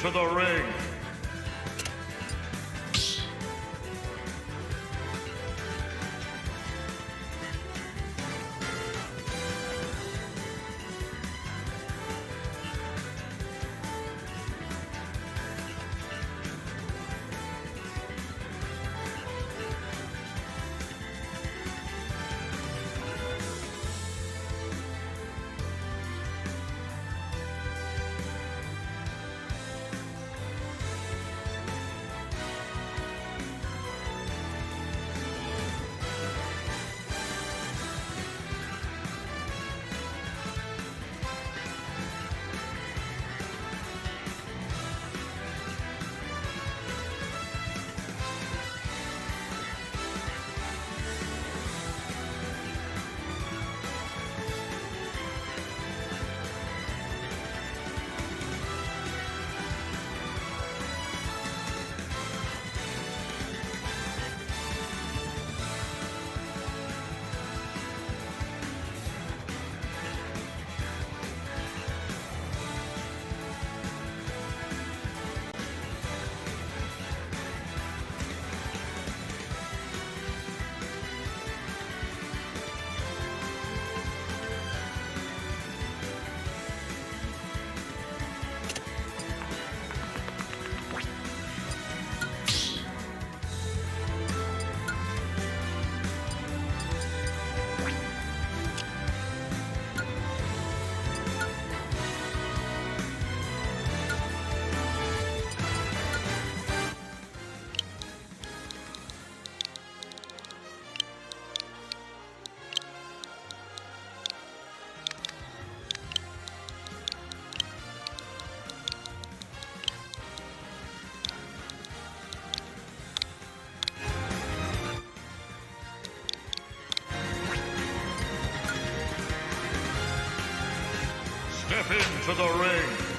into the ring. Step into the ring.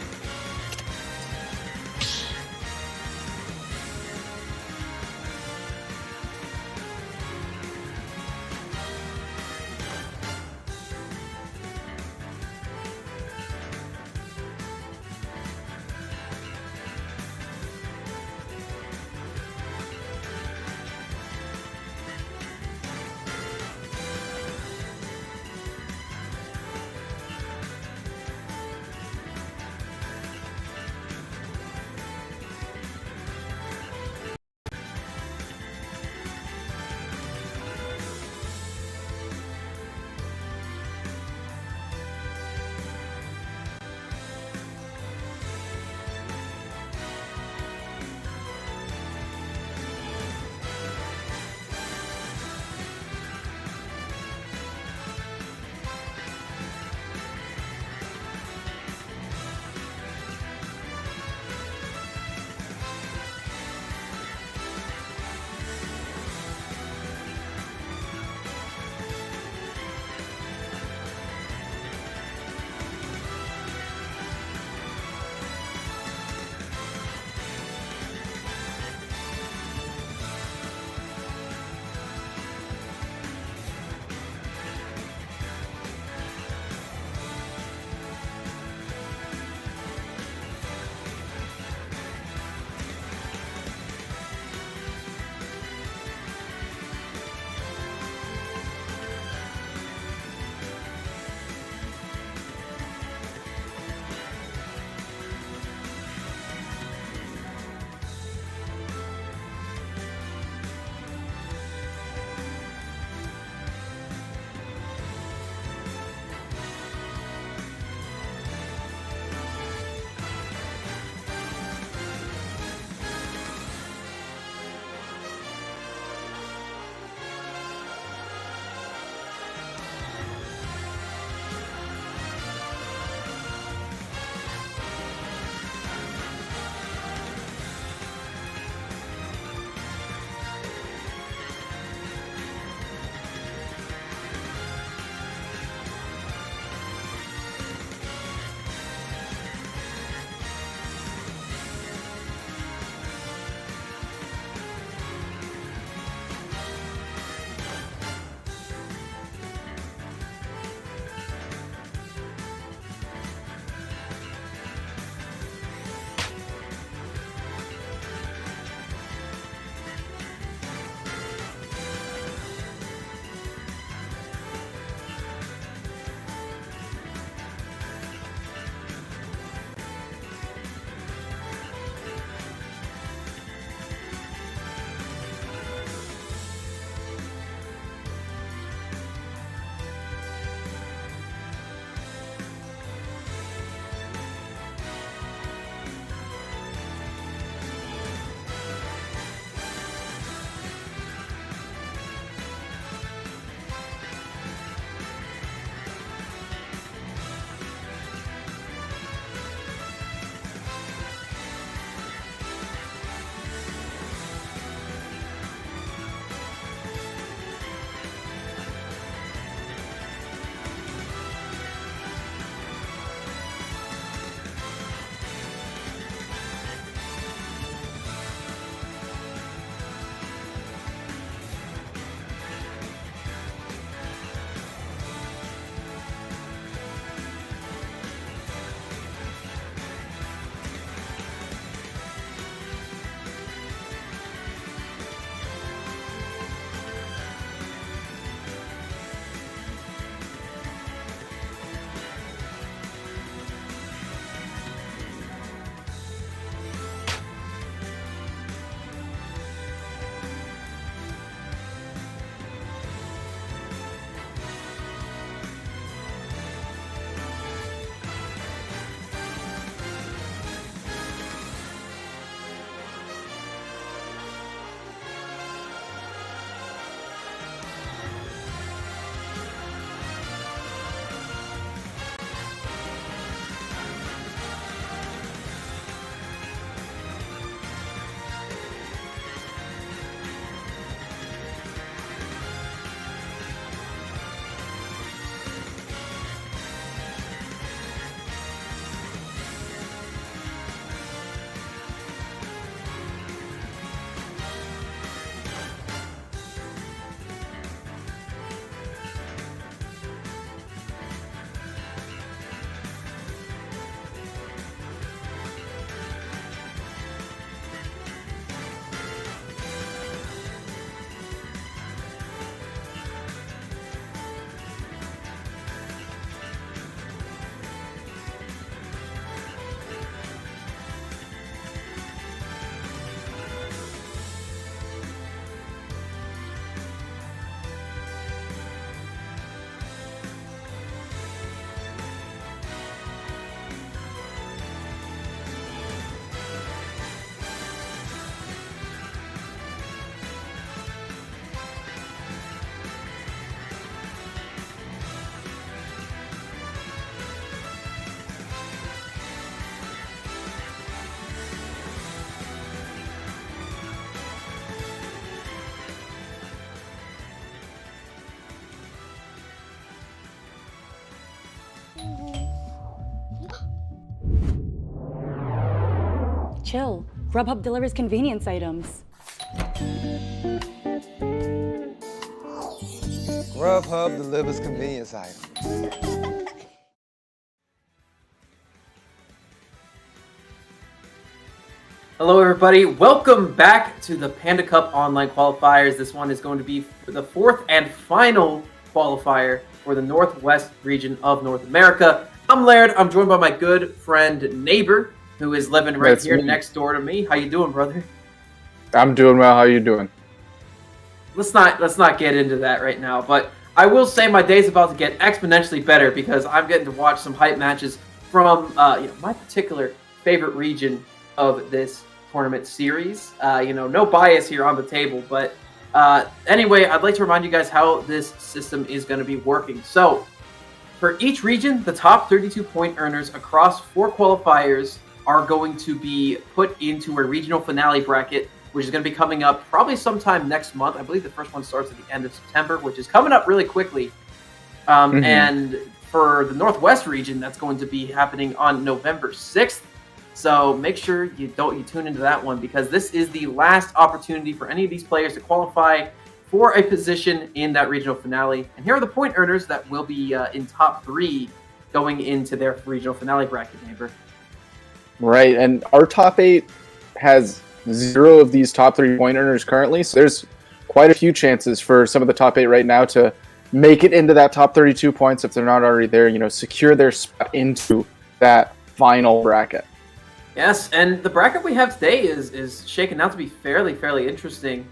chill. Grubhub delivers convenience items. Grubhub delivers convenience items. Hello everybody, welcome back to the Panda Cup online qualifiers. This one is going to be the fourth and final qualifier for the Northwest region of North America. I'm Laird, I'm joined by my good friend neighbor, who is living right here next door to me. How you doing, brother? I'm doing well, how you doing? Let's not get into that right now, but I will say my day's about to get exponentially better because I'm getting to watch some hype matches from my particular favorite region of this tournament series. No bias here on the table, but anyway, I'd like to remind you guys how this system is going to be working. So, for each region, the top 32 point earners across 4 qualifiers are going to be put into a regional finale bracket, which is going to be coming up probably sometime next month. I believe the first one starts at the end of September, which is coming up really quickly. And for the Northwest region, that's going to be happening on November 6th. So make sure you tune into that one because this is the last opportunity for any of these players to qualify for a position in that regional finale. And here are the point earners that will be in top 3 going into their regional finale bracket, neighbor. Right, and our top 8 has 0 of these top 3 point earners currently, so there's quite a few chances for some of the top 8 right now to make it into that top 32 points if they're not already there, secure their spot into that final bracket. Yes, and the bracket we have today is shaking out to be fairly interesting.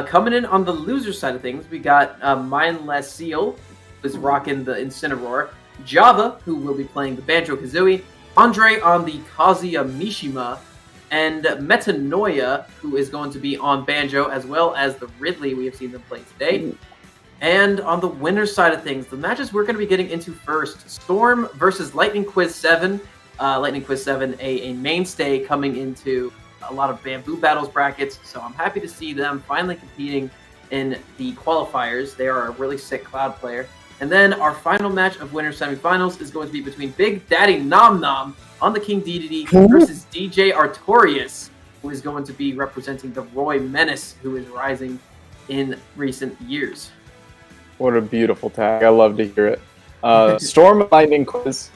Coming in on the loser side of things, we got Mindless Seal, who's rocking the Incineroar, Java, who will be playing the Banjo-Kazooie, Andre on the Kazuya Mishima, and Metanoia, who is going to be on Banjo, as well as the Ridley we have seen them play today. And on the winner's side of things, the matches we're going to be getting into first, Storm versus Lightning Quiz 7. Lightning Quiz 7, a mainstay coming into a lot of Bamboo Battles brackets, so I'm happy to see them finally competing in the qualifiers. They are a really sick Cloud player. And then our final match of winner semifinals is going to be between Big Daddy Nom Nom on the King Dedede versus DJ Artorias, who is going to be representing the Roy Menace, who is rising in recent years. What a beautiful tag. I love to hear it. Storm Lightning Quiz.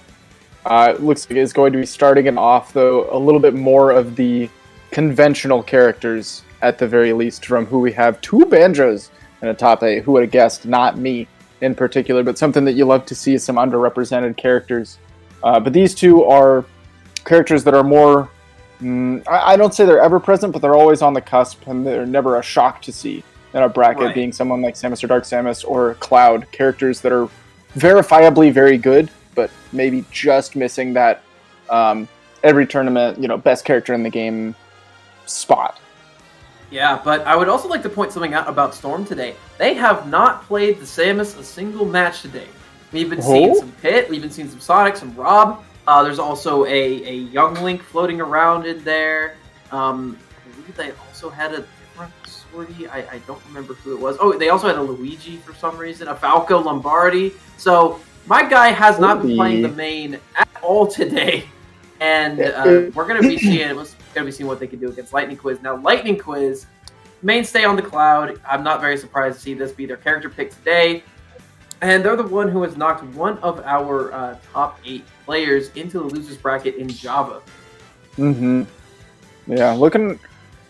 Looks like it's going to be starting it off, though, a little bit more of the conventional characters, at the very least, from who we have 2 Banjos in a top 8. Who would have guessed? Not me in particular, but something that you love to see is some underrepresented characters. But these 2 are characters that are more, I don't say they're ever present, but they're always on the cusp, and they're never a shock to see in a bracket, being someone like Samus or Dark Samus or Cloud, characters that are verifiably very good, but maybe just missing that every tournament, best character in the game spot. Yeah, but I would also like to point something out about Storm today. They have not played the Samus a single match today. We've been seeing some Pit, we've been seeing some Sonic, some Rob. There's also a Young Link floating around in there. I believe they also had a different Swordy. I don't remember who it was. Oh, they also had a Luigi for some reason, a Falco Lombardi. So my guy has not been playing the main at all today, and we're going to be seeing what they can do against Lightning Quiz. Now, Lightning Quiz, mainstay on the Cloud. I'm not very surprised to see this be their character pick today, and they're the one who has knocked one of our top 8 players into the losers bracket in Java. Yeah, looking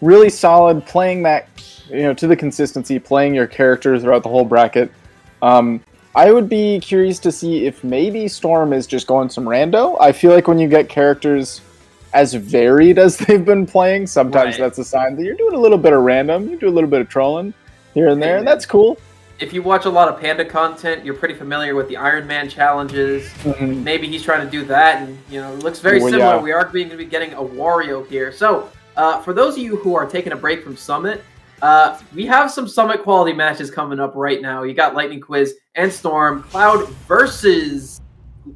really solid, playing that, to the consistency, playing your characters throughout the whole bracket. I would be curious to see if maybe Storm is just going some rando. I feel like when you get characters as varied as they've been playing, sometimes that's a sign that you're doing a little bit of random. You do a little bit of trolling here and there, and that's cool. If you watch a lot of Panda content, you're pretty familiar with the Iron Man challenges. Maybe he's trying to do that, and it looks very similar. Yeah. We are going to be getting a Wario here. So, for those of you who are taking a break from Summit, we have some Summit quality matches coming up right now. You got Lightning Quiz and Storm, Cloud versus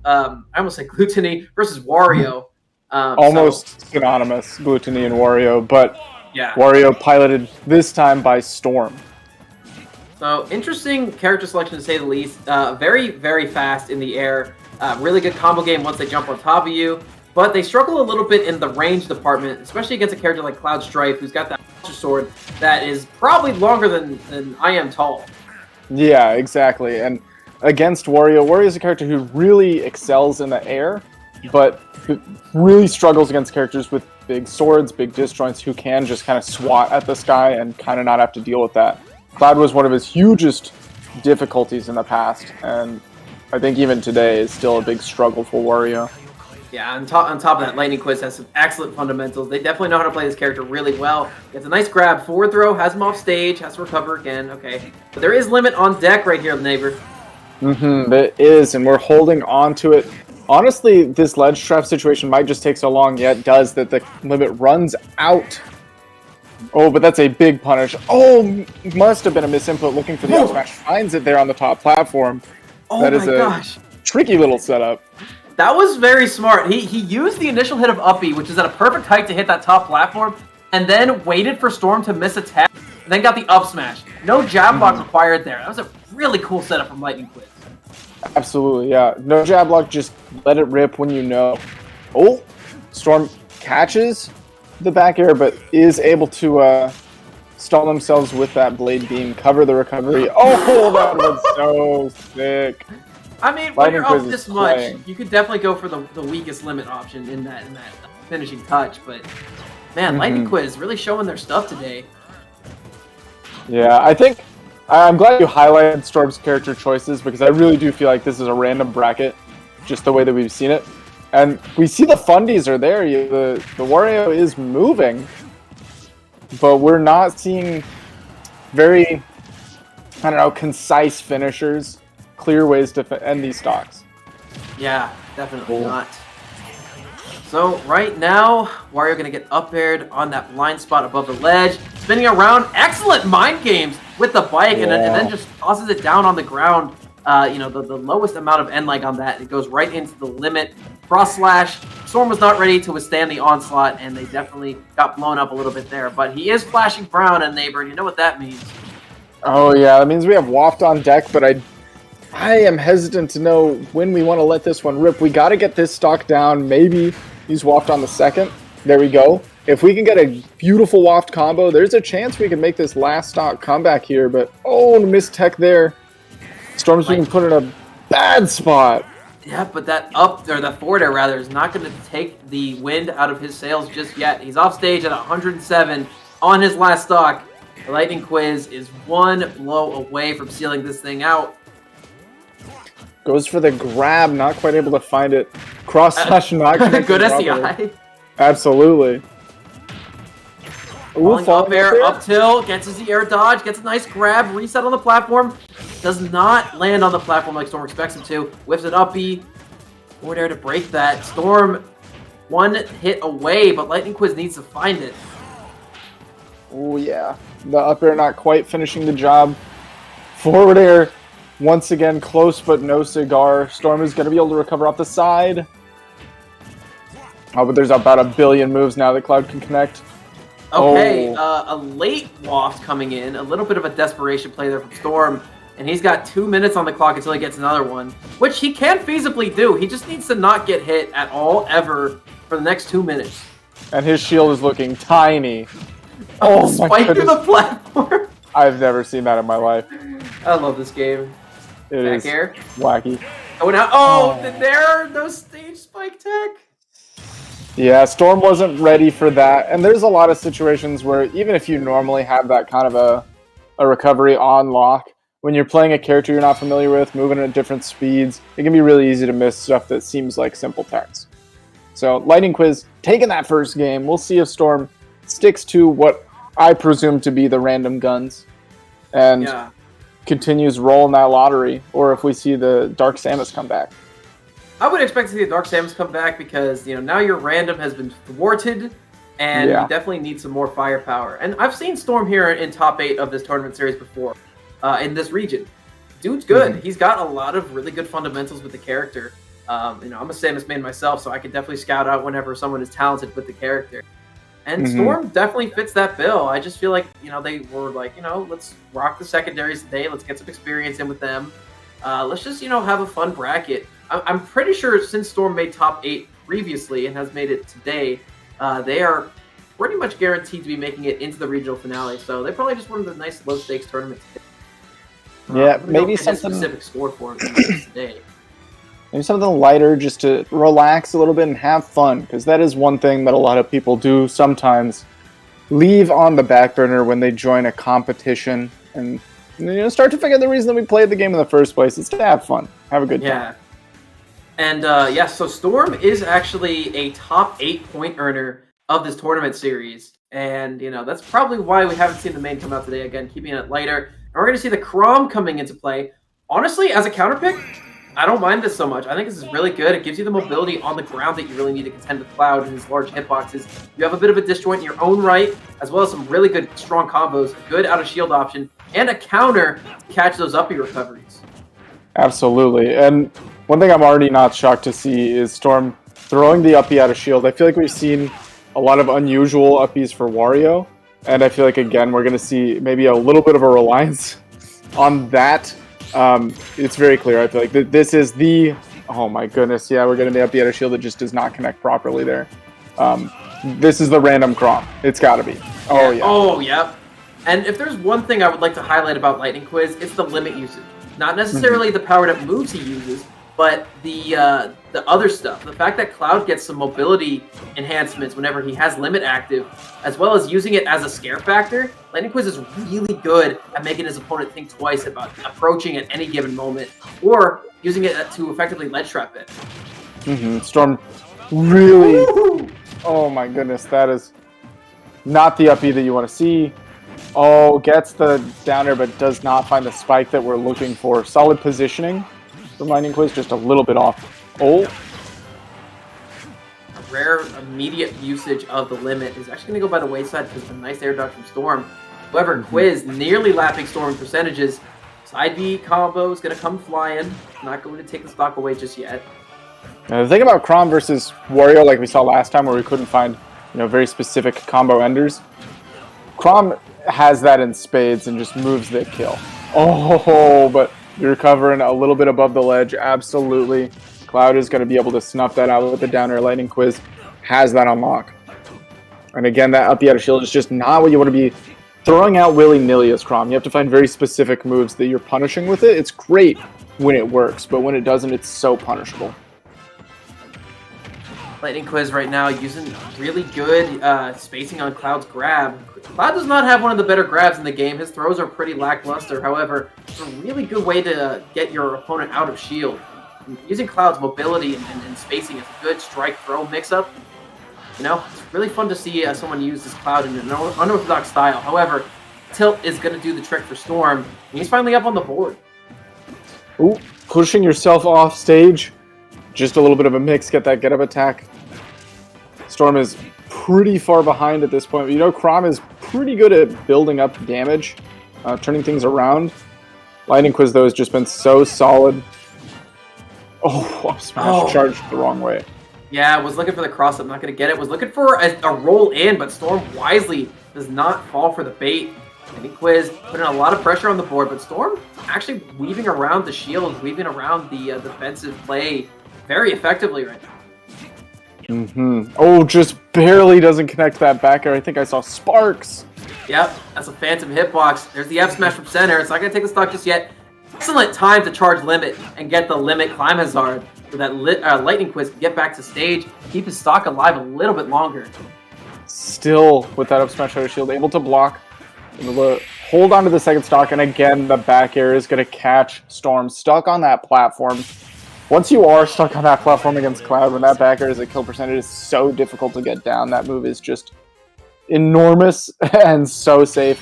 I almost said Gluttony versus Wario. Almost synonymous, Gluttony and Wario, but Wario piloted this time by Storm. So, interesting character selection to say the least. Very, very fast in the air. Really good combo game once they jump on top of you. but they struggle a little bit in the range department, especially against a character like Cloud Strife, who's got that Monster Sword that is probably longer than I am tall. Yeah, exactly. And against Wario, Wario is a character who really excels in the air, but really struggles against characters with big swords, big disjoints, who can just kind of swat at the sky and kind of not have to deal with that. Cloud was one of his hugest difficulties in the past, and I think even today is still a big struggle for Wario. Yeah, on top of that, Lightning Quiz has some excellent fundamentals. They definitely know how to play this character really well. Gets a nice grab, forward throw, has him off stage, has to recover again. Okay, but there is limit on deck right here, neighbor. There is, and we're holding on to it. Honestly, this ledge trap situation might just take so long, yet does, that the limit runs out. Oh, but that's a big punish. Oh, must have been a misinput looking for the up smash. Finds it there on the top platform. Oh that is my a gosh. tricky little setup. That was very smart. He used the initial hit of up B, which is at a perfect height to hit that top platform, and then waited for Storm to miss attack, and then got the up smash. No jab block required there. That was a really cool setup from Lightning Quiz. Absolutely, yeah. No jab block, just let it rip when you know. Oh, Storm catches the back air, but is able to stall themselves with that blade beam, cover the recovery. Oh, that was so sick. I mean, when you're up this much, you could definitely go for the weakest limit option in that finishing touch, but man, Lightning Quiz really showing their stuff today. Yeah, I think I'm glad you highlighted Storm's character choices, because I really do feel like this is a random bracket, just the way that we've seen it. And we see the fundies are there. The Wario is moving, but we're not seeing very, I don't know, concise finishers, clear ways to end these stocks. Yeah, definitely not. So right now, Wario gonna get up aired on that blind spot above the ledge, spinning around. Excellent mind games with the bike, and then just tosses it down on the ground. The lowest amount of end leg on that. It goes right into the limit. Cross slash. Storm was not ready to withstand the onslaught, and they definitely got blown up a little bit there. But he is flashing brown and neighbor, and you know what that means. Oh yeah, that means we have Waft on deck, but I am hesitant to know when we want to let this one rip. We got to get this stock down. Maybe use Waft on the second. There we go. If we can get a beautiful Waft combo, there's a chance we can make this last stock comeback here. But oh, missed tech there. Storm's being put in a bad spot. Yeah, but that forward air rather is not going to take the wind out of his sails just yet. He's off stage at 107 on his last stock. The Lightning Quiz is one blow away from sealing this thing out. Goes for the grab, not quite able to find it. Cross slash not good SDI. Absolutely. Falling up air, up tilt, gets his air dodge, gets a nice grab, reset on the platform. Does not land on the platform like Storm expects him to. Whips it up B. Forward air to break that. Storm one hit away, but Lightning Quiz needs to find it. Oh yeah. The up air not quite finishing the job. Forward air, once again close but no cigar. Storm is going to be able to recover off the side. Oh, but there's about a billion moves now that Cloud can connect. Okay, a late waft coming in. A little bit of a desperation play there from Storm. And he's got 2 minutes on the clock until he gets another one. Which he can feasibly do. He just needs to not get hit at all, ever, for the next 2 minutes. And his shield is looking tiny. Oh, spike through the platform. I've never seen that in my life. I love this game. It Back is air. wacky. Oh, now, oh, there are no stage spike tech. Yeah, Storm wasn't ready for that. And there's a lot of situations where even if you normally have that kind of a recovery on lock, when you're playing a character you're not familiar with, moving at different speeds, it can be really easy to miss stuff that seems like simple techs. So Lightning Quiz taking that first game. We'll see if Storm sticks to what I presume to be the random guns and continues rolling that lottery, or if we see the Dark Samus come back. I would expect to see the Dark Samus come back because, now your random has been thwarted, and you definitely need some more firepower. And I've seen Storm here in top 8 of this tournament series before, in this region. Dude's good. He's got a lot of really good fundamentals with the character. I'm a Samus main myself, so I can definitely scout out whenever someone is talented with the character. And Storm definitely fits that bill. I just feel like, they were like, let's rock the secondaries today. Let's get some experience in with them. Let's just, have a fun bracket. I'm pretty sure since Storm made top 8 previously and has made it today, they are pretty much guaranteed to be making it into the regional finale. So they probably just wanted a nice low stakes tournament today. Yeah, We maybe don't get a something specific score for them today. maybe something lighter just to relax a little bit and have fun, because that is one thing that a lot of people do sometimes leave on the back burner when they join a competition and start to figure out the reason that we played the game in the first place. It's to have fun, have a good time. Yeah. And so Storm is actually a top 8 point earner of this tournament series. And, that's probably why we haven't seen the main come out today. Again, keeping it lighter. And we're going to see the Crom coming into play. Honestly, as a counter pick, I don't mind this so much. I think this is really good. It gives you the mobility on the ground that you really need to contend with Cloud and his large hitboxes. You have a bit of a disjoint in your own right, as well as some really good strong combos, a good out-of-shield option, and a counter to catch those uppy recoveries. Absolutely. And one thing I'm already not shocked to see is Storm throwing the uppy out of shield. I feel like we've seen a lot of unusual uppies for Wario, and I feel like, again, we're going to see maybe a little bit of a reliance on that. It's very clear. I feel like this is the... Oh my goodness, yeah, we're getting the uppy out of shield that just does not connect properly there. This is the random Crom. It's got to be. Oh, yeah. Oh, yep. And if there's one thing I would like to highlight about Lightning Quiz, it's the limit usage. Not necessarily the powered-up moves he uses, but the other stuff. The fact that Cloud gets some mobility enhancements whenever he has limit active, as well as using it as a scare factor. Lightning Quiz is really good at making his opponent think twice about approaching at any given moment, or using it to effectively ledge trap it. Storm really... Oh my goodness, that is not the uppy that you want to see. Oh, gets the downer, but does not find the spike that we're looking for. Solid positioning from Lightning Quiz, just a little bit off. Oh. A rare immediate usage of the limit is actually going to go by the wayside because of a nice air dodge from Storm. However, Quiz nearly lapping Storm in percentages. Side B combo is going to come flying. Not going to take the stock away just yet. Now, the thing about Crom versus Wario, like we saw last time, where we couldn't find very specific combo enders, Crom has that in spades and just moves that kill. Oh, but you're recovering a little bit above the ledge. Absolutely. Cloud is going to be able to snuff that out with the downer. Lightning Quiz has that unlock. And again, that uppy out of shield is just not what you want to be throwing out willy-nilly as Crom. You have to find very specific moves that you're punishing with it. It's great when it works, but when it doesn't, it's so punishable. Lightning Quiz right now using really good spacing on Cloud's grab. Cloud does not have one of the better grabs in the game. His throws are pretty lackluster. However, it's a really good way to get your opponent out of shield. Using Cloud's mobility and spacing is a good strike-throw mix-up. It's really fun to see someone use this Cloud in an unorthodox style. However, Tilt is going to do the trick for Storm, and he's finally up on the board. Ooh, pushing yourself off stage. Just a little bit of a mix, get that get-up attack. Storm is pretty far behind at this point. Crom is pretty good at building up damage, turning things around. Lightning Quiz, though, has just been so solid. Oh, smash charged the wrong way. Yeah, I was looking for the cross-up, not going to get it. Was looking for a roll in, but Storm wisely does not fall for the bait. Lightning Quiz putting a lot of pressure on the board, but Storm actually weaving around the shield, weaving around the defensive play very effectively right now. Oh, just barely doesn't connect that back air. I think I saw sparks. Yep, that's a phantom hitbox. There's the F smash from center. It's not going to take the stock just yet. Excellent time to charge limit and get the limit climb hazard so that Lightning Quiz can get back to stage, keep his stock alive a little bit longer. Still, with that up smash out of shield, able to block, able to hold on to the second stock, and again, the back air is going to catch Storm stuck on that platform. Once you are stuck on that platform against Cloud, when that back air is a kill percentage, it's so difficult to get down. That move is just enormous and so safe.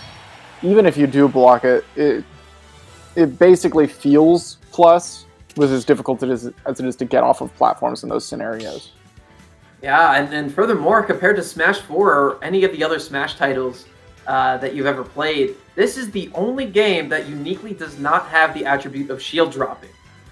Even if you do block it, it basically feels plus with as difficult as it is to get off of platforms in those scenarios. Yeah, and furthermore, compared to Smash 4 or any of the other Smash titles that you've ever played, this is the only game that uniquely does not have the attribute of shield dropping.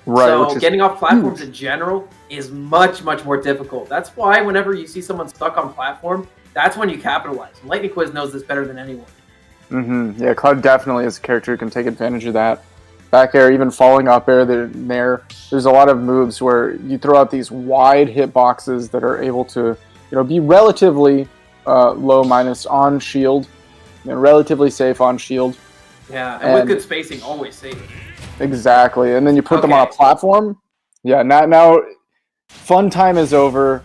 Right, so getting off platforms in general is much, much more difficult. That's why whenever you see someone stuck on platform, that's when you capitalize. Lightning Quiz knows this better than anyone. Yeah, Cloud definitely is a character who can take advantage of that. back air, even falling up air, there's a lot of moves where you throw out these wide hitboxes that are able to, be relatively low minus on shield, relatively safe on shield. Yeah, and with good spacing, always safe. Exactly, and then you put them on a platform. Yeah, now fun time is over.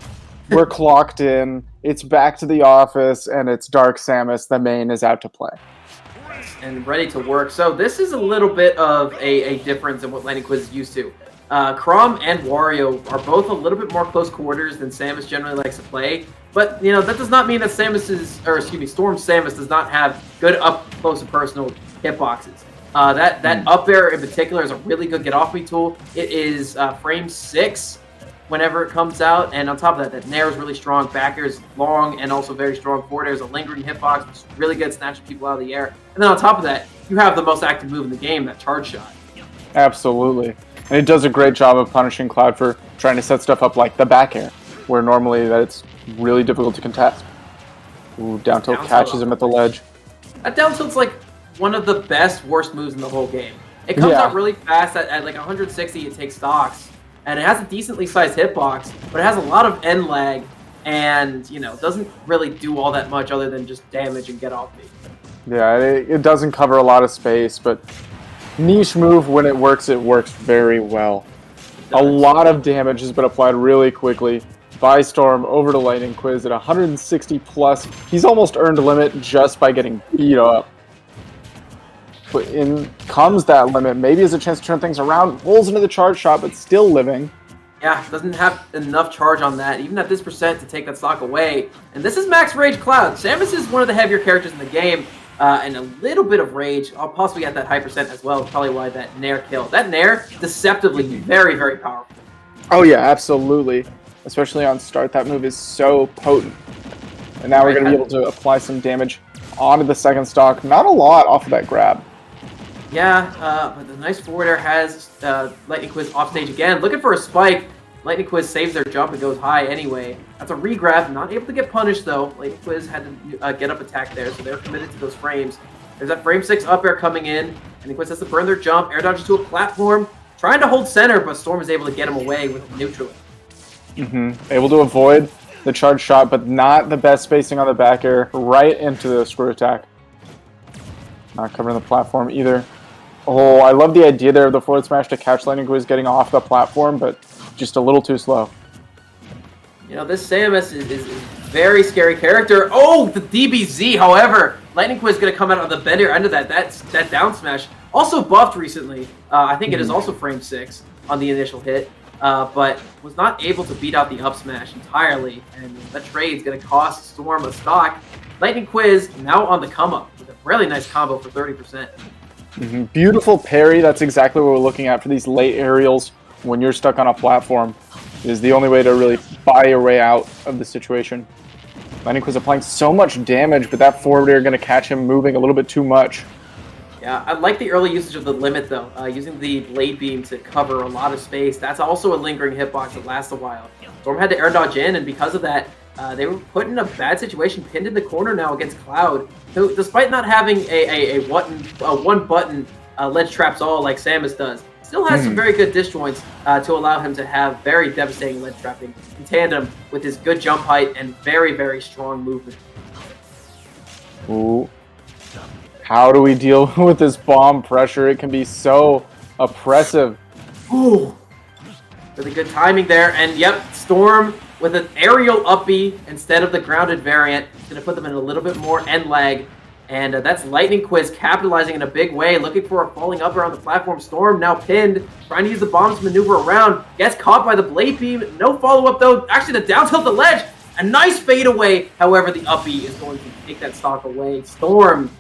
We're clocked in. It's back to the office, and it's Dark Samus. The main is out to play. And ready to work. So this is a little bit of a difference in what Lightning Quiz is used to. Chrom and Wario are both a little bit more close quarters than Samus generally likes to play. But, that does not mean that Storm Samus does not have good up-close and personal hitboxes. That up air in particular is a really good get-off-me tool. It is frame 6 whenever it comes out, and on top of that nair is really strong, back air is long and also very strong, forward air is a lingering hitbox, which is really good at snatching people out of the air. And then on top of that, you have the most active move in the game, that charge shot. Absolutely. And it does a great job of punishing Cloud for trying to set stuff up like the back air, where normally that's really difficult to contest. Ooh, down tilt catches him at the ledge. That down tilt's like one of the worst moves in the whole game. It comes out really fast at like 160, it takes stocks. And it has a decently sized hitbox, but it has a lot of end lag, and doesn't really do all that much other than just damage and get off me. Yeah, it doesn't cover a lot of space, but niche move when it works very well. A lot of damage has been applied really quickly by Storm over to Lightning Quiz at 160 plus. He's almost earned limit just by getting beat up. But in comes that limit. Maybe has a chance to turn things around. Rolls into the charge shot, but still living. Yeah, doesn't have enough charge on that, even at this percent, to take that stock away. And this is Max Rage Cloud. Samus is one of the heavier characters in the game, and a little bit of rage. I'll possibly get that high percent as well. Probably why that nair killed. That nair, deceptively very, very powerful. Oh yeah, absolutely. Especially on start, that move is so potent. And now we're going to be able to apply some damage onto the second stock. Not a lot off of that grab. Yeah, but the nice forward air has Lightning Quiz off stage again. Looking for a spike. Lightning Quiz saves their jump and goes high anyway. That's a regrab. Not able to get punished, though. Lightning Quiz had to get up attack there, so they're committed to those frames. There's that frame 6 up air coming in. Lightning Quiz has to burn their jump. Air dodges to a platform. Trying to hold center, but Storm is able to get him away with neutral. Able to avoid the charge shot, but not the best spacing on the back air. Right into the screw attack. Not covering the platform either. Oh, I love the idea there of the forward smash to catch Lightning Quiz getting off the platform, but just a little too slow. This Samus is a very scary character. Oh, the DBZ, however. Lightning Quiz is going to come out on the bender end of that. That's that down smash. Also buffed recently. I think it is also frame 6 on the initial hit, but was not able to beat out the up smash entirely. And that trade is going to cost Storm a stock. Lightning Quiz now on the come up with a really nice combo for 30%. Beautiful parry. That's exactly what we're looking at for these late aerials when you're stuck on a platform. It is the only way to really buy your way out of the situation. Lightning Quiz applying so much damage, but that forward air going to catch him moving a little bit too much. Yeah, I like the early usage of the limit, though. Using the blade beam to cover a lot of space. That's also a lingering hitbox that lasts a while. Storm had to air dodge in, and because of that, they were put in a bad situation, pinned in the corner now against Cloud. So despite not having a one-button ledge traps all like Samus does, still has some very good disjoints to allow him to have very devastating ledge trapping in tandem with his good jump height and very, very strong movement. Ooh. How do we deal with this bomb pressure? It can be so oppressive. Ooh. Really good timing there. And yep, Storm with an aerial up B instead of the grounded variant. It's going to put them in a little bit more end lag. And that's Lightning Quiz capitalizing in a big way, looking for a falling up around the platform. Storm now pinned, trying to use the bombs to maneuver around. Gets caught by the blade beam. No follow-up, though. Actually, the down tilt the ledge. A nice fade away. However, the up B is going to take that stock away. Storm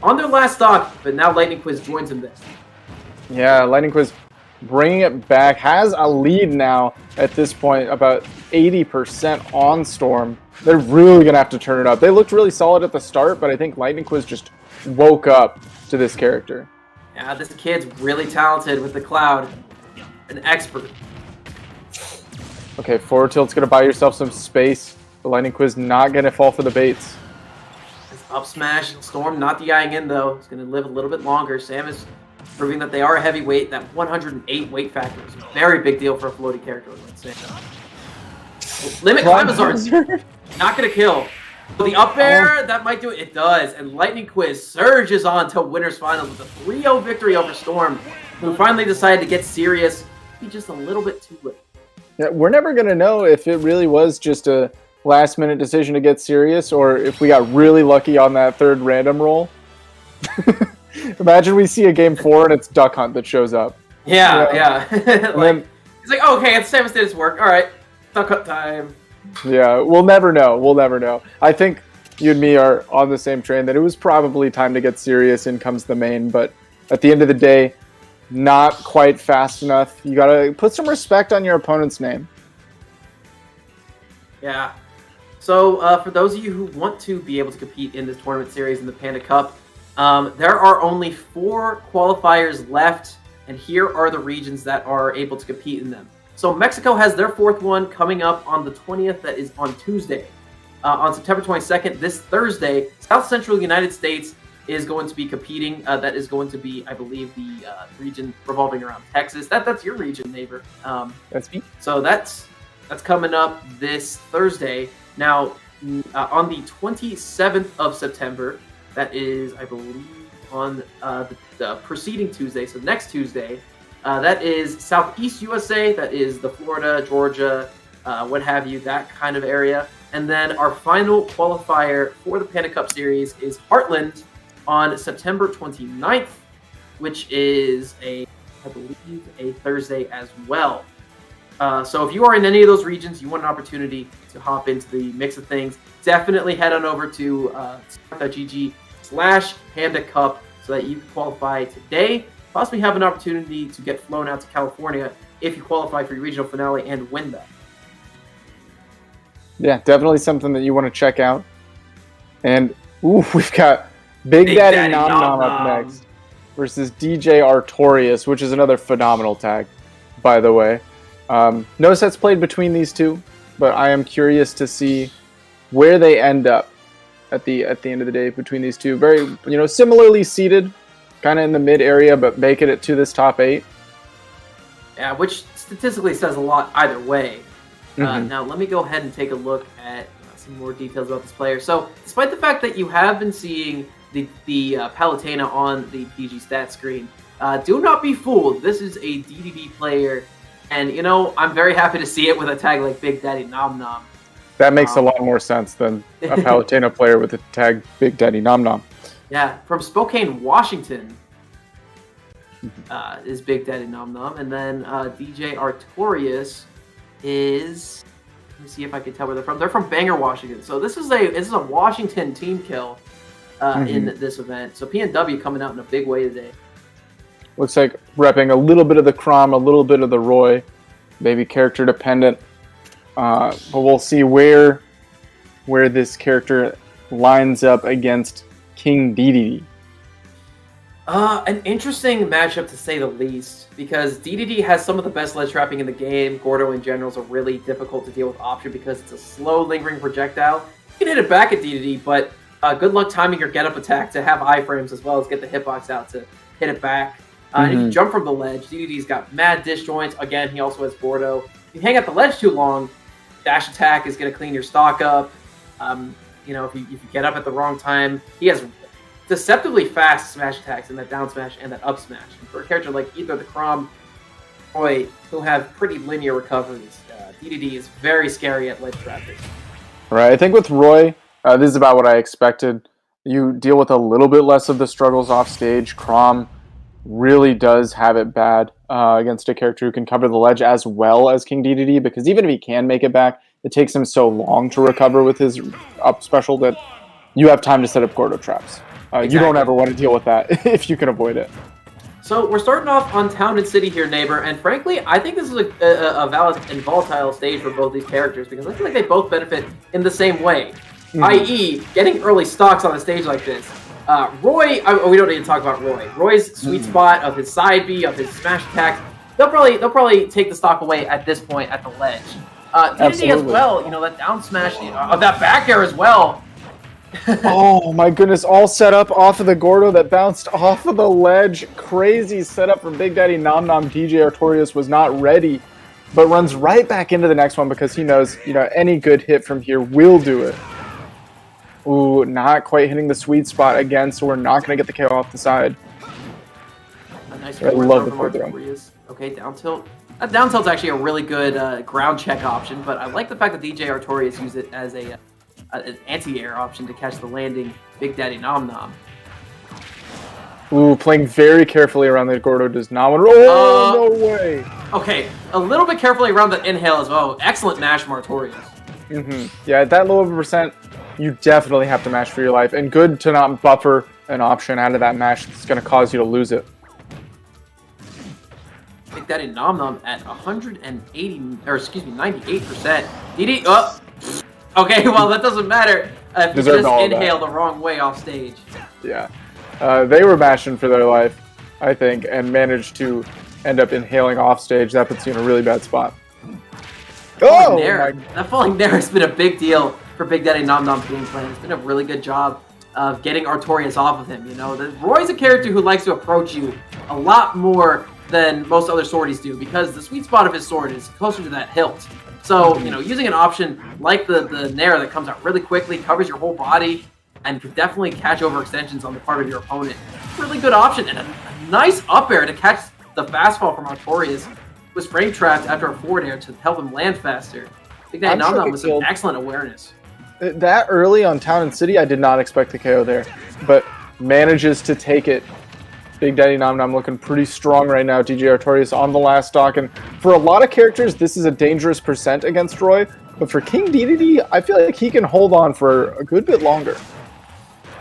on their last stock, but now Lightning Quiz joins him there. Yeah, Lightning Quiz bringing it back. Has a lead now at this point, about 80% on Storm. They're really going to have to turn it up. They looked really solid at the start, but I think Lightning Quiz just woke up to this character. Yeah, this kid's really talented with the Cloud. An expert. Okay, forward tilt's going to buy yourself some space. The Lightning Quiz not going to fall for the baits. This up smash. Storm not DIing in, though. It's going to live a little bit longer. Samus proving that they are a heavyweight. That 108 weight factor is a very big deal for a floaty character, let's say. Limit Climb Hazard, not going to kill. So the up air, that might do it. It does. And Lightning Quiz surges on to Winners Finals with a 3-0 victory over Storm, who finally decided to get serious. He just a little bit too late. Yeah, we're never going to know if it really was just a last-minute decision to get serious or if we got really lucky on that third random roll. Imagine we see a game 4 and it's Duck Hunt that shows up. Yeah. He's like, oh, okay, it's Samus did its work. All right, Duck Hunt time. Yeah, we'll never know. I think you and me are on the same train that it was probably time to get serious. In comes the main, but at the end of the day, not quite fast enough. You gotta put some respect on your opponent's name. Yeah. So for those of you who want to be able to compete in this tournament series in the Panda Cup, there are only 4 qualifiers left, and here are the regions that are able to compete in them. So Mexico has their 4th one coming up on the 20th. That is on Tuesday. On September 22nd, this Thursday, South Central United States is going to be competing. That is going to be, I believe, the region revolving around Texas. That's your region, neighbor. That's me. So that's coming up this Thursday. Now, on the 27th of September, that is, I believe, on the preceding Tuesday, so next Tuesday, that is Southeast USA. That is the Florida, Georgia, what have you, that kind of area. And then our final qualifier for the Panda Cup Series is Heartland on September 29th, which is I believe, a Thursday as well. So if you are in any of those regions, you want an opportunity to hop into the mix of things, definitely head on over to GG/Panda Cup so that you can qualify today. Possibly have an opportunity to get flown out to California if you qualify for your regional finale and win that. Yeah, definitely something that you want to check out. And we've got Big Daddy Nom Nom up next versus DJ Artorias, which is another phenomenal tag, by the way. No sets played between these two, but I am curious to see where they end up at the end of the day between these two. Very, similarly seated, kind of in the mid area, but making it to this top 8. Yeah, which statistically says a lot either way. Now, let me go ahead and take a look at some more details about this player. So, despite the fact that you have been seeing the Palutena on the PG stat screen, do not be fooled. This is a DDD player, and, I'm very happy to see it with a tag like Big Daddy Nom Nom. That makes a lot more sense than a Palutena player with a tag Big Daddy Nom Nom. Yeah, from Spokane, Washington, is Big Daddy Nom Nom, and then DJ Artorias is. Let me see if I can tell where they're from. They're from Bangor, Washington. So this is a Washington team kill in this event. So PNW coming out in a big way today. Looks like repping a little bit of the Crom, a little bit of the Roy, maybe character dependent. But we'll see where this character lines up against King DDD. An interesting matchup to say the least, because DDD has some of the best ledge trapping in the game. Gordo in general is a really difficult to deal with option because it's a slow, lingering projectile. You can hit it back at DDD, but good luck timing your get-up attack to have iframes as well as get the hitbox out to hit it back. And if you jump from the ledge, DDD's got mad disjoints. Again, he also has Gordo. If you hang at the ledge too long, dash attack is going to clean your stock up. If you get up at the wrong time, he has deceptively fast smash attacks in that down smash and that up smash. And for a character like either the Crom or Roy, who have pretty linear recoveries, DDD is very scary at ledge trapping. Right, I think with Roy, this is about what I expected. You deal with a little bit less of the struggles off stage. Crom really does have it bad against a character who can cover the ledge as well as King DDD, because even if he can make it back, it takes him so long to recover with his up special that you have time to set up Gordo traps. Exactly. You don't ever want to deal with that if you can avoid it. So we're starting off on Town and City here, neighbor, and frankly, I think this is a valid and volatile stage for both these characters because I feel like they both benefit in the same way, i.e., getting early stocks on a stage like this. Roy, we don't need to talk about Roy. Roy's sweet spot of his side B, of his smash attacks, they'll probably take the stock away at this point at the ledge. DDD as well, that down smash, that back air as well. Oh my goodness, all set up off of the Gordo that bounced off of the ledge. Crazy setup from Big Daddy Nom Nom. DJ Artorias was not ready, but runs right back into the next one because he knows, any good hit from here will do it. Ooh, not quite hitting the sweet spot again, so we're not going to get the KO off the side. A nice I love the forward throw. Okay, down tilt. That down tilt's actually a really good ground check option, but I like the fact that DJ Artorias used it as an anti-air option to catch the landing Big Daddy Nom Nom. Ooh, playing very carefully around the Gordo does not want to... Oh, no way! Okay, a little bit carefully around the inhale as well. Excellent mash from Artorias. Yeah, at that low of a percent, you definitely have to mash for your life, and good to not buffer an option out of that mash that's going to cause you to lose it. Big Daddy Nom Nom at 98%. DD, okay, well, that doesn't matter if you just inhale the wrong way off stage. Yeah. They were mashing for their life, I think, and managed to end up inhaling off stage. That puts you in a really bad spot. That falling nair has been a big deal for Big Daddy Nom Nom's game plan. It's been a really good job of getting Artorias off of him. Roy's a character who likes to approach you a lot more than most other swordies do because the sweet spot of his sword is closer to that hilt. So, using an option like the nair that comes out really quickly, covers your whole body, and can definitely catch overextensions on the part of your opponent. Really good option, and a nice up air to catch the fastfall from Artorias. Was frame trapped after a forward air to help him land faster. Big Daddy Nom Nom with some excellent awareness. That early on Town and City, I did not expect the KO there, but manages to take it. Big Daddy Nom Nom looking pretty strong right now. DJ Artorias on the last stock, and for a lot of characters, this is a dangerous percent against Roy, but for King DDD, I feel like he can hold on for a good bit longer.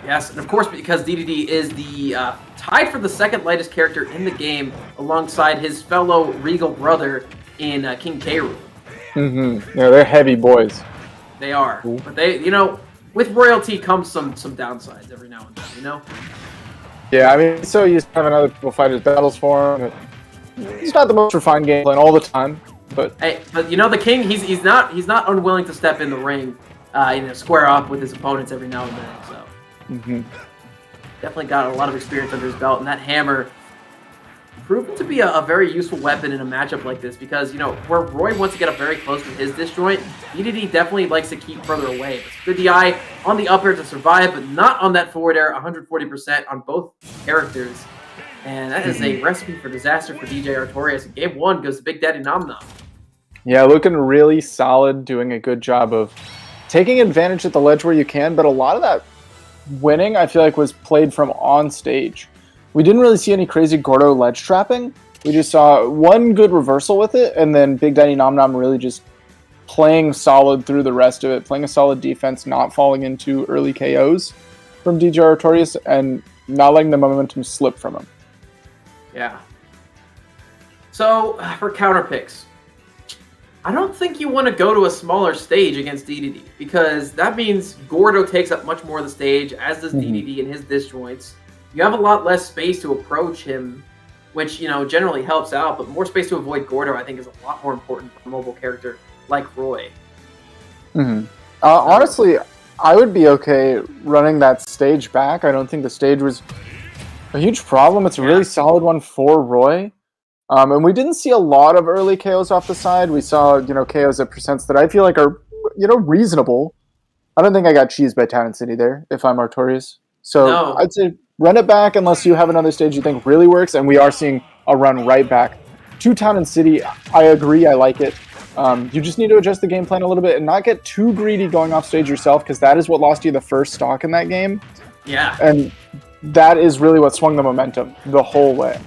Yes, and of course, because DDD is the tied for the second lightest character in the game alongside his fellow Regal brother in King K. Rool. Yeah, they're heavy boys. They are. Ooh. But they, with royalty comes some downsides every now and then, Yeah, I mean, so you having other people fight his battles for him. He's not the most refined game plan all the time, but hey, but the King, he's not unwilling to step in the ring, square up with his opponents every now and then. So definitely got a lot of experience under his belt, and that hammer proven to be a very useful weapon in a matchup like this because where Roy wants to get up very close with his disjoint, DDD definitely likes to keep further away. It's good DI on the up air to survive, but not on that forward air. 140% on both characters, and that is a recipe for disaster for DJ Artorias. And game one goes to Big Daddy Nom Nom. Yeah, looking really solid, doing a good job of taking advantage at the ledge where you can, but a lot of that winning I feel like was played from on stage. We didn't really see any crazy Gordo ledge trapping. We just saw one good reversal with it, and then Big Daddy Nom Nom really just playing solid through the rest of it, playing a solid defense, not falling into early KOs from DJ Artorias, and not letting the momentum slip from him. Yeah. So, for counter picks, I don't think you want to go to a smaller stage against DDD, because that means Gordo takes up much more of the stage, as does DDD in his disjoints. You have a lot less space to approach him, which, generally helps out, but more space to avoid Gordo, I think, is a lot more important for a mobile character like Roy. Honestly, I would be okay running that stage back. I don't think the stage was a huge problem. It's a really solid one for Roy. And we didn't see a lot of early KOs off the side. We saw, KOs at percents that I feel like are, reasonable. I don't think I got cheesed by Town and City there, if I'm Artorias. So no. I'd say run it back unless you have another stage you think really works, and we are seeing a run right back to Town and City. I agree, I like it. You just need to adjust the game plan a little bit and not get too greedy going off stage yourself, because that is what lost you the first stock in that game. Yeah. And that is really what swung the momentum the whole way.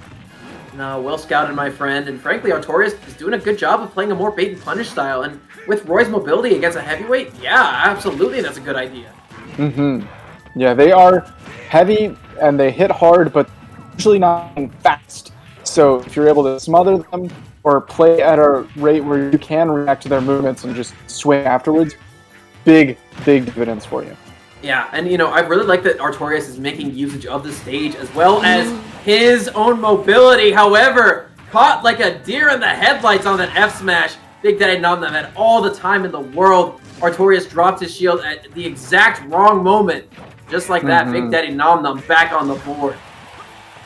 No, well scouted, my friend. And frankly, Artorias is doing a good job of playing a more bait and punish style. And with Roy's mobility against a heavyweight, yeah, absolutely, that's a good idea. Yeah, they are heavy and they hit hard, but usually not fast. So if you're able to smother them or play at a rate where you can react to their movements and just swing afterwards, big dividends for you. Yeah, and I really like that Artorias is making usage of the stage as well as his own mobility. However, caught like a deer in the headlights on that F smash. Big Daddy Nom Nom had all the time in the world. Artorias dropped his shield at the exact wrong moment. Just like that, Big Daddy Nom Nom back on the board.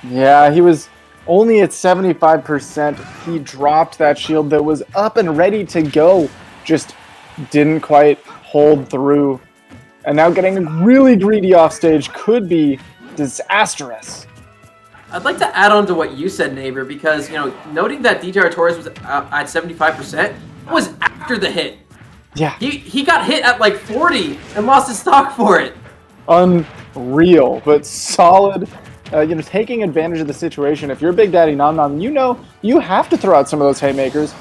Yeah, he was only at 75%. He dropped that shield that was up and ready to go. Just didn't quite hold through. And now getting really greedy off stage could be disastrous. I'd like to add on to what you said, neighbor, because, noting that DJ Artorias was at 75% was after the hit. Yeah. He got hit at like 40 and lost his stock for it. Unreal, but solid. Taking advantage of the situation. If you're Big Daddy Nom Nom, you have to throw out some of those haymakers.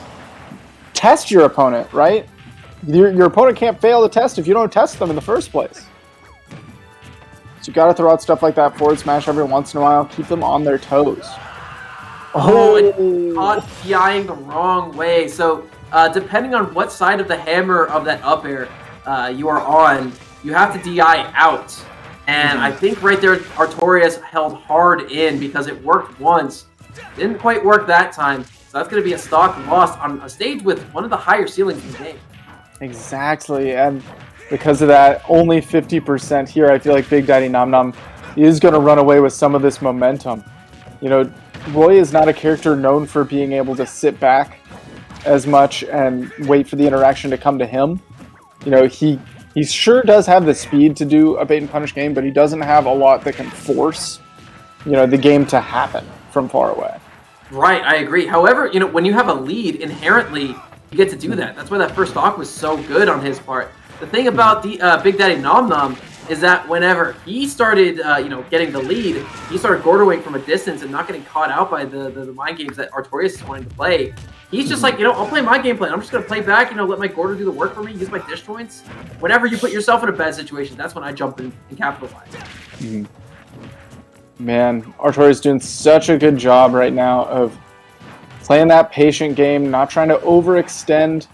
Test your opponent, right? Your opponent can't fail the test if you don't test them in the first place. So you got to throw out stuff like that forward smash every once in a while. Keep them on their toes. And caught DIing the wrong way. So depending on what side of the hammer of that up air you are on, you have to DI out. And I think right there, Artorias held hard in because it worked once. Didn't quite work that time. So that's going to be a stock lost on a stage with one of the higher ceilings in the game. Exactly, and because of that, only 50% here. I feel like Big Daddy Nom Nom is going to run away with some of this momentum. Roy is not a character known for being able to sit back as much and wait for the interaction to come to him. He sure does have the speed to do a bait and punish game, but he doesn't have a lot that can force, the game to happen from far away. Right, I agree. However, when you have a lead, inherently, you get to do that. That's why that first stock was so good on his part. The thing about the Big Daddy Nom Nom is that whenever he started, getting the lead, he started Gordoing from a distance and not getting caught out by the mind games that Artorias is wanting to play. He's just like, I'll play my game plan. I'm just going to play back, let my Gordo do the work for me, use my disjoints. Whenever you put yourself in a bad situation, that's when I jump in and capitalize. Man, Artorias is doing such a good job right now of playing that patient game, not trying to overextend.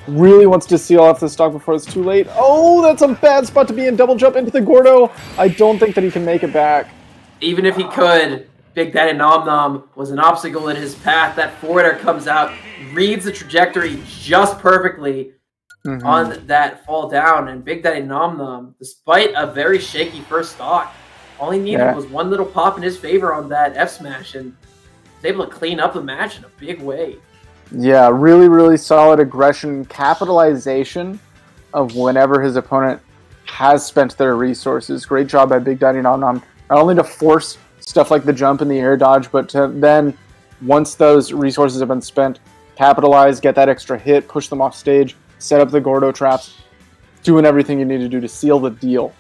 Really wants to seal off the stock before it's too late. Oh, that's a bad spot to be in. Double jump into the Gordo. I don't think that he can make it back. Even if he could, Big Daddy Nom Nom was an obstacle in his path. That forward air comes out, reads the trajectory just perfectly on that fall down. And Big Daddy Nom Nom, despite a very shaky first stock, all he needed was one little pop in his favor on that F smash, and was able to clean up the match in a big way. Yeah, really, really solid aggression, capitalization of whenever his opponent has spent their resources. Great job by Big Daddy Nom Nom, not only to force stuff like the jump and the air dodge, but to then, once those resources have been spent, capitalize, get that extra hit, push them off stage, set up the Gordo traps, doing everything you need to do to seal the deal.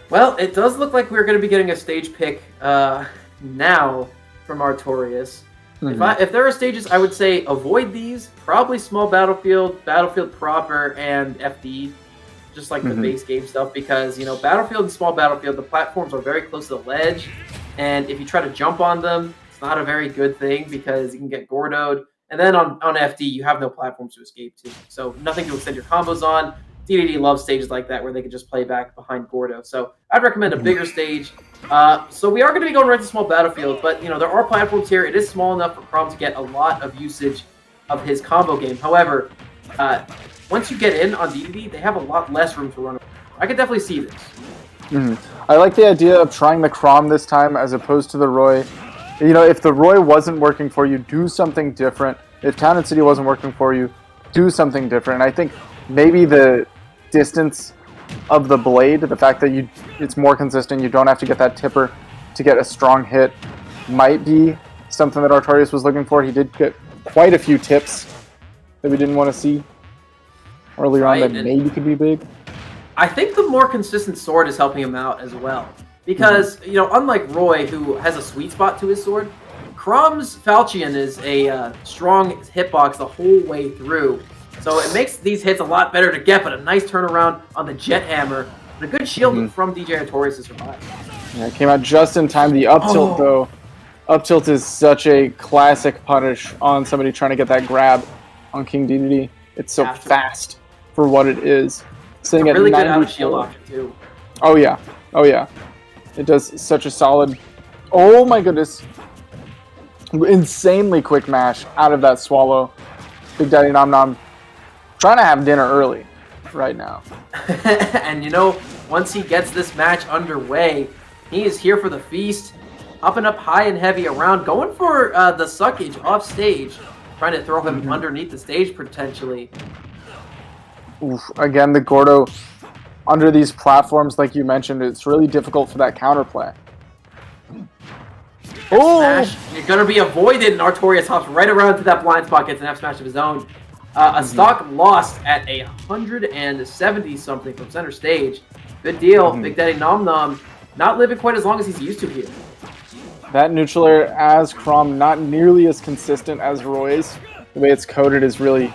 Well, it does look like we're going to be getting a stage pick now from Artorias. If there are stages, I would say avoid these. Probably Small Battlefield, Battlefield Proper, and FD. Just like the base game stuff. Because, Battlefield and Small Battlefield, the platforms are very close to the ledge. And if you try to jump on them, it's not a very good thing because you can get Gordoed. And then on FD, you have no platforms to escape to. So nothing to extend your combos on. DDD loves stages like that where they can just play back behind Gordo. So I'd recommend a bigger stage. So we are going to be going right to Small Battlefield, but there are platforms here. It is small enough for Crom to get a lot of usage of his combo game. However, once you get in on DDD, they have a lot less room to run. I could definitely see this. I like the idea of trying the Crom this time as opposed to the Roy. If the Roy wasn't working for you, do something different. If Town and City wasn't working for you, do something different. And I think maybe the distance of the blade, the fact that it's more consistent, you don't have to get that tipper to get a strong hit, might be something that Artorias was looking for. He did get quite a few tips that we didn't want to see earlier on that maybe could be big. I think the more consistent sword is helping him out as well. Because, unlike Roy, who has a sweet spot to his sword, Crom's Falchion is a strong hitbox the whole way through. So it makes these hits a lot better to get, but a nice turnaround on the Jet Hammer. And a good shield from DJ Artorias to survive. Yeah, it came out just in time. The up tilt, though. Up tilt is such a classic punish on somebody trying to get that grab on King DDD. It's so fast for what it is. Sitting it's a really at good out of shield option, too. Oh, yeah. Oh, yeah. It does such a solid... Oh, my goodness. Insanely quick mash out of that swallow. Big Daddy Nom Nom trying to have dinner early right now. And once he gets this match underway, he is here for the feast. Up and up high and heavy around, going for the suckage off stage, trying to throw him underneath the stage potentially. Oof. Again, the Gordo under these platforms, like you mentioned, it's really difficult for that counterplay. Oh! Smash, you're going to be avoided, and Artorias hops right around to that blind spot, gets an F smash of his own. A stock lost at 170 something from center stage. Good deal. Big Daddy Nom Nom not living quite as long as he's used to here. That neutral air as Chrom, not nearly as consistent as Roy's. The way it's coded is really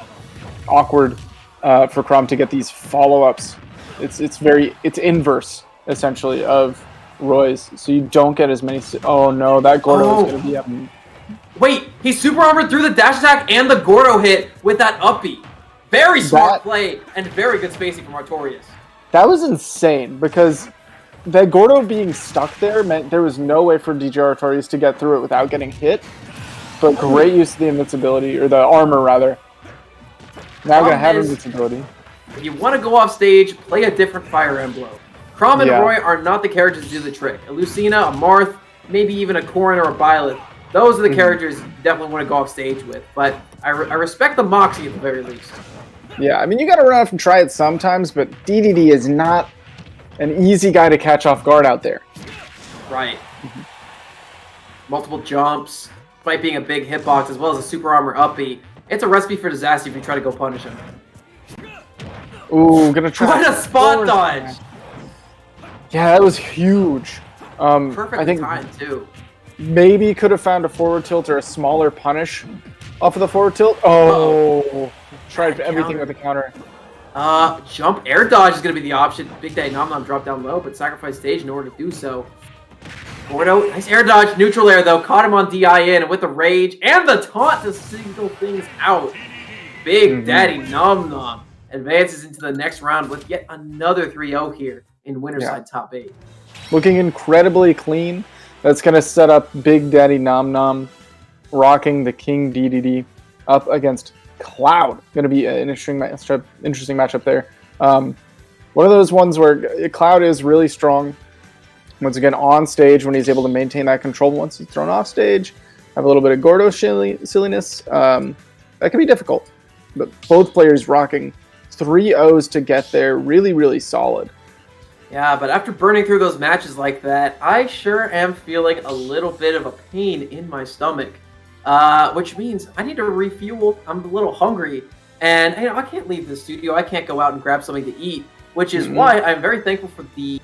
awkward for Chrom to get these follow-ups. It's inverse, essentially, of Roy's. So you don't get as many... Oh no, that Gordo is going to be up... Wait, he super armored through the dash attack and the Gordo hit with that up B. Very smart play and very good spacing from Artorias. That was insane because that Gordo being stuck there meant there was no way for DJ Artorias to get through it without getting hit. But great use of the invincibility, or the armor rather. Now going to have invincibility. If you want to go off stage, play a different Fire Emblem. Chrom and Roy are not the characters to do the trick. A Lucina, a Marth, maybe even a Corrin or a Byleth. Those are the characters you definitely want to go off stage with. But I respect the Moxie at the very least. Yeah, I mean, you got to run off and try it sometimes, but DDD is not an easy guy to catch off guard out there. Right. Multiple jumps, despite being a big hitbox, as well as a super armor uppy. It's a recipe for disaster if you try to go punish him. Ooh, gonna try. What a spot dodge! Yeah, that was huge. Perfectly timed, too. Maybe could have found a forward tilt or a smaller punish off of the forward tilt. Oh, tried everything with a counter. Jump air dodge is going to be the option. Big Daddy Nom Nom dropped down low, but sacrificed stage in order to do so. Gordo, nice air dodge. Neutral air, though. Caught him on DI in with the rage and the taunt to signal things out. Big Daddy Nom Nom advances into the next round with yet another 3-0 here in winner side top 8. Looking incredibly clean. That's going to set up Big Daddy Nom Nom rocking the King DDD up against Cloud. Going to be an interesting matchup there. One of those ones where Cloud is really strong. Once again, on stage when he's able to maintain that control. Once he's thrown off stage, have a little bit of Gordo silliness. That can be difficult. But both players rocking 3-0s to get there. Really, really solid. Yeah, but after burning through those matches like that, I sure am feeling a little bit of a pain in my stomach. Which means I need to refuel. I'm a little hungry. And I can't leave the studio. I can't go out and grab something to eat. Which is why I'm very thankful for the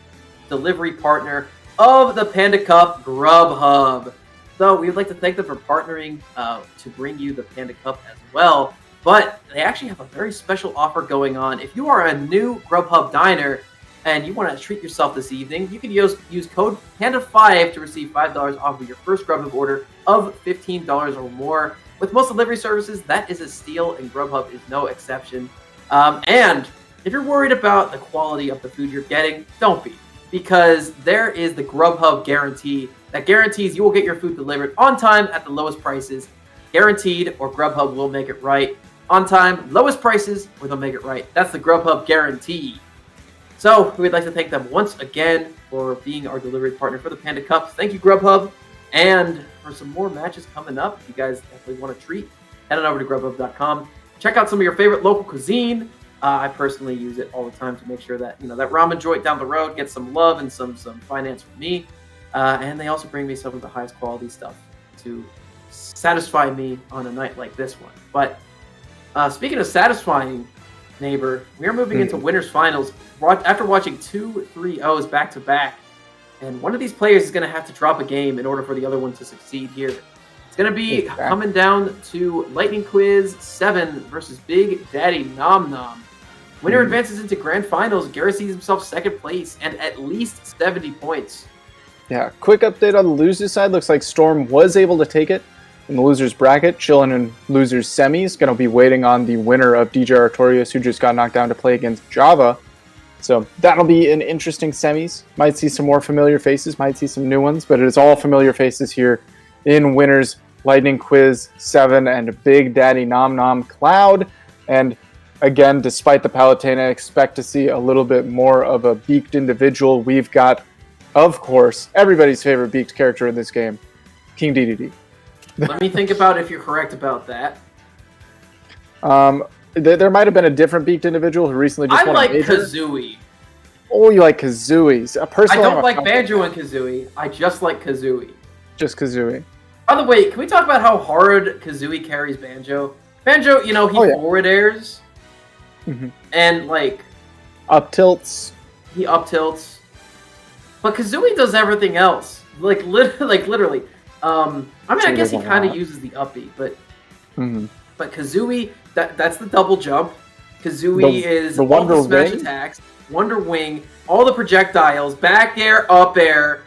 delivery partner of the Panda Cup, Grubhub. So we would like to thank them for partnering to bring you the Panda Cup as well. But they actually have a very special offer going on. If you are a new Grubhub diner and you want to treat yourself this evening, you can use code PANDA5 to receive $5 off of your first Grubhub order of $15 or more. With most delivery services, that is a steal, and Grubhub is no exception. And if you're worried about the quality of the food you're getting, don't be. Because there is the Grubhub guarantee that guarantees you will get your food delivered on time at the lowest prices. Guaranteed, or Grubhub will make it right. On time, lowest prices, or they'll make it right. That's the Grubhub guarantee. So, we'd like to thank them once again for being our delivery partner for the Panda Cup. Thank you, Grubhub. And for some more matches coming up, if you guys definitely want a treat, head on over to grubhub.com. Check out some of your favorite local cuisine. I personally use it all the time to make sure that, that ramen joint down the road gets some love and some finance from me. And they also bring me some of the highest quality stuff to satisfy me on a night like this one. But speaking of satisfying, neighbor, we are moving into winners finals after watching 2 3-0s back to back, and one of these players is going to have to drop a game in order for the other one to succeed here. It's going to be coming down to Lightning Quiz 7 versus Big Daddy Nom Nom. Winner advances into grand finals, guarantees himself second place and at least 70 points. Yeah, quick update on the losers side. Looks like Storm was able to take it in the losers bracket, chilling in losers semis. Going to be waiting on the winner of DJ Artorias, who just got knocked down to play against Java. So that'll be an interesting semis. Might see some more familiar faces, might see some new ones, but it is all familiar faces here in winners Lightning Quiz 7 and Big Daddy Nom Nom Cloud. And again, despite the Palutena, I expect to see a little bit more of a beaked individual. We've got, of course, everybody's favorite beaked character in this game, King Dedede. Let me think about if you're correct about that. There might have been a different beaked individual who recently just I won like a major. Kazooie. Oh, you like Kazooie. I don't like Banjo and Kazooie. I just like Kazooie. Just Kazooie. By the way, can we talk about how hard Kazooie carries Banjo? Banjo, he forward airs. Mm-hmm. And, like... Up tilts. He up tilts. But Kazooie does everything else. Literally. I guess he kind of uses the up B, but... Mm-hmm. But Kazooie, that's the double jump. Kazooie is the all Wonder the smash Wing? attacks, Wonder Wing, all the projectiles, back air, up air,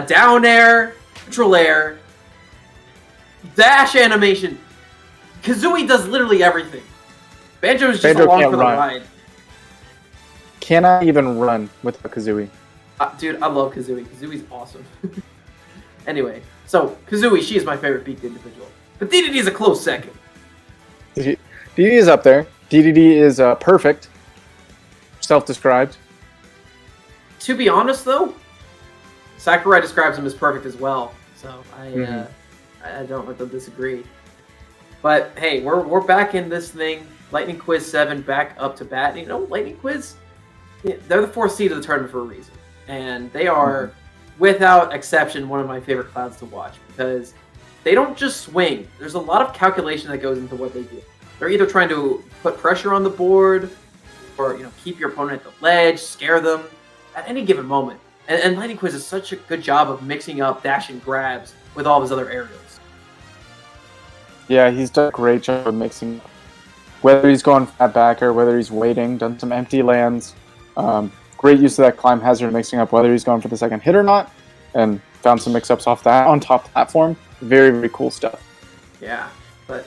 down air, neutral air, dash animation. Kazooie does literally everything. Banjo is just along for the ride. Cannot even run without Kazooie. Dude, I love Kazooie. Kazooie's awesome. Anyway, so Kazooie, she is my favorite beaked individual. But Dedede is a close second. Dedede is up there. Dedede is perfect. Self-described. To be honest, though, Sakurai describes him as perfect as well. So I don't let them disagree. But hey, we're back in this thing. Lightning Quiz 7 back up to bat. Lightning Quiz, they're the 4th seed of the tournament for a reason. And they are, without exception, one of my favorite clouds to watch. Because they don't just swing. There's a lot of calculation that goes into what they do. They're either trying to put pressure on the board, or keep your opponent at the ledge, scare them at any given moment. And Lightning Quiz does such a good job of mixing up dash and grabs with all of his other aerials. Yeah, he's done a great job of mixing up. Whether he's going fat back or whether he's waiting, done some empty lands. Great use of that climb hazard mixing up whether he's going for the second hit or not. And found some mix-ups off that on top platform. Very, very cool stuff. Yeah, but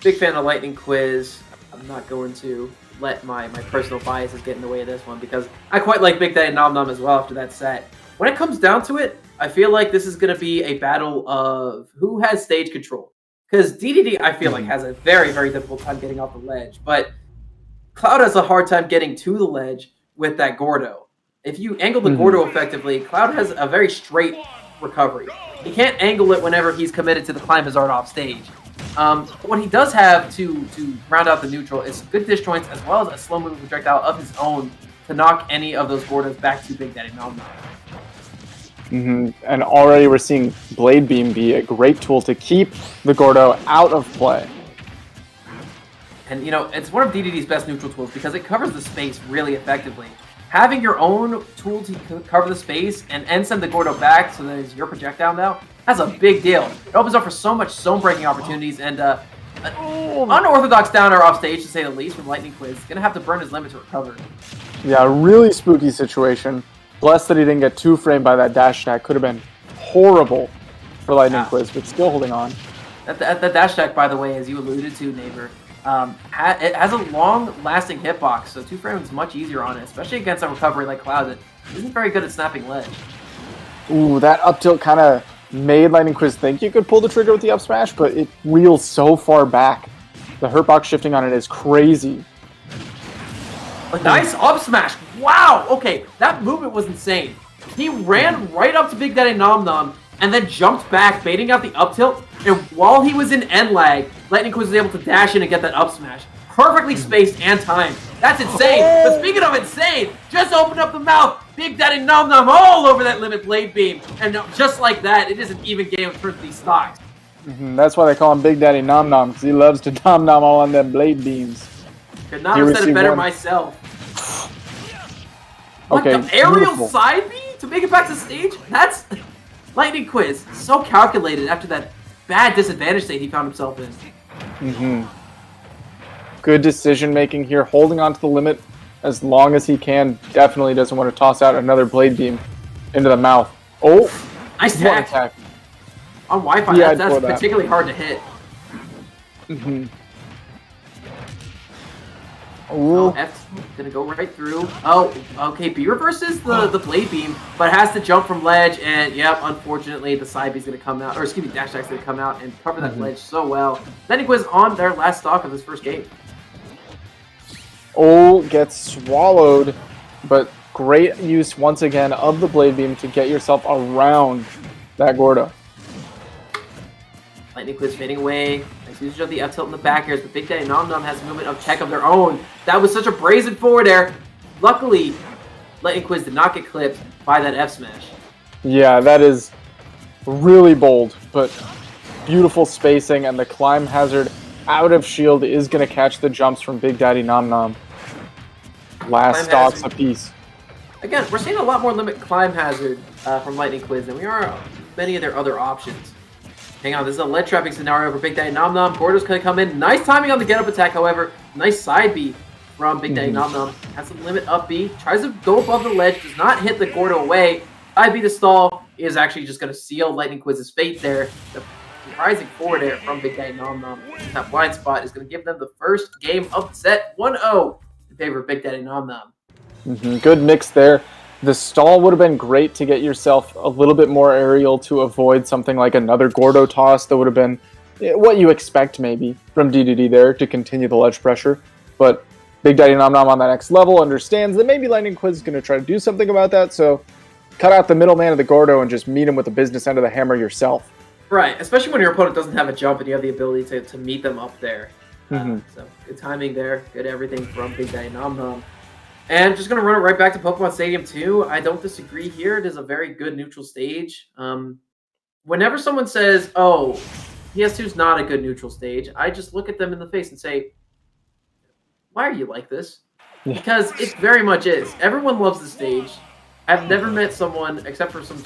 big fan of Lightning Quiz. I'm not going to let my personal biases get in the way of this one because I quite like Big Daddy Nom Nom as well after that set. When it comes down to it, I feel like this is going to be a battle of who has stage control. Because Dedede, I feel like, has a very, very difficult time getting off the ledge. But Cloud has a hard time getting to the ledge with that Gordo. If you angle the Gordo effectively, Cloud has a very straight recovery. He can't angle it whenever he's committed to the climb hazard off stage. What he does have to round out the neutral is good disjoints as well as a slow-moving projectile of his own to knock any of those Gordos back to Big Daddy Nom Nom. And already we're seeing Blade Beam be a great tool to keep the Gordo out of play. And, it's one of Dedede's best neutral tools because it covers the space really effectively. Having your own tool to cover the space and send the Gordo back so that it's your projectile now, that's a big deal. It opens up for so much zone-breaking opportunities and an unorthodox downer off stage, to say the least, from Lightning Quiz. He's going to have to burn his limit to recover. Yeah, really spooky situation. Blessed that he didn't get two-framed by that dash attack. Could have been horrible for Lightning Quiz, but still holding on. That dash attack, by the way, as you alluded to, Neighbor, it has a long-lasting hitbox, so two-frame is much easier on it, especially against a recovery like Cloud that isn't very good at snapping ledge. Ooh, that up tilt kind of made Lightning Quiz think you could pull the trigger with the up smash, but it reels so far back. The hurtbox shifting on it is crazy. A nice up smash. Wow. Okay, that movement was insane. He ran right up to Big Daddy Nom Nom and then jumped back, baiting out the up tilt. And while he was in end lag, Lightning Quiz was able to dash in and get that up smash. Perfectly spaced and timed. That's insane. But speaking of insane, just open up the mouth. Big Daddy Nom Nom all over that limit blade beam. And just like that, it is an even game in terms of these stocks. That's why they call him Big Daddy Nom Nom, because he loves to nom nom all on them blade beams. Could not have said it better myself. What, okay, the aerial beautiful. side B to make it back to stage? That's Lightning Quiz. So calculated after that bad disadvantage state he found himself in. Good decision making here, holding on to the limit as long as he can. Definitely doesn't want to toss out another blade beam into the mouth. Oh, nice attack. On Wi-Fi, Yeah, that's particularly hard to hit. Oh, F gonna go right through. Oh, okay. B reverses the blade beam, but has to jump from ledge. And yep, unfortunately, the side B's gonna come out, or excuse me, dash attack's gonna come out and cover that ledge so well. Lightning Quiz on their last stock of this first game. Oh, gets swallowed, but great use once again of the blade beam to get yourself around that Gordo. Lightning Quiz fading away. Nice usage of the F tilt in the back airs, but Big Daddy Nom Nom has a movement of tech of their own. That was such a brazen forward air. Luckily, Lightning Quiz did not get clipped by that F smash. Yeah, that is really bold, but beautiful spacing, and the climb hazard out of shield is going to catch the jumps from Big Daddy Nom Nom. Last stocks apiece. Again, we're seeing a lot more limit climb hazard from Lightning Quiz than we are many of their other options. Hang on, this is a lead trapping scenario for Big Daddy Nom Nom. Gordo's going to come in. Nice timing on the get up attack, however. Nice side B from Big Daddy Nom Nom. Has to limit up B. Tries to go above the ledge. Does not hit the Gordo away. Side B to stall is actually just going to seal Lightning Quiz's fate there. The rising forward air from Big Daddy Nom Nom. That blind spot is going to give them the first game of the set 1-0 in favor of Big Daddy Nom Nom. Good mix there. The stall would have been great to get yourself a little bit more aerial to avoid something like another Gordo toss. That would have been what you expect maybe from DDD there to continue the ledge pressure. But Big Daddy Nom Nom on that next level understands that maybe Lightning Quiz is going to try to do something about that. So cut out the middleman of the Gordo and just meet him with the business end of the hammer yourself. Right, especially when your opponent doesn't have a jump and you have the ability to meet them up there. So good timing there. Good everything from Big Daddy Nom Nom. And just going to run it right back to Pokemon Stadium 2. I don't disagree here. It is a very good neutral stage. Whenever someone says, oh, PS2 is not a good neutral stage, I just look at them in the face and say, why are you like this? Because it very much is. Everyone loves the stage. I've never met someone, except for some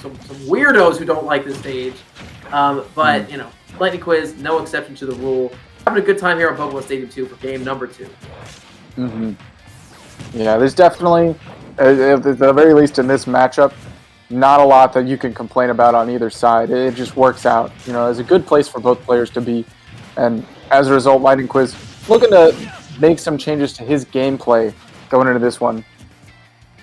weirdos who don't like this stage. But, you know, Lightning Quiz, no exception to the rule. Having a good time here on Pokemon Stadium 2 for game number 2. Yeah, there's definitely, at the very least in this matchup, not a lot that you can complain about on either side. It just works out. You know, it's a good place for both players to be. And as a result, Lightning Quiz looking to make some changes to his gameplay going into this one.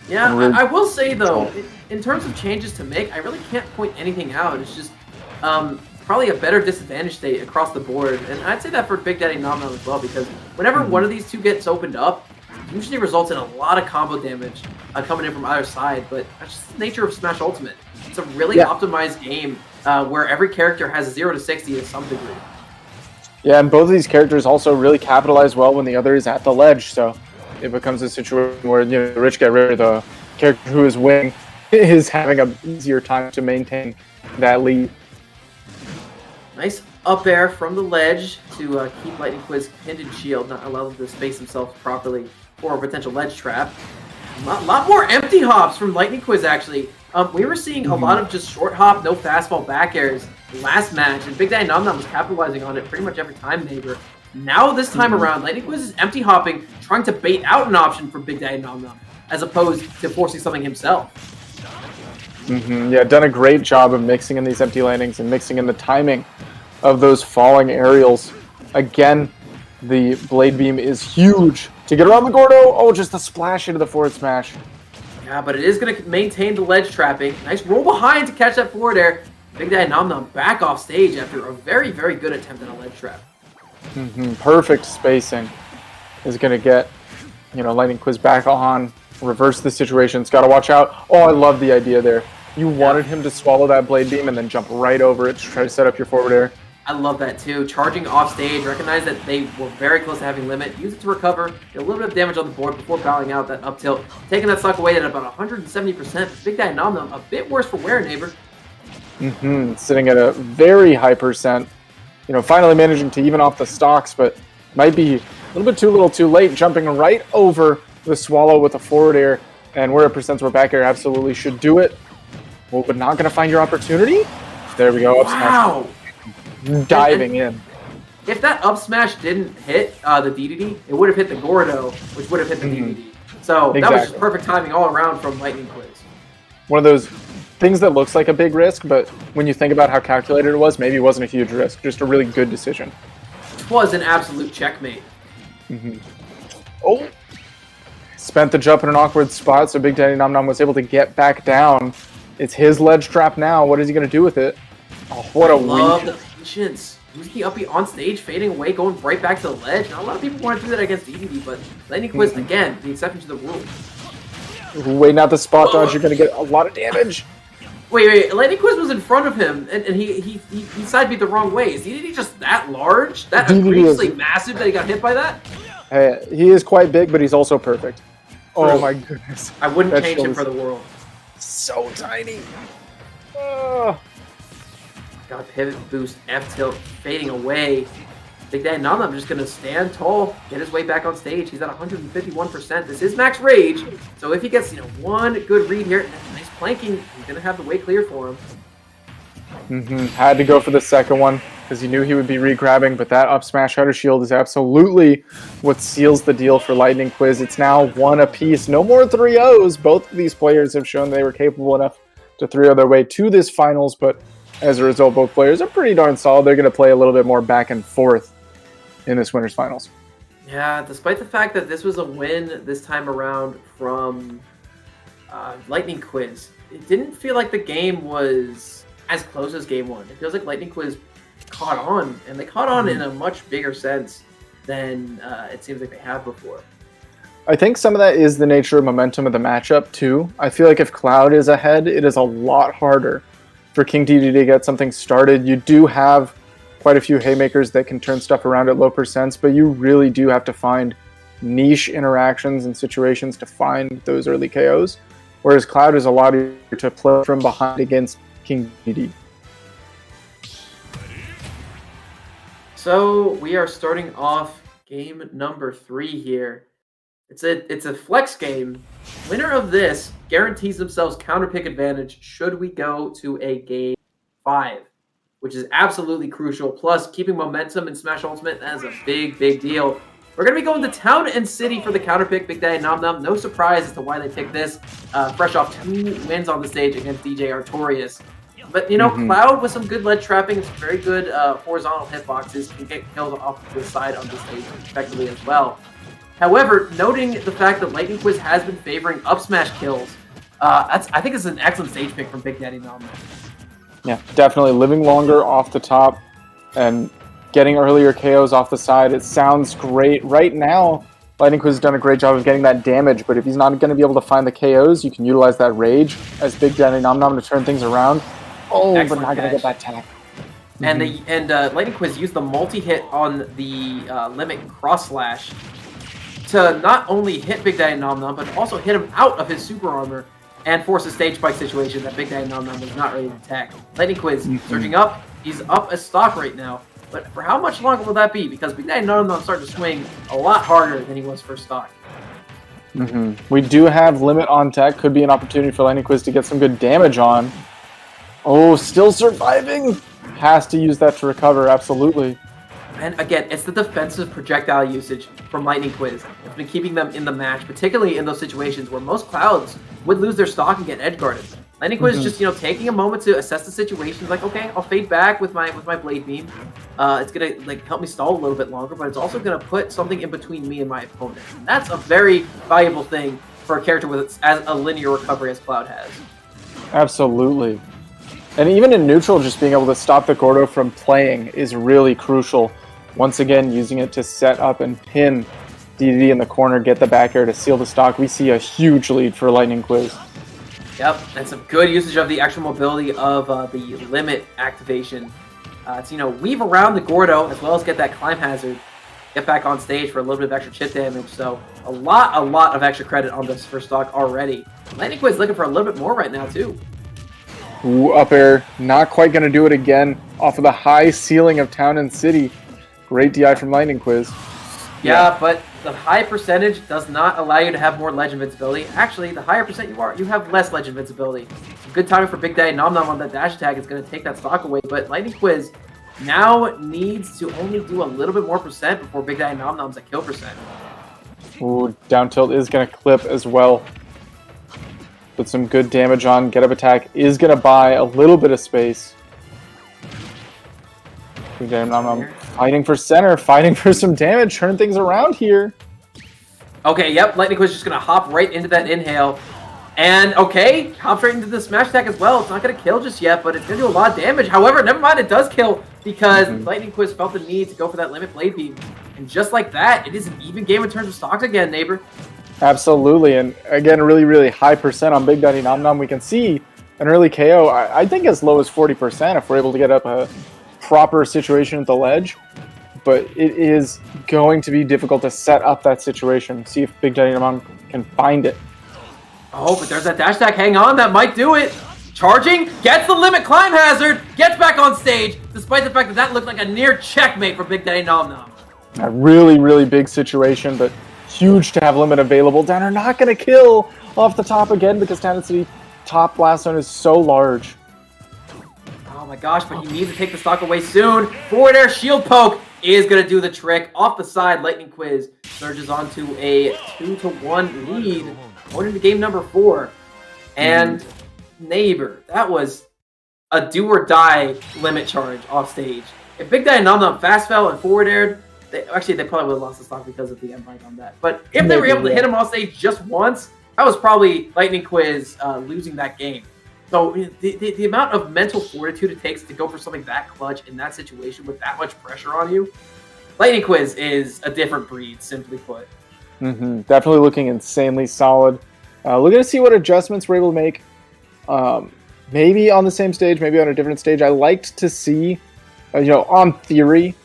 Yeah, I will say, though, in terms of changes to make, I really can't point anything out. It's just probably a better disadvantage state across the board. And I'd say that for Big Daddy Nom Nom as well, because whenever one of these two gets opened up, it usually results in a lot of combo damage coming in from either side. But that's just the nature of Smash Ultimate. It's a really optimized game where every character has a 0 to 60 to some degree. Yeah, and both of these characters also really capitalize well when the other is at the ledge, so it becomes a situation where, you know, the rich get rid of the character who is winning is having an easier time to maintain that lead. Nice up air from the ledge to keep Lightning Quiz pinned in shield, not allow them to space themselves properly for a potential ledge trap. A lot more empty hops from Lightning Quiz, actually. We were seeing a lot of just short hop, no fastball back airs last match, and Big Daddy Nom Nom was capitalizing on it pretty much every time they were. Now, this time around, Lightning Quiz is empty hopping, trying to bait out an option for Big Daddy Nom Nom, as opposed to forcing something himself. Yeah, done a great job of mixing in these empty landings and mixing in the timing of those falling aerials. Again, the blade beam is huge to get around the Gordo. Oh, just a splash into the forward smash. Yeah, but it is going to maintain the ledge trapping. Nice roll behind to catch that forward air. Big Daddy Nom Nom back off stage after a very, very good attempt at a ledge trap. Perfect spacing is going to get, you know, Lightning Quiz back on, reverse the situation. It's got to watch out. Oh, I love the idea there. You wanted him to swallow that blade beam and then jump right over it to try to set up your forward air. I love that too. Charging off stage, recognize that they were very close to having limit, use it to recover, get a little bit of damage on the board before bowing out that up tilt, taking that suck away at about 170%. Big Daddy Nom Nom, a bit worse for wear, neighbor. Sitting at a very high percent. You know, finally managing to even off the stocks, but might be a little too late, jumping right over the swallow with a forward air, and where it percents where back air absolutely should do it. Well, but not going to find your opportunity. There we go. Up Wow. smash. Diving in. If that up smash didn't hit the DDD, it would have hit the Gordo, which would have hit the DDD. So that was just perfect timing all around from Lightning Quiz. One of those things that looks like a big risk, but when you think about how calculated it was, maybe it wasn't a huge risk. Just a really good decision. It was an absolute checkmate. Oh, Spent the jump in an awkward spot, so Big Daddy Nom Nom was able to get back down. It's his ledge trap now. What is he going to do with it? Oh, what a love weak... the patience. Using up on stage, fading away, going right back to the ledge. Not a lot of people want to do that against DDD, but Lightning Quiz, again, the exception to the rule. Waiting out the spot dodge, you're going to get a lot of damage. Wait, Lightning Quiz was in front of him, and he side beat the wrong way. Is DDD just that large? That egregiously massive that he got hit by that? Hey, he is quite big, but he's also perfect. Oh my goodness. I wouldn't change him for the world. So tiny. Got pivot boost, F tilt, fading away. Big Daddy Nom Nom just gonna stand tall, get his way back on stage. He's at 151%. This is max rage, so if he gets one good read here, nice planking, he's gonna have the way clear for him. Had to go for the second one because he knew he would be re-grabbing, but that up smash Hutter Shield is absolutely what seals the deal for Lightning Quiz. It's now 1 apiece. No more 3-0s. Both of these players have shown they were capable enough to 3-0 their way to this finals, but as a result, both players are pretty darn solid. They're going to play a little bit more back and forth in this winner's finals. Yeah, despite the fact that this was a win this time around from Lightning Quiz, it didn't feel like the game was as close as game one. It feels like Lightning Quiz caught on, and they caught on in a much bigger sense than it seems like they have before. I think some of that is the nature of momentum of the matchup, too. I feel like if Cloud is ahead, it is a lot harder for King DD to get something started. You do have quite a few haymakers that can turn stuff around at low percents, but you really do have to find niche interactions and situations to find those early KOs, whereas Cloud is a lot easier to play from behind against King DD. So we are starting off game number 3 here. It's a flex game. Winner of this guarantees themselves counter pick advantage should we go to a game 5, which is absolutely crucial. Plus, keeping momentum in Smash Ultimate, that is a big, big deal. We're going to be going to Town and City for the counter pick. Big Daddy Nom Nom. No surprise as to why they picked this. Fresh off 2 wins on the stage against DJ Artorias. But, Cloud with some good ledge trapping, some very good horizontal hitboxes, can get kills off to the side on the stage effectively as well. However, noting the fact that Lightning Quiz has been favoring up smash kills, I think it's an excellent stage pick from Big Daddy Nom Nom. Yeah, definitely living longer off the top and getting earlier KOs off the side. It sounds great. Right now, Lightning Quiz has done a great job of getting that damage, but if he's not going to be able to find the KOs, you can utilize that rage as Big Daddy Nom Nom to turn things around. Oh, excellent, but not going to get that tag. And Lightning Quiz used the multi-hit on the limit cross slash to not only hit Big Daddy Nom Nom, but also hit him out of his super armor and force a stage spike situation that Big Daddy Nom Nom was not ready to attack. Lightning Quiz surging up. He's up as stock right now. But for how much longer will that be? Because Big Daddy Nom Nom started to swing a lot harder than he was for stock. We do have limit on tech. Could be an opportunity for Lightning Quiz to get some good damage on. Oh, still surviving. Has to use that to recover, absolutely. And again, it's the defensive projectile usage from Lightning Quiz. It's been keeping them in the match, particularly in those situations where most Clouds would lose their stock and get edge guarded. Lightning Quiz is just, taking a moment to assess the situation. Like, okay, I'll fade back with my Blade Beam. It's gonna help me stall a little bit longer, but it's also gonna put something in between me and my opponent. And that's a very valuable thing for a character with as a linear recovery as Cloud has. Absolutely. And even in neutral, just being able to stop the Gordo from playing is really crucial. Once again, using it to set up and pin DDD in the corner, get the back air to seal the stock. We see a huge lead for Lightning Quiz. Yep, and some good usage of the extra mobility of the limit activation. To weave around the Gordo as well as get that climb hazard, get back on stage for a little bit of extra chip damage. So a lot of extra credit on this first stock already. Lightning Quiz looking for a little bit more right now too. Ooh, up air, not quite going to do it again off of the high ceiling of Town and City. Great DI from Lightning Quiz. Yeah, but the high percentage does not allow you to have more ledge invincibility. Actually, the higher percent you have less ledge invincibility. Good timing for Big Daddy Nom Nom on that dash attack is going to take that stock away, but Lightning Quiz now needs to only do a little bit more percent before Big Daddy Nom Nom's at kill percent. Ooh, down tilt is going to clip as well. Put some good damage on. Get up attack is going to buy a little bit of space. Big Daddy Nom Nom fighting for center, fighting for some damage, turn things around here. Okay, yep, Lightning Quiz just going to hop right into that inhale. And, okay, hops right into the smash attack as well. It's not going to kill just yet, but it's going to do a lot of damage. However, never mind, it does kill because Lightning Quiz felt the need to go for that Limit Blade Beam. And just like that, it is an even game in terms of stocks again, neighbor. Absolutely, and again, really, really high percent on Big Daddy Nom Nom. We can see an early KO, I think as low as 40% if we're able to get up a proper situation at the ledge. But it is going to be difficult to set up that situation. See if Big Daddy Nom Nom can find it. Oh, but there's that dash attack. Hang on, that might do it. Charging, gets the limit climb hazard, gets back on stage, despite the fact that that looked like a near checkmate for Big Daddy Nom Nom. A really, really big situation, but huge to have limit available. Downer not going to kill off the top again because Town City top blast zone is so large. Oh my gosh, but he needs to take the stock away soon. Forward air shield poke is going to do the trick. Off the side, Lightning Quiz surges onto a 2-1 lead going into game number 4. And neighbor, that was a do or die limit charge off stage. If Big Daddy Nom Nom fast fell and forward aired, they probably would have lost the stock because of the invite on that. But if they were able to hit him off stage just once, that was probably Lightning Quiz losing that game. So the amount of mental fortitude it takes to go for something that clutch in that situation with that much pressure on you, Lightning Quiz is a different breed, simply put. Definitely looking insanely solid. We're going to see what adjustments we're able to make. Maybe on the same stage, maybe on a different stage. I liked to see, on theory,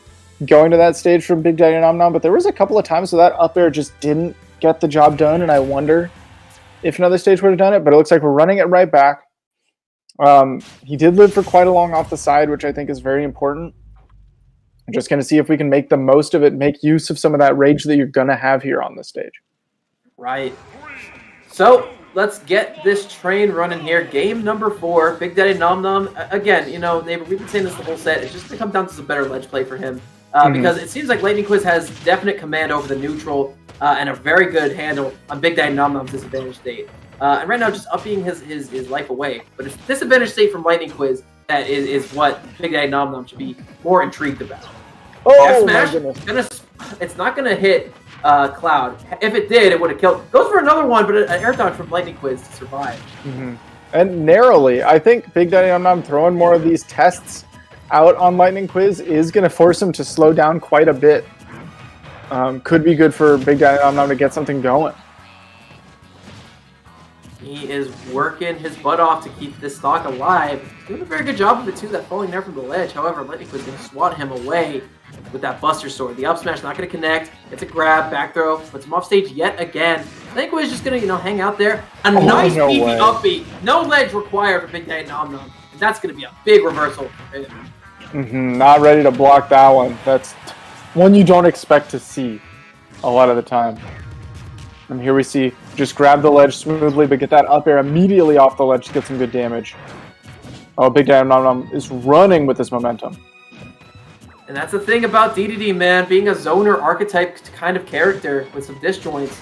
going to that stage from Big Daddy Nom Nom, but there was a couple of times where that up air just didn't get the job done, and I wonder if another stage would have done it, but it looks like we're running it right back. He did live for quite a long off the side, which I think is very important. I'm just going to see if we can make the most of it, make use of some of that rage that you're going to have here on this stage. Right. So let's get this train running here. Game number 4, Big Daddy Nom Nom. Again, neighbor, we've been saying this the whole set. It's just going to come down to some better ledge play for him. Because it seems like Lightning Quiz has definite command over the neutral and a very good handle on Big Daddy Nom Nom's disadvantage state. And right now, just upping his life away. But it's disadvantage state from Lightning Quiz that is what Big Daddy Nom Nom should be more intrigued about. Oh, Smash, my goodness. it's not going to hit Cloud. If it did, it would have killed. Goes for another one, but an air dodge from Lightning Quiz to survive. And narrowly, I think Big Daddy Nom Nom throwing more of these tests out on Lightning Quiz is going to force him to slow down quite a bit. Could be good for Big Daddy Nom Nom to get something going. He is working his butt off to keep this stock alive. Doing a very good job of it too, that falling there from the ledge. However, Lightning Quiz is going to swat him away with that Buster Sword. The up smash not going to connect. It's a grab, back throw, puts him off stage yet again. Lightning Quiz is just going to, hang out there. A nice no beefy way. upbeat. No ledge required for Big Daddy Nom Nom. And that's going to be a big reversal for him. Not ready to block that one. That's one you don't expect to see a lot of the time. And here we see, just grab the ledge smoothly, but get that up air immediately off the ledge to get some good damage. Oh, Big Daddy Nom Nom is running with this momentum. And that's the thing about DDD, man. Being a zoner archetype kind of character with some disjoints.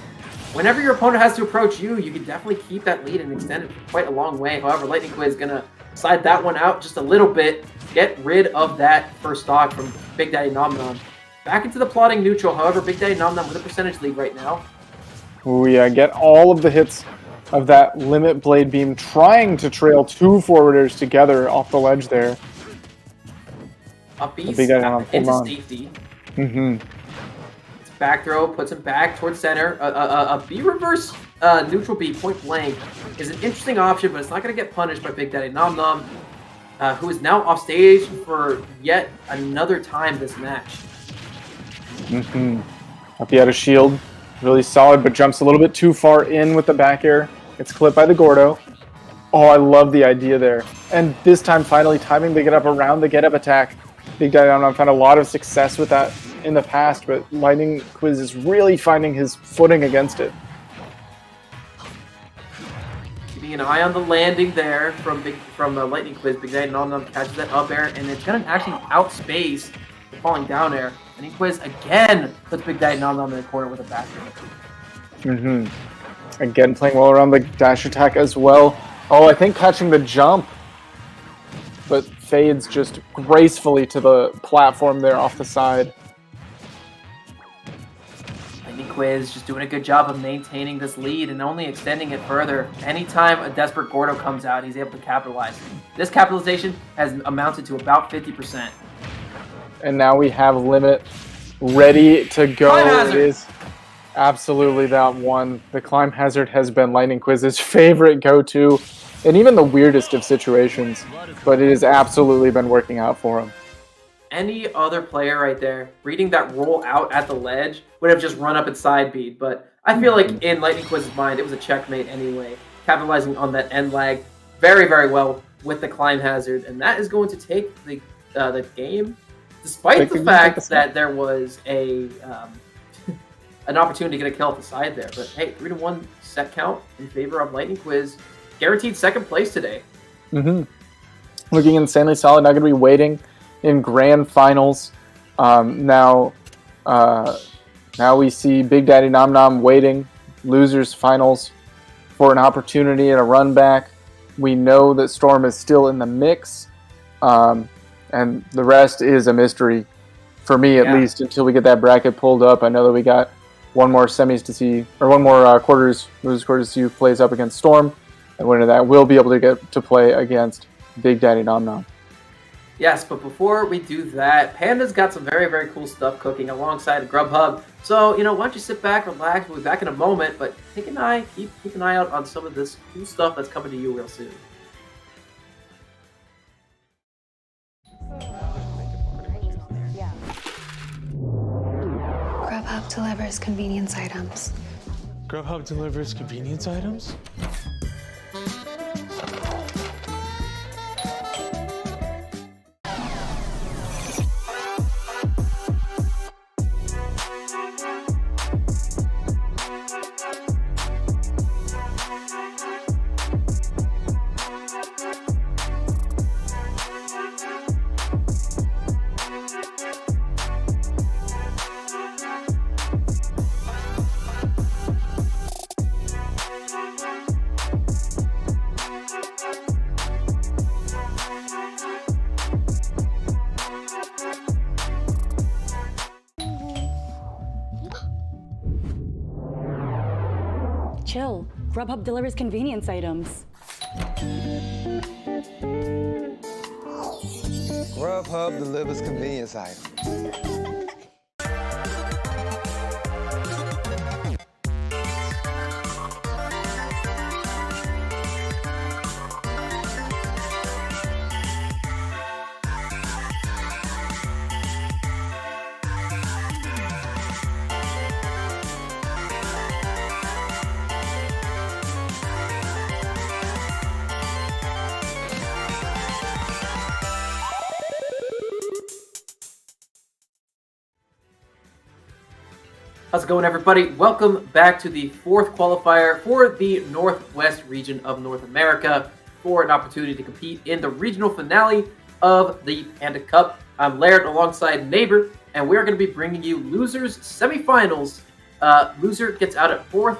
Whenever your opponent has to approach you, you can definitely keep that lead and extend it quite a long way. However, Lightning Quiz is going to side that one out just a little bit. Get rid of that first stock from Big Daddy Nom Nom. Back into the plotting neutral. However, Big Daddy Nom Nom with a percentage lead right now. Oh yeah, get all of the hits of that Limit Blade Beam, trying to trail two forwarders together off the ledge there. Upbeats Big Daddy Nom Nom, into hold on. safety. It's back throw, puts him back towards center. A B reverse neutral B point blank is an interesting option, but it's not going to get punished by Big Daddy Nom Nom, who is now off stage for yet another time this match. Up the out of shield. Really solid, but jumps a little bit too far in with the back air. It's clipped by the Gordo. Oh, I love the idea there. And this time, finally, timing to get up around the get-up attack. Big Daddy Nom Nom found a lot of success with that in the past, but Lightning Quiz is really finding his footing against it. Keeping an eye on the landing there from Lightning Quiz. Big Daddy Nom Nom catches that up air, and it's going to actually outspace the falling down air. Lightning Quiz again puts Big Daddy Nom Nom in the corner with a back throw. Again, playing well around the dash attack as well. Oh, I think catching the jump, but fades just gracefully to the platform there off the side. Lightning Quiz just doing a good job of maintaining this lead and only extending it further. Anytime a desperate Gordo comes out, he's able to capitalize. This capitalization has amounted to about 50%. And now we have Limit ready to go. Climb Hazard. It is absolutely that one. The Climb Hazard has been Lightning Quiz's favorite go-to in even the weirdest of situations, but it has absolutely been working out for him. Any other player right there, reading that roll out at the ledge, would have just run up and side beat. But I feel like in Lightning Quiz's mind, it was a checkmate anyway, capitalizing on that end lag very, very well with the Climb Hazard. And that is going to take the game, despite the fact that there was an opportunity to get a kill off the side there. But hey, 3-1 set count in favor of Lightning Quiz. Guaranteed second place today. Looking insanely solid. Now going to be waiting in grand finals. Now we see Big Daddy Nom Nom waiting losers finals for an opportunity at a run back. We know that Storm is still in the mix, and the rest is a mystery for me at least until we get that bracket pulled up. I know that we got one more semis to see, or one more quarters to see who plays up against Storm, and winner of that will be able to get to play against Big Daddy Nom Nom. Yes, but before we do that, Panda's got some very, very cool stuff cooking alongside Grubhub. So, why don't you sit back, relax, we'll be back in a moment, but keep an eye out on some of this cool stuff that's coming to you real soon. Grubhub delivers convenience items. Grubhub delivers convenience items? Chill. Grubhub delivers convenience items. Grubhub delivers convenience items. How's it going, everybody? Welcome back to the fourth qualifier for the Northwest region of North America for an opportunity to compete in the regional finale of the Panda Cup. I'm Laird alongside Neighbor, and we're going to be bringing you losers semifinals. Loser gets out at fourth.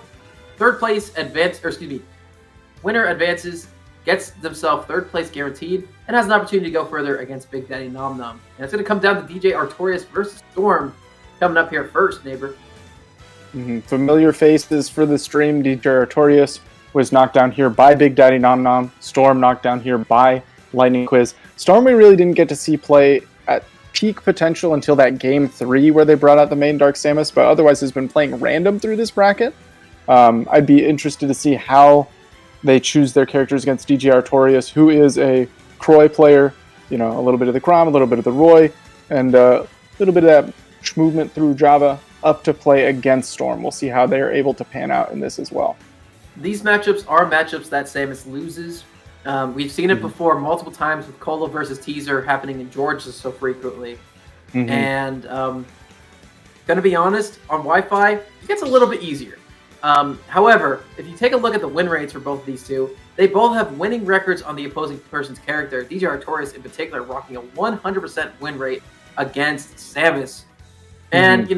Winner advances, gets themselves third place guaranteed, and has an opportunity to go further against Big Daddy Nom Nom. And it's going to come down to DJ Artorias versus Storm coming up here first, Neighbor. Familiar faces for the stream. DJ Artorias was knocked down here by Big Daddy Nom Nom. Storm knocked down here by Lightning Quiz. Storm we really didn't get to see play at peak potential until that game 3 where they brought out the main Dark Samus, but otherwise has been playing random through this bracket. I'd be interested to see how they choose their characters against DJ Artorias, who is a Croy player, a little bit of the Crom, a little bit of the Roy, and a little bit of that movement through Java up to play against Storm. We'll see how they're able to pan out in this as well. These matchups are matchups that Samus loses. We've seen it before multiple times with Cola versus Teaser happening in Georgia so frequently. And gonna be honest, on Wi-Fi, it gets a little bit easier. However, if you take a look at the win rates for both of these two, they both have winning records on the opposing person's character. DJ Artorias in particular rocking a 100% win rate against Samus. And,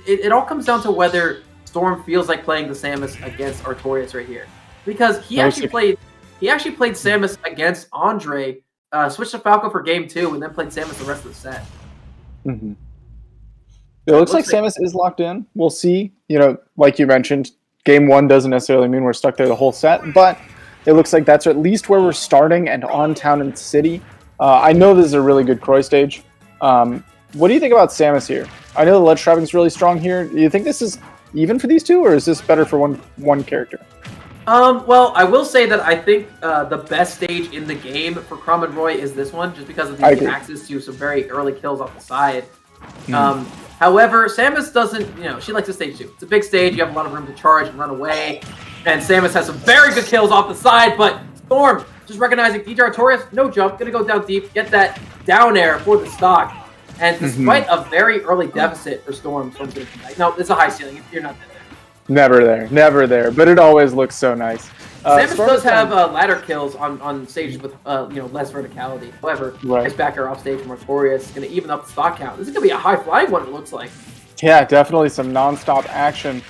it all comes down to whether Storm feels like playing the Samus against Artorias right here. Because he actually played Samus against Andre, switched to Falco for game 2, and then played Samus the rest of the set. It looks like Samus is locked in. We'll see. You know, like you mentioned, game one doesn't necessarily mean we're stuck there the whole set, but it looks like that's at least where we're starting and on Town and City. I know this is a really good Croy stage. What do you think about Samus here? I know the ledge trapping is really strong here. Do you think this is even for these two, or is this better for one character? Well, I will say that I think the best stage in the game for Chrom and Roy is this one, just because of the access to some very early kills off the side. However, Samus doesn't, she likes the stage too. It's a big stage, you have a lot of room to charge and run away, and Samus has some very good kills off the side, but Storm, just recognizing DJ Artorias, no jump, gonna go down deep, get that down air for the stock, and despite a very early deficit for Storm, Storm's gonna come back. No, it's a high ceiling, you're not there. Never there, but it always looks so nice. Samus does have ladder kills on stages with less verticality. However, nice back air off stage from Artorias is going to even up the stock count. This is going to be a high flying one, it looks like. Yeah, definitely some non-stop action.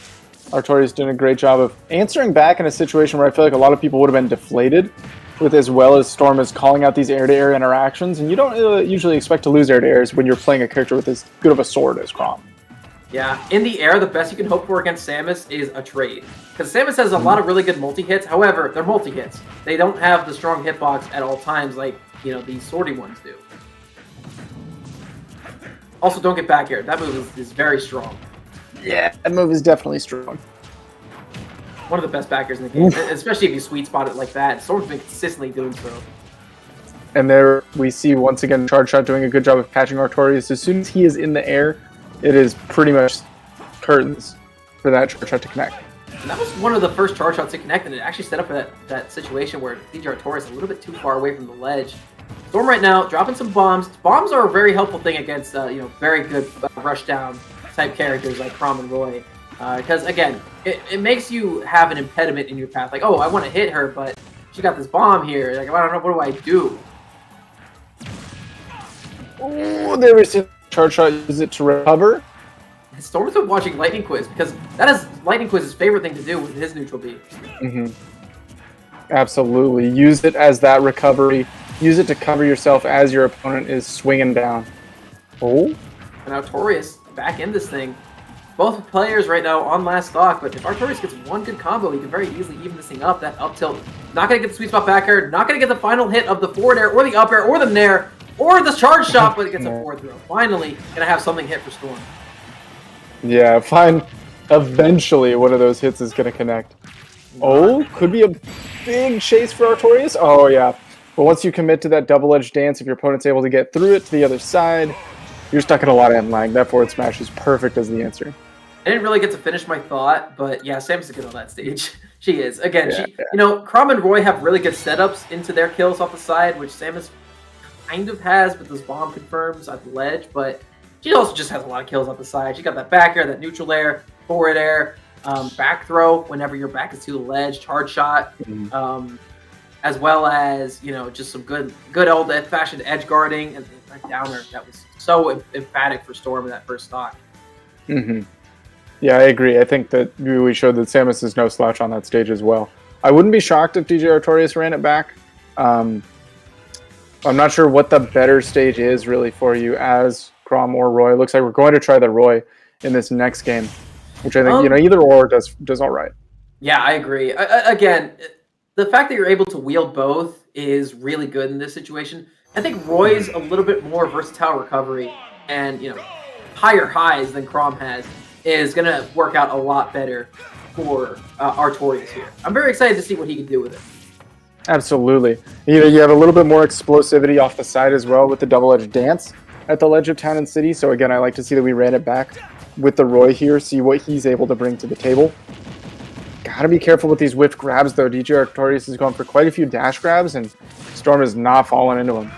Artorias doing a great job of answering back in a situation where I feel like a lot of people would have been deflated with, as well as Storm is calling out these air-to-air interactions, and you don't usually expect to lose air-to-airs when you're playing a character with as good of a sword as Chrom. Yeah, in the air, the best you can hope for against Samus is a trade. Because Samus has a lot of really good multi-hits. However, they're multi-hits. They don't have the strong hitbox at all times like, these swordy ones do. Also, don't get back here. That move is very strong. Yeah, that move is definitely strong. One of the best backers in the game, especially if you sweet spot it like that. Storm's been consistently doing so. And there we see, once again, Charge Shot doing a good job of catching Artorias. As soon as he is in the air, it is pretty much curtains for that charge shot to connect. And that was one of the first charge shots to connect, and it actually set up for that situation where DJ Artorias is a little bit too far away from the ledge. Storm right now dropping some bombs. Bombs are a very helpful thing against very good rush down type characters like Chrom and Roy, because again, it makes you have an impediment in your path. Like, oh, I want to hit her, but she got this bomb here. Like, I don't know, what do I do? Oh, there we see. Charge Shot use it to recover. Storm's been watching Lightning Quiz because that is Lightning Quiz's favorite thing to do with his neutral B. Absolutely. Use it as that recovery. Use it to cover yourself as your opponent is swinging down. Oh. And Artorias back in this thing. Both players right now on last stock, but if Artorias gets one good combo, he can very easily even this thing up. That up tilt. Not going to get the sweet spot back air. Not going to get the final hit of the forward air or the up air or the nair. Or the charge shot, but it gets a 4-throw. Finally, gonna have something hit for Storm. Yeah, fine. Eventually, one of those hits is gonna connect. Oh, could be a big chase for Artorias. Oh, yeah. But once you commit to that double-edged dance, if your opponent's able to get through it to the other side, you're stuck in a lot of end lag. That forward smash is perfect as the answer. I didn't really get to finish my thought, but yeah, Samus is good on that stage. She is. Again, Chrom and Roy have really good setups into their kills off the side, which Samus kind of has, but this bomb confirms at the ledge, but she also just has a lot of kills off the side. She got that back air, that neutral air, forward air, back throw whenever your back is to the ledge, charge shot, as well as, just some good old-fashioned edge guarding, and that downer that was so emphatic for Storm in that first stock. Yeah, I agree. I think that we showed that Samus is no slouch on that stage as well. I wouldn't be shocked if DJ Artorias ran it back. I'm not sure what the better stage is really for you as Chrom or Roy. It looks like we're going to try the Roy in this next game, which I think either or does all right. Yeah, I agree. Again, the fact that you're able to wield both is really good in this situation. I think Roy's a little bit more versatile recovery and higher highs than Chrom has is going to work out a lot better for Artorias here. I'm very excited to see what he can do with it. Absolutely. You have a little bit more explosivity off the side as well with the double-edged dance at the ledge of Town and City. So again, I like to see that we ran it back with the Roy here, see what he's able to bring to the table. Gotta be careful with these whiff grabs though. DJ Artorias is going for quite a few dash grabs and Storm is not falling into him.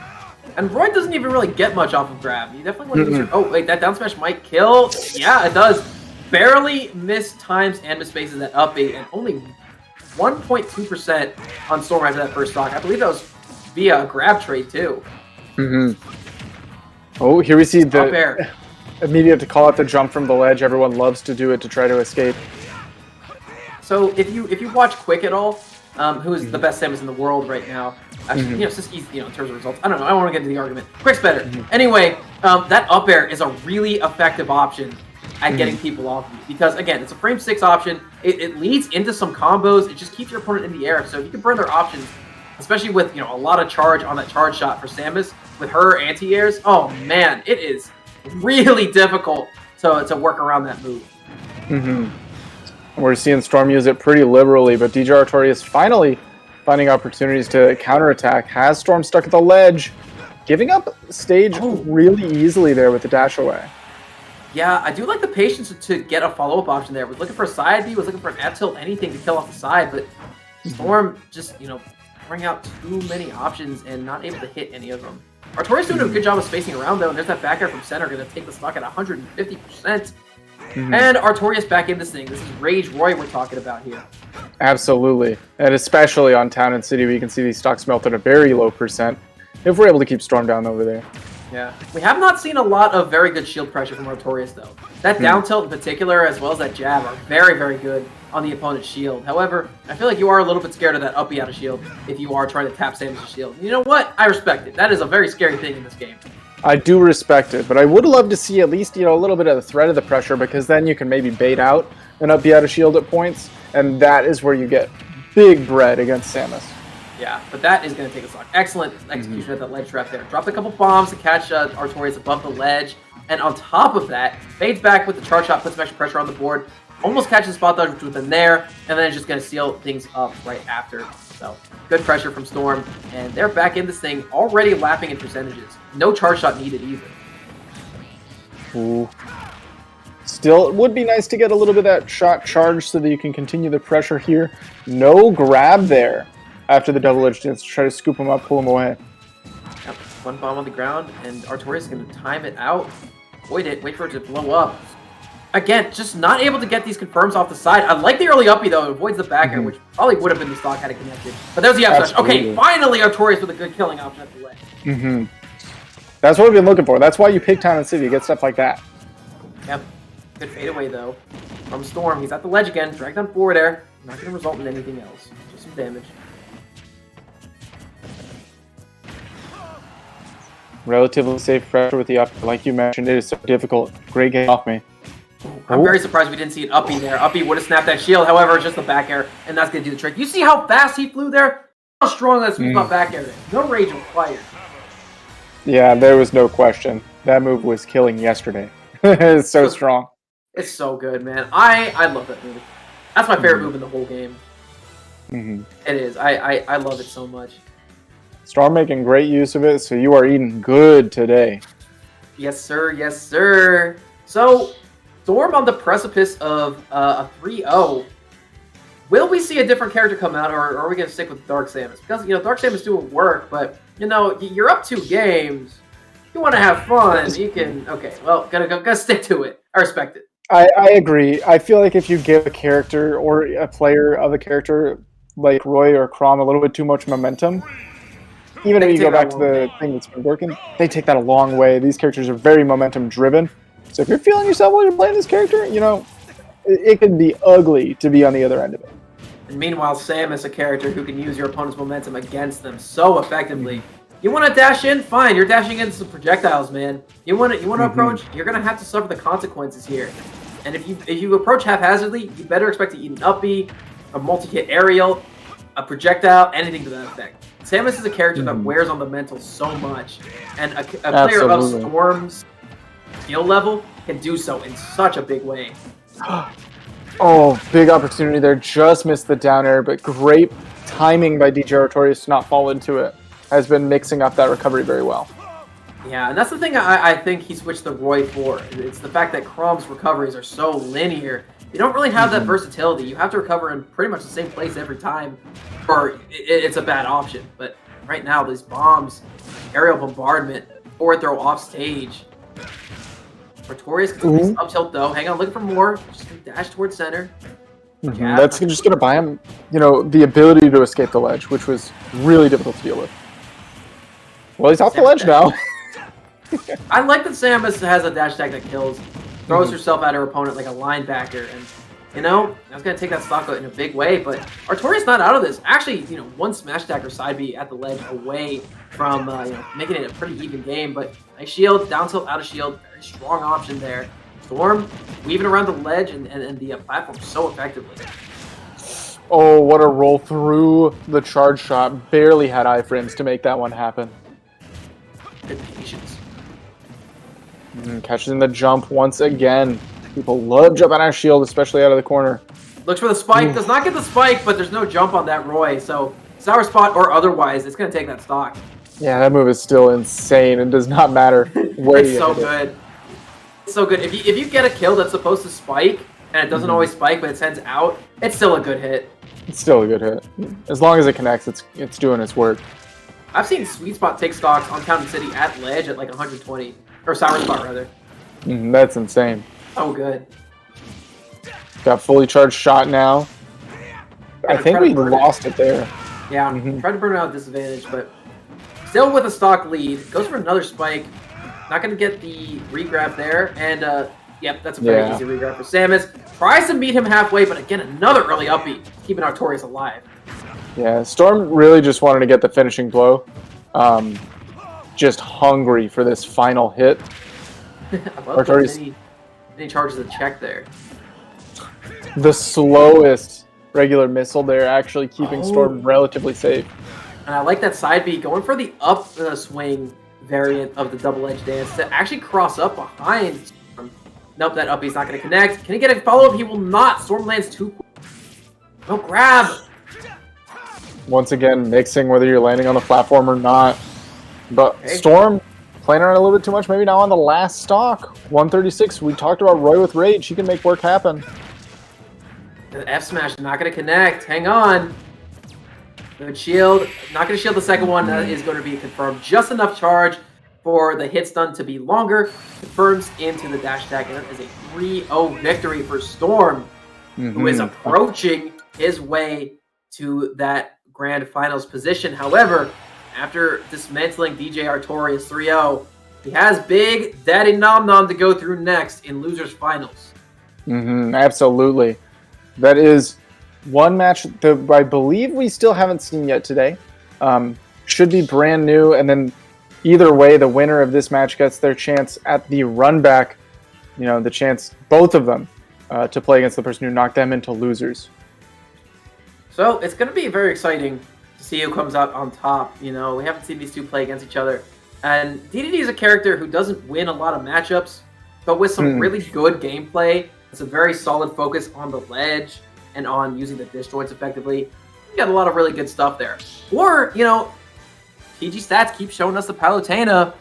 And Roy doesn't even really get much off of grab. You definitely want to use your... Oh, wait, that down smash might kill. Yeah, it does. Barely miss times and mispaces that up eight and only 1.2% on Storm after that first stock. I believe that was via a grab trade too. Oh, here we see the up air. Immediate to call out the jump from the ledge. Everyone loves to do it to try to escape. So if you watch Quick at all, who is the best Samus in the world right now? Actually, Siski's, in terms of results, I don't know. I don't want to get into the argument. Quick's better. Anyway, that up air is a really effective option at getting people off you. Because, again, it's a frame 6 option. It leads into some combos. It just keeps your opponent in the air. So if you can burn their options, especially with, a lot of charge on that charge shot for Samus, with her anti-airs, oh, man, it is really difficult to work around that move. We're seeing Storm use it pretty liberally, but DJ Artorias finally finding opportunities to counterattack. Has Storm stuck at the ledge, giving up stage really easily there with the dash away. Yeah, I do like the patience to get a follow-up option there. Was looking for a side B, was looking for an F tilt, anything to kill off the side, but Storm just, bring out too many options and not able to hit any of them. Artorias doing a good job of spacing around, though, and there's that back air from center going to take the stock at 150%. And Artorias back in this thing. This is Rage Roy we're talking about here. Absolutely. And especially on Town and City, we can see these stocks melt at a very low percent if we're able to keep Storm down over there. Yeah. We have not seen a lot of very good shield pressure from Artorias, though. That down tilt in particular, as well as that jab, are very, very good on the opponent's shield. However, I feel like you are a little bit scared of that uppy out of shield if you are trying to tap Samus' shield. You know what? I respect it. That is a very scary thing in this game. I do respect it, but I would love to see at least, a little bit of the threat of the pressure, because then you can maybe bait out an uppy out of shield at points, and that is where you get big bread against Samus. Yeah, but that is going to take a stock. Excellent execution at that ledge trap there. Dropped a couple bombs to catch Artorias above the ledge, and on top of that, fades back with the charge shot, puts some extra pressure on the board, almost catches spot dodge within there, and then it's just going to seal things up right after. So, good pressure from Storm, and they're back in this thing, already lapping in percentages. No charge shot needed either. Ooh. Still, it would be nice to get a little bit of that shot charged so that you can continue the pressure here. No grab there after the double edge dance to try to scoop him up, pull him away. Yep, one bomb on the ground, and Artorias is going to time it out, avoid it, wait for it to blow up. Again, just not able to get these confirms off the side. I like the early uppy, though. It avoids the back air, which probably would have been the stock had it connected. But there's the up smash. Okay, finally Artorias with a good killing option at the ledge. That's what we've been looking for. That's why you pick Town and City. You get stuff like that. Yep. Good fadeaway, though. From Storm. He's at the ledge again. Dragged on forward air. Not going to result in anything else. Just some damage. Relatively safe pressure with the up. Like you mentioned, it is so difficult. Great game off me. I'm very surprised we didn't see an uppy there. Uppy would have snapped that shield. However, it's just the back air, and that's going to do the trick. You see how fast he flew there? How strong that sweet spot back air is. No rage required. Yeah, there was no question. That move was killing yesterday. It's so strong. It's so good, man. I love that move. That's my favorite move in the whole game. It is. I love it so much. Storm making great use of it, so you are eating good today. Yes, sir. Yes, sir. So, Storm on the precipice of a 3-0. Will we see a different character come out, or are we going to stick with Dark Samus? Because, Dark Samus doing work, but, you're up 2 games. You want to have fun, you can... Okay, well, gotta stick to it. I respect it. I agree. I feel like if you give a character or a player of a character like Roy or Chrom a little bit too much momentum, even if you go back to the thing that's been working, they take that a long way. These characters are very momentum driven. So if you're feeling yourself while you're playing this character, it can be ugly to be on the other end of it. And meanwhile, Samus, a character who can use your opponent's momentum against them so effectively. You want to dash in? Fine, you're dashing into some projectiles, man. You want to approach? You're going to have to suffer the consequences here. And if you approach haphazardly, you better expect to eat an uppy, a multi-hit aerial, a projectile, anything to that effect. Samus is a character that wears on the mental so much, and a player of Storm's skill level can do so in such a big way. Oh, big opportunity there. Just missed the down air, but great timing by DJ Artorias to not fall into it. Has been mixing up that recovery very well. Yeah, and that's the thing I think he switched the Roy for. It's the fact that Chrom's recoveries are so linear. You don't really have that versatility. You have to recover in pretty much the same place every time, or it's a bad option. But right now, these bombs, aerial bombardment, forward throw off stage. Artorias can up tilt though. Hang on, looking for more. Just gonna dash towards center. That's just going to buy him, the ability to escape the ledge, which was really difficult to deal with. Well, he's off the ledge now. I like that Samus has a dash attack that kills, throws herself at her opponent like a linebacker, and that's going to take that stock out in a big way, but Artorias not out of this. Actually, one smash attack or side B at the ledge away from, making it a pretty even game, but nice shield, down tilt, out of shield, very strong option there. Storm weaving around the ledge and the platform so effectively. Oh, what a roll through the charge shot. Barely had iframes to make that one happen. Good patience. Catches in the jump once again. People love jumping out of shield, especially out of the corner. Looks for the spike. Does not get the spike, but there's no jump on that Roy. So sour spot or otherwise, it's going to take that stock. Yeah, that move is still insane. It does not matter where It's you so hit it. good. It's so good. If you get a kill that's supposed to spike, and it doesn't always spike, but it sends out, it's still a good hit. It's still a good hit. As long as it connects, it's doing its work. I've seen Sweet Spot take stocks on Town and City at ledge at like 120. Or Sour Spot, rather. That's insane. Oh, good. Got fully charged shot now. I think we lost it there. Yeah, tried to burn it out at disadvantage, but still with a stock lead. Goes for another spike. Not going to get the regrab there. And, yep, that's a very easy regrab for Samus. Tries to meet him halfway, but again, another early upbeat. Keeping Artorias alive. Yeah, Storm really just wanted to get the finishing blow. Just hungry for this final hit. I love that he charges a check there. The slowest regular missile there, actually keeping Storm relatively safe. And I like that side B going for the up swing variant of the double edge dance to actually cross up behind Storm. Nope, that up B's not going to connect. Can he get a follow-up? He will not. Storm lands too quick. No grab. Once again, mixing whether you're landing on the platform or not. But Storm playing around a little bit too much, maybe now on the last stock. 136, we talked about Roy with Rage. He can make work happen. The F smash not going to connect. Hang on. Good shield. Not going to shield the second one. That is going to be confirmed. Just enough charge for the hit stun to be longer. Confirms into the dash attack. And that is a 3-0 victory for Storm, who is approaching his way to that grand finals position. However, after dismantling DJ Artorias 3-0, he has Big Daddy Nom Nom to go through next in Losers Finals. Absolutely. That is one match that I believe we still haven't seen yet today. Should be brand new, and then either way, the winner of this match gets their chance at the run back, the chance, both of them, to play against the person who knocked them into losers. So it's going to be very exciting to see who comes out on top. We haven't seen these two play against each other. And DDD is a character who doesn't win a lot of matchups, but with some really good gameplay, it's a very solid focus on the ledge and on using the disjoints effectively. You got a lot of really good stuff there. Or, PG Stats keep showing us the Palutena.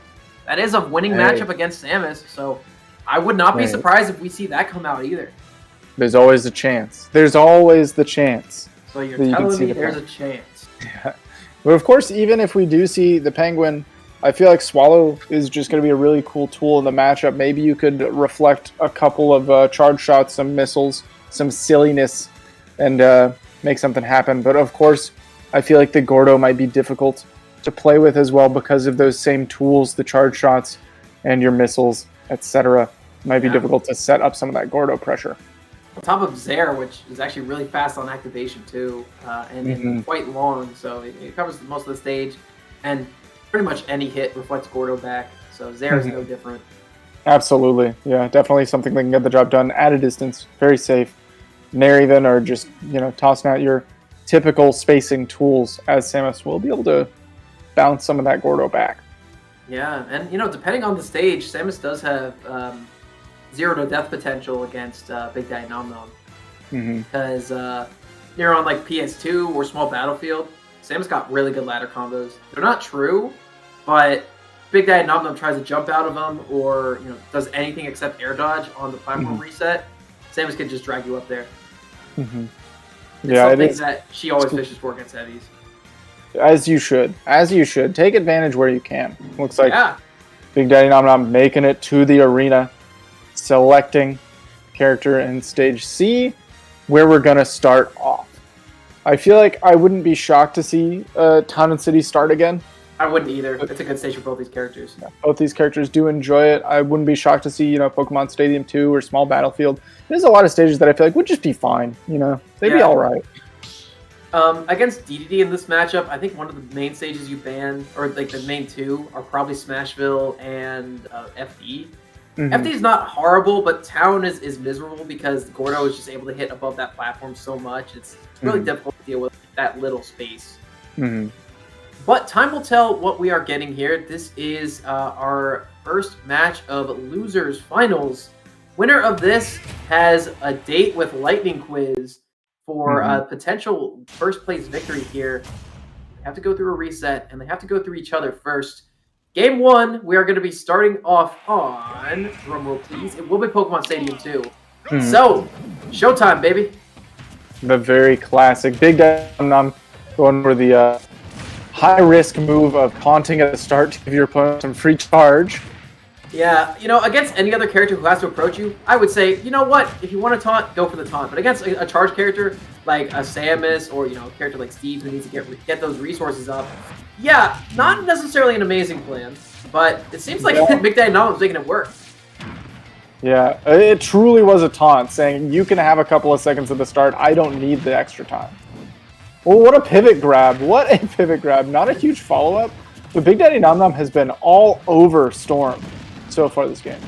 That is a winning matchup against Samus, so I would not be surprised if we see that come out either. There's always a chance. There's always the chance. So you're telling me there's a chance. Yeah. But of course, even if we do see the Penguin, I feel like Swallow is just going to be a really cool tool in the matchup. Maybe you could reflect a couple of charge shots, some missiles, some silliness, and make something happen. But of course, I feel like the Gordo might be difficult to play with as well because of those same tools, the charge shots and your missiles, etc. Might be difficult to set up some of that Gordo pressure. On top of Zaire, which is actually really fast on activation too, and quite long, so it covers most of the stage, and pretty much any hit reflects Gordo back, so Zaire is no different. Absolutely, yeah, definitely something that can get the job done at a distance, very safe. Nariven are just, tossing out your typical spacing tools, as Samus will be able to bounce some of that Gordo back. Yeah, and depending on the stage, Samus does have 0 to death potential against Big Daddy Nom Nom. Because you're on like PS2 or Small Battlefield, Samus got really good ladder combos. They're not true, but Big Daddy Nom Nom tries to jump out of them or does anything except air dodge on the platform reset. Samus can just drag you up there. It's something that she always fishes for against heavies. As you should. Take advantage where you can. Looks like Big Daddy Nom Nom making it to the arena, selecting character in stage C, where we're going to start off. I feel like I wouldn't be shocked to see Town and City start again. I wouldn't either. It's a good stage for both these characters. Yeah, both these characters do enjoy it. I wouldn't be shocked to see, Pokemon Stadium 2 or Small Battlefield. There's a lot of stages that I feel like would just be fine, They'd be all right. Against DDD in this matchup, I think one of the main stages you ban, or like the main two, are probably Smashville and FD. FD is not horrible, but Town is miserable because Gordo is just able to hit above that platform so much. It's really difficult to deal with that little space. But time will tell what we are getting here. This is our first match of Losers Finals. Winner of this has a date with Lightning Quiz for a potential first place victory here. They have to go through a reset, and they have to go through each other first. Game 1, we are going to be starting off on, drumroll please, it will be Pokemon Stadium 2. So, showtime, baby. The very classic Big Daddy Nom going for the high-risk move of taunting at the start to give your opponent some free charge. Yeah, you know, against any other character who has to approach you, I would say, you know what, if you want to taunt, go for the taunt. But against a charge character like a Samus or, you know, a character like Steve who needs to get those resources up, yeah, not necessarily an amazing plan, but it seems like Big Daddy Nom was making it work. Yeah, it truly was a taunt, saying you can have a couple of seconds at the start, I don't need the extra time. Well, what a pivot grab. What a pivot grab. Not a huge follow-up, but Big Daddy Nom Nom has been all over Storm so far this game.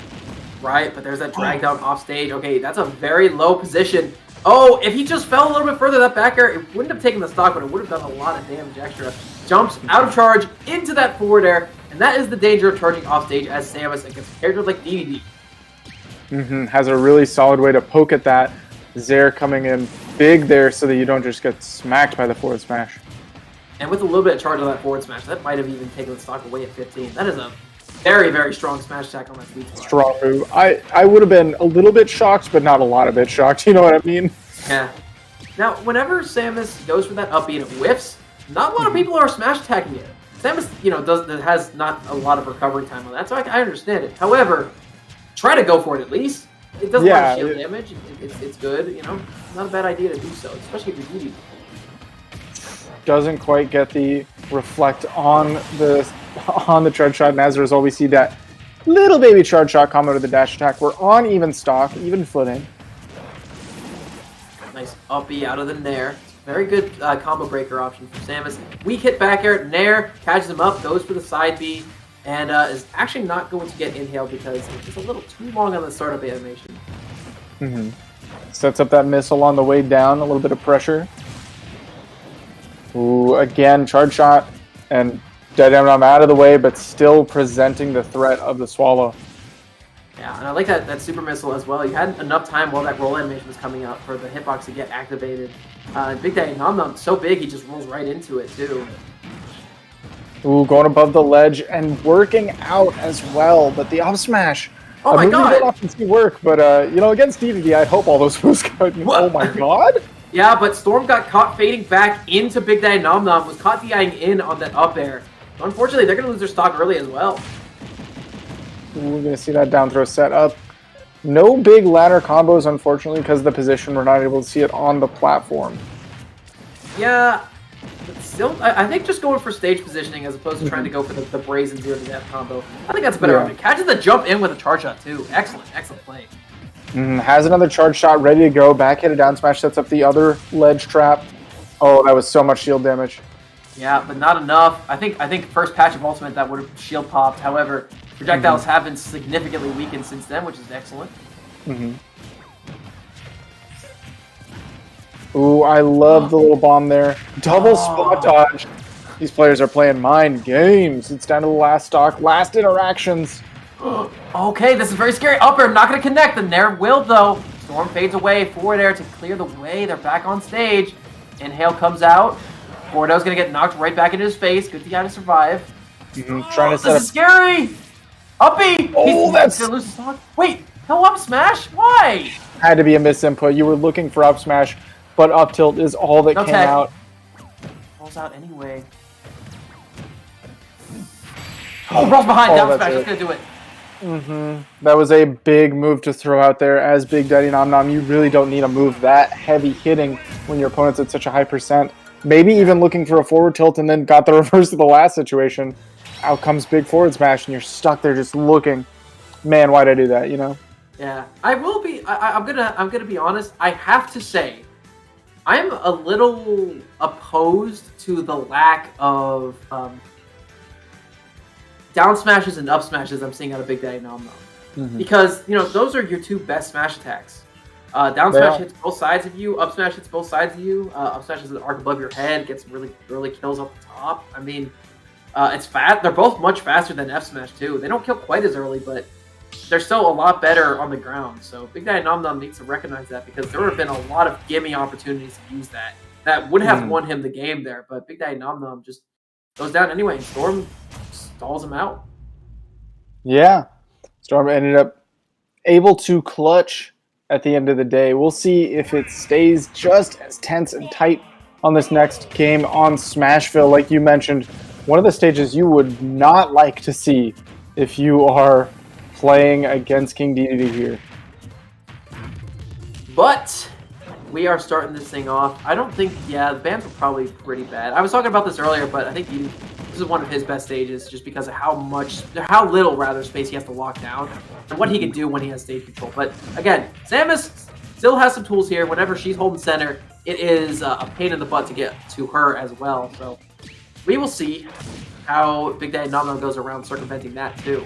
Right, but there's that drag down off stage. Okay, that's a very low position. Oh, if he just fell a little bit further that back air, it wouldn't have taken the stock, but it would have done a lot of damage extra. Jumps out of charge into that forward air, and that is the danger of charging off stage as Samus against characters like DDD. Has a really solid way to poke at that. Zaire coming in big there so that you don't just get smacked by the forward smash. And with a little bit of charge on that forward smash, that might have even taken the stock away at 15. That is a very, very strong smash attack on that sweet spot. Strong move. I would have been a little bit shocked, but not a lot of bit shocked. You know what I mean? Yeah. Now, whenever Samus goes for that up B and it whiffs, not a lot of people are smash attacking it. Samus, you know, has not a lot of recovery time on that, so I understand it. However, try to go for it at least. It doesn't have shield damage. It's good, you know. Not a bad idea to do so, especially if you're DD. Doesn't quite get the reflect on the charge shot, and as a result, we see that little baby charge shot combo to the dash attack. We're on even stock, even footing. Nice up B out of the Nair. Very good combo breaker option for Samus. Weak hit back air. Nair catches him up, goes for the side B, and is actually not going to get inhaled because it's a little too long on the startup animation. Sets up that missile on the way down, a little bit of pressure. Ooh, again, charge shot, and I'm out of the way, but still presenting the threat of the swallow. Yeah, and I like that super missile as well. You had enough time while that roll animation was coming out for the hitbox to get activated. Big Daddy Nom Nom, so big, he just rolls right into it, too. Ooh, going above the ledge and working out as well, but the up smash. Oh my god! I don't often see work, but you know, against DDD, I hope all those moves go. Oh my god! Yeah, but Storm got caught fading back into Big Daddy Nom Nom, was caught DIing in on that up air. So unfortunately, they're going to lose their stock early as well. Ooh, we're going to see that down throw set up. No big ladder combos, unfortunately, because of the position. We're not able to see it on the platform. Yeah, but still, I think just going for stage positioning as opposed to trying to go for the brazen zero to death combo. I think that's a better option. Catches the jump in with a charge shot, too. Excellent, excellent play. Has another charge shot ready to go. Back hit a down smash, sets up the other ledge trap. Oh, that was so much shield damage. Yeah, but not enough. I think first patch of Ultimate that would have shield popped. However, projectiles have been significantly weakened since then, which is excellent. Ooh, I love the little bomb there. Double spot dodge. These players are playing mind games. It's down to the last stock, last interactions. Okay, this is very scary. Up air, not going to connect. The Nair will, though. Storm fades away. Forward air to clear the way. They're back on stage. Inhale comes out. Gordo's going to get knocked right back into his face. Good guy to survive. Trying to set this is scary. Uppy. Oh, that's going to lose the stock. Wait, no up smash? Why? Had to be a misinput. You were looking for up smash, but up tilt is all that came out. Falls out anyway. Oh, rolls behind. Down smash. That's going to do it. That was a big move to throw out there as Big Daddy Nom Nom. You really don't need a move that heavy hitting when your opponent's at such a high percent. Maybe even looking for a forward tilt and then got the reverse of the last situation. Out comes big forward smash and you're stuck there just looking. Man, why'd I do that, you know? Yeah, I will be. I'm gonna be honest. I have to say, I'm a little opposed to the lack of down smashes and up smashes I'm seeing out of Big Daddy Nom Nom. because those are your two best smash attacks. Down smash hits both sides of you. Up smash hits both sides of you. Up smash is an arc above your head. Gets really early kills off the top. I mean, it's fast. They're both much faster than F smash too. They don't kill quite as early, but they're still a lot better on the ground. So Big Daddy Nom Nom needs to recognize that, because there have been a lot of gimme opportunities to use that would have won him the game there. But Big Daddy Nom Nom just goes down anyway, and Storm stalls him out. Yeah, Storm ended up able to clutch at the end of the day. We'll see if it stays just as tense and tight on this next game on Smashville. Like you mentioned, one of the stages you would not like to see if you are playing against King Dedede here. But we are starting this thing off. I don't think, the bands were probably pretty bad. I was talking about this earlier, but I think this is one of his best stages, just because of how little space he has to lock down, and what he can do when he has stage control. But again, Samus still has some tools here. Whenever she's holding center, it is a pain in the butt to get to her as well. So we will see how Big Daddy Nom Nom goes around circumventing that too.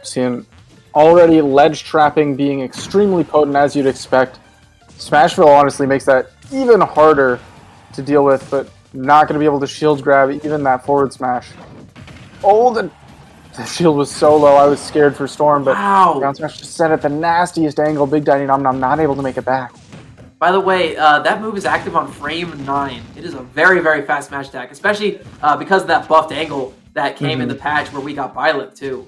Seeing already ledge trapping being extremely potent, as you'd expect. Smashville honestly makes that even harder to deal with, but not going to be able to shield grab even that forward smash. Oh, the shield was so low, I was scared for Storm, but ground smash just set at the nastiest angle. Big Daddy Nom Nom not able to make it back. By the way, that move is active on frame 9. It is a very, very fast smash attack, especially because of that buffed angle that came in the patch where we got Byleth too.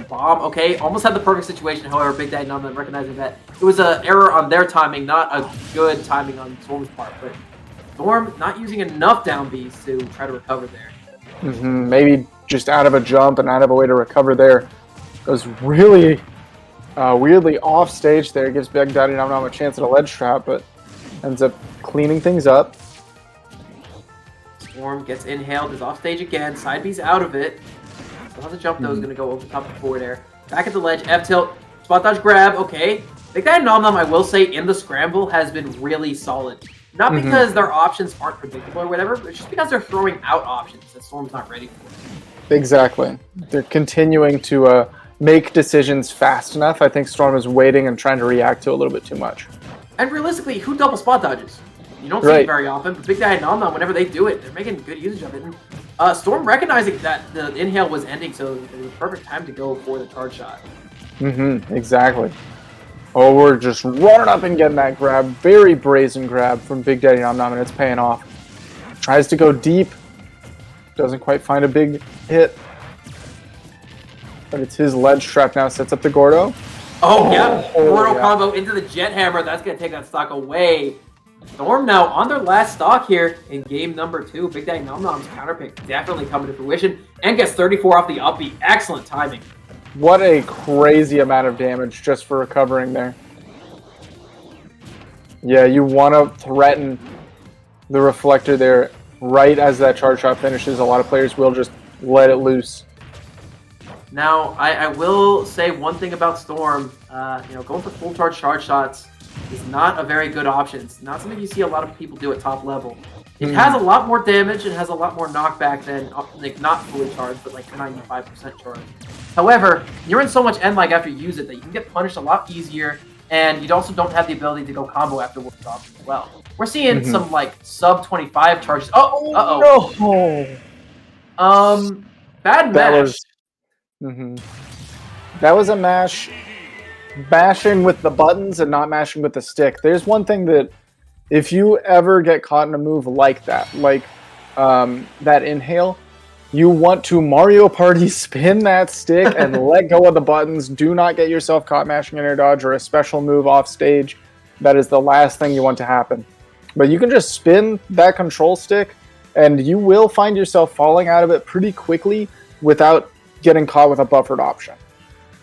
Bomb, okay, almost had the perfect situation. However, Big Daddy Nom Nom recognizing that it was an error on their timing, not a good timing on Storm's part. But Storm not using enough down Bs to try to recover there. Maybe just out of a jump and out of a way to recover there. Goes really weirdly off stage there. Gives Big Daddy Nom Nom a chance at a ledge trap, but ends up cleaning things up. Storm gets inhaled, is off stage again. Side B's out of it. Still has a jump though, is going to go over the top of the forward air. Back at the ledge, F tilt, spot dodge grab, okay. Big Daddy Nom Nom, I will say, in the scramble has been really solid. Not because their options aren't predictable or whatever, but just because they're throwing out options that Storm's not ready for. Exactly. They're continuing to make decisions fast enough. I think Storm is waiting and trying to react to a little bit too much. And realistically, who double spot dodges? You don't see it very often, but Big Daddy Nom Nom, whenever they do it, they're making good usage of it. And Storm recognizing that the inhale was ending, so it was the perfect time to go for the charge shot. Exactly. Oh, we're just running up and getting that grab. Very brazen grab from Big Daddy Nom Nom, and it's paying off. Tries to go deep. Doesn't quite find a big hit. But it's his ledge trap now. Sets up the Gordo. Oh, yeah. Gordo combo into the Jet Hammer. That's going to take that stock away. Storm now on their last stock here in game number 2. Big Daddy Nom Nom's counter pick definitely coming to fruition and gets 34 off the upbeat. Excellent timing. What a crazy amount of damage just for recovering there. Yeah, you want to threaten the reflector there right as that charge shot finishes. A lot of players will just let it loose. Now, I will say one thing about Storm. Going for full charge shots is not a very good option. It's not something you see a lot of people do at top level. It has a lot more damage and has a lot more knockback than, not fully charged, but 95% charged. However, you're in so much end lag after you use it that you can get punished a lot easier, and you also don't have the ability to go combo afterwards as well. We're seeing some sub 25 charges. No! Bad mash. That was a mash. Mashing with the buttons and not mashing with the stick. There's one thing that if you ever get caught in a move like that, that inhale, you want to Mario Party spin that stick and let go of the buttons. Do not get yourself caught mashing an air dodge or a special move off stage. That is the last thing you want to happen. But you can just spin that control stick and you will find yourself falling out of it pretty quickly without getting caught with a buffered option.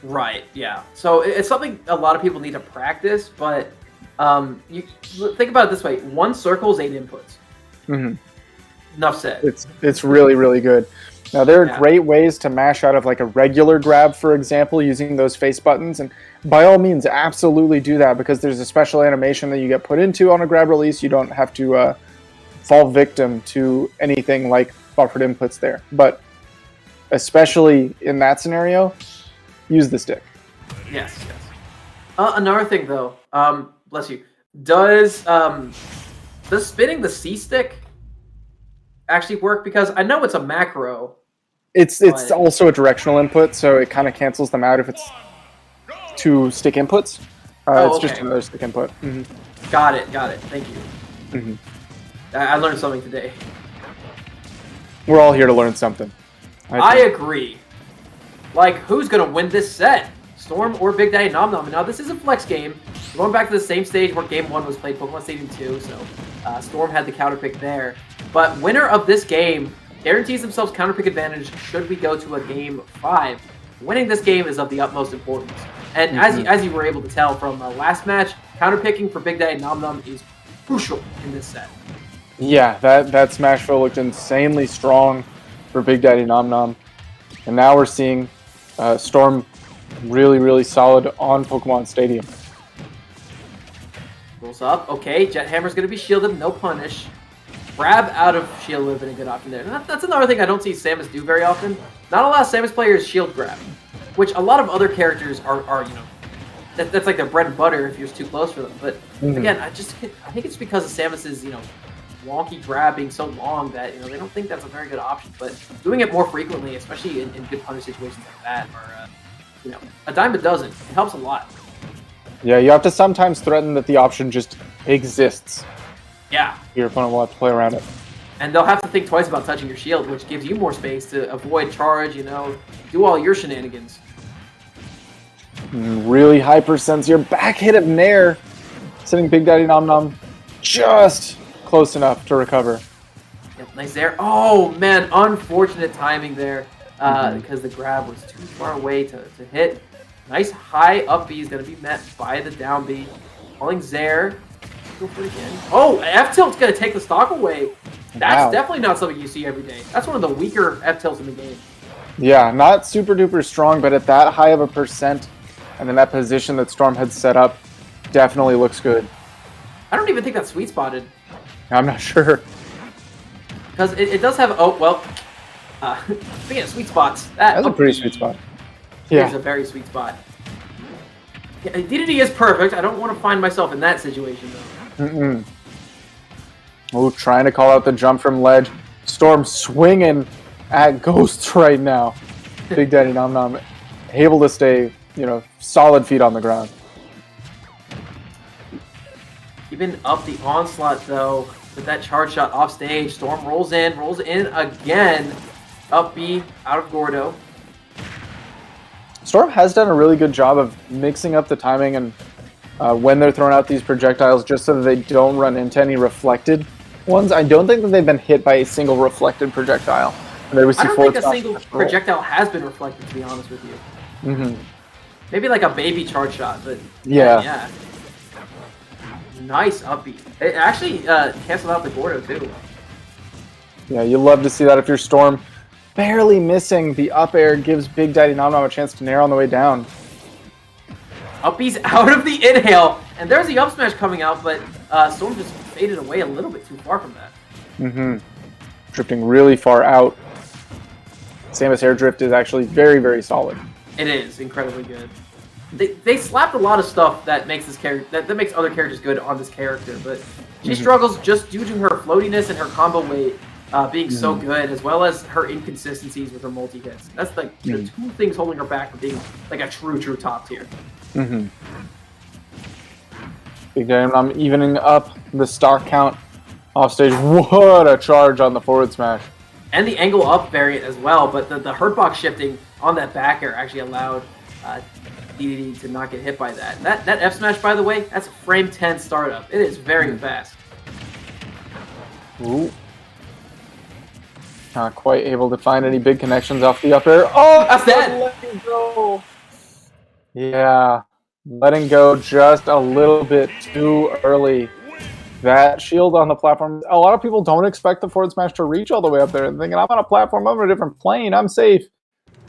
Right, yeah. So it's something a lot of people need to practice, but you think about it this way. One circle is 8 inputs. Enough said. It's really, really good. Now, there are great ways to mash out of a regular grab, for example, using those face buttons. And by all means, absolutely do that because there's a special animation that you get put into on a grab release. You don't have to fall victim to anything like buffered inputs there. But especially in that scenario, use the stick. Yes. Another thing though, bless you. Does spinning the C stick actually work? Because I know it's a macro. It's also a directional input, so it kind of cancels them out if it's two stick inputs. It's just another stick input. Got it. Thank you. I learned something today. We're all here to learn something. I agree. Like, who's gonna win this set? Storm or Big Daddy Nom Nom? Now, this is a flex game. We're going back to the same stage where Game 1 was played, Pokemon Stadium 2, so Storm had the counter pick there. But winner of this game guarantees themselves counter pick advantage should we go to a Game 5. Winning this game is of the utmost importance. And as you were able to tell from the last match, counter picking for Big Daddy Nom Nom is crucial in this set. Yeah, that Smashville looked insanely strong for Big Daddy Nom Nom. And now we're seeing Storm really, really solid on Pokemon Stadium. Rolls up. Okay, Jet Hammer's going to be shielded. No punish. Grab out of shield would have been a good option there. And that's another thing I don't see Samus do very often. Not a lot of Samus players shield grab, which a lot of other characters are that's like their bread and butter if you're too close for them. But again, I think it's because of Samus's, wonky grab being so long that, they don't think that's a very good option. But doing it more frequently, especially in good punish situations like that, or, a dime a dozen, it helps a lot. Yeah, you have to sometimes threaten that the option just exists. Yeah. Your opponent will have to play around it. And they'll have to think twice about touching your shield, which gives you more space to avoid charge, do all your shenanigans. Really hypersense your back hit of Nair, sending Big Daddy Nom Nom just close enough to recover. Yep, nice there. Oh, man, unfortunate timing there because the grab was too far away to hit. Nice high up B is going to be met by the down B. Calling Zaire. Go for it again. Oh, F-Tilt's going to take the stock away. That's definitely not something you see every day. That's one of the weaker F-Tilts in the game. Yeah, not super duper strong, but at that high of a percent, and then that position that Storm had set up definitely looks good. I don't even think that's sweet spotted. I'm not sure. Because it does have, speaking of sweet spots. That's a pretty sweet spot. Yeah. It's a very sweet spot. Yeah, DDD is perfect. I don't want to find myself in that situation, though. Oh, trying to call out the jump from ledge. Storm swinging at Ghosts right now. Big Daddy Nom Nom able to stay, solid feet on the ground. Keeping up the onslaught, though, with that charge shot off stage. Storm rolls in again. Up B, out of Gordo. Storm has done a really good job of mixing up the timing and when they're throwing out these projectiles just so that they don't run into any reflected ones. I don't think that they've been hit by a single reflected projectile. I don't think a single projectile has been reflected, to be honest with you. Maybe like a baby charge shot, but yeah. Nice up B. It actually canceled out the Gordo, too. Yeah, you love to see that if you're Storm. Barely missing the up air gives Big Daddy Nom Nom a chance to nair on the way down. Uppy's out of the inhale, and there's the up smash coming out, but Storm just faded away a little bit too far from that. Drifting really far out. Samus air drift is actually very, very solid. It is incredibly good. They slapped a lot of stuff that makes this character that makes other characters good on this character, but she struggles just due to her floatiness and her combo weight being so good, as well as her inconsistencies with her multi-hits. That's like the two things holding her back from being like a true top tier. Big Daddy Nom evening up the stock count off stage. What a charge on the forward smash. And the angle up variant as well, but the hurt box shifting on that back air actually allowed DDD to not get hit by that. That F smash, by the way, that's a frame 10 startup. It is very fast. Ooh. Not quite able to find any big connections off the up air. Oh, that's that. Letting go. Yeah, letting go just a little bit too early. That shield on the platform. A lot of people don't expect the forward smash to reach all the way up there and thinking, I'm on a platform, I'm on a different plane, I'm safe.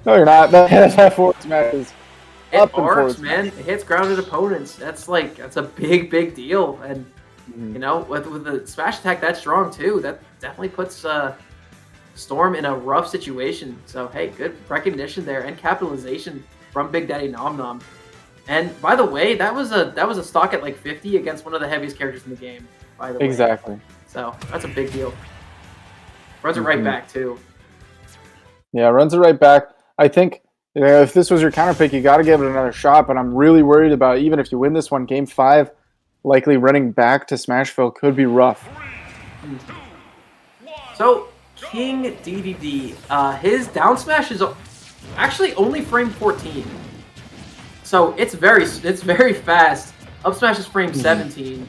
No, you're not. That forward smash is up and arcs, man. It hits grounded opponents. That's a big deal. And with the smash attack that strong too, that definitely puts Storm in a rough situation. So hey, good recognition there and capitalization from Big Daddy Nom Nom. And by the way, that was a stock at like 50 against one of the heaviest characters in the game. By the way, Exactly. So that's a big deal. Runs it right back too. Yeah, runs it right back. I think if this was your counter pick, you got to give it another shot. But I'm really worried about even if you win this one, Game 5, likely running back to Smashville could be rough. So King DDD, his down smash is actually only frame 14. So it's very fast. Up smash is frame 17.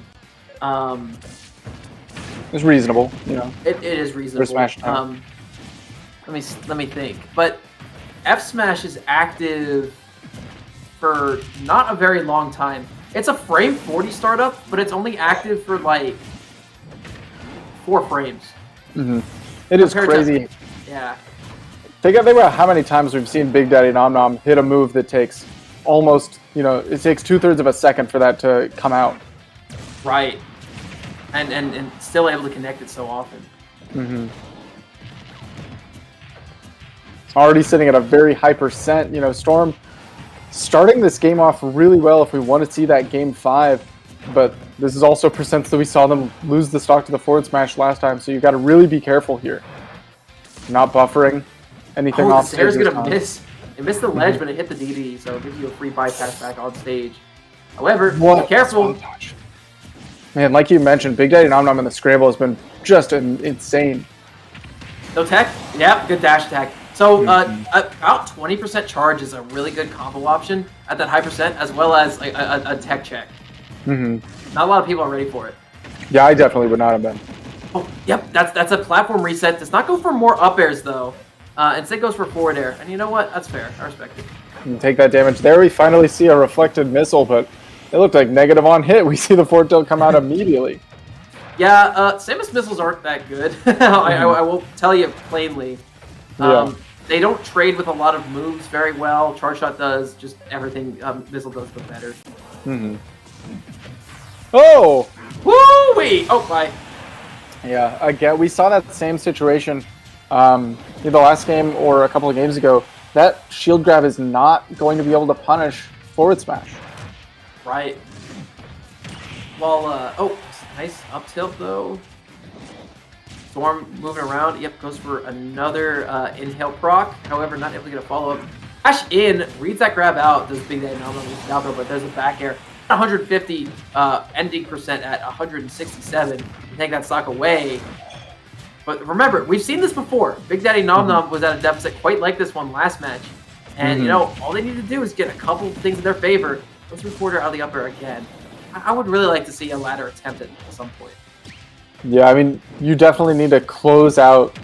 It's reasonable, you know. It is reasonable. For smash time. Let me think. But F smash is active for not a very long time. It's a frame 40 startup, but it's only active for like 4 frames. It is crazy. Yeah. Think about how many times we've seen Big Daddy Nom Nom hit a move that takes almost, it takes 2/3 of a second for that to come out. Right. And still able to connect it so often. Already sitting at a very high percent. Storm starting this game off really well if we want to see that Game 5. But this is also percents that we saw them lose the stock to the forward smash last time. So you got to really be careful here. Not buffering anything off stage. Sarah's going to miss. It missed the ledge, but it hit the DD, so it gives you a free bypass back on stage. However, be careful. Man, like you mentioned, Big Daddy Nom Nom in the scramble has been just insane. No tech? Yeah, good dash attack. So about 20% charge is a really good combo option at that high percent, as well as a tech check. Not a lot of people are ready for it. Yeah, I definitely would not have been. Oh, yep, that's a platform reset. Does not go for more up airs, though. Instead goes for forward air. And you know what? That's fair. I respect it. And take that damage. There we finally see a reflected missile, but it looked like negative on hit. We see the forward tilt come out immediately. Yeah, Samus missiles aren't that good. I will tell you plainly. They don't trade with a lot of moves very well. Charge Shot does. Just everything missile does but better. Oh! Woo-wee! Oh, bye. Yeah, again, we saw that same situation the last game or a couple of games ago. That shield grab is not going to be able to punish forward smash. Right. Well, nice up tilt though. Storm moving around. Yep, goes for another inhale proc. However, not able to get a follow-up. Dash in, reads that grab out. Does Big Daddy Nom Nom with down throw, but there's a back air. 150 ending percent at 167. You take that stock away. But remember, we've seen this before. Big Daddy Nom Nom was at a deficit quite like this one last match. And, all they need to do is get a couple things in their favor. Let's reporter out of the upper again. I would really like to see a ladder attempt at some point. Yeah, I mean, you definitely need to close out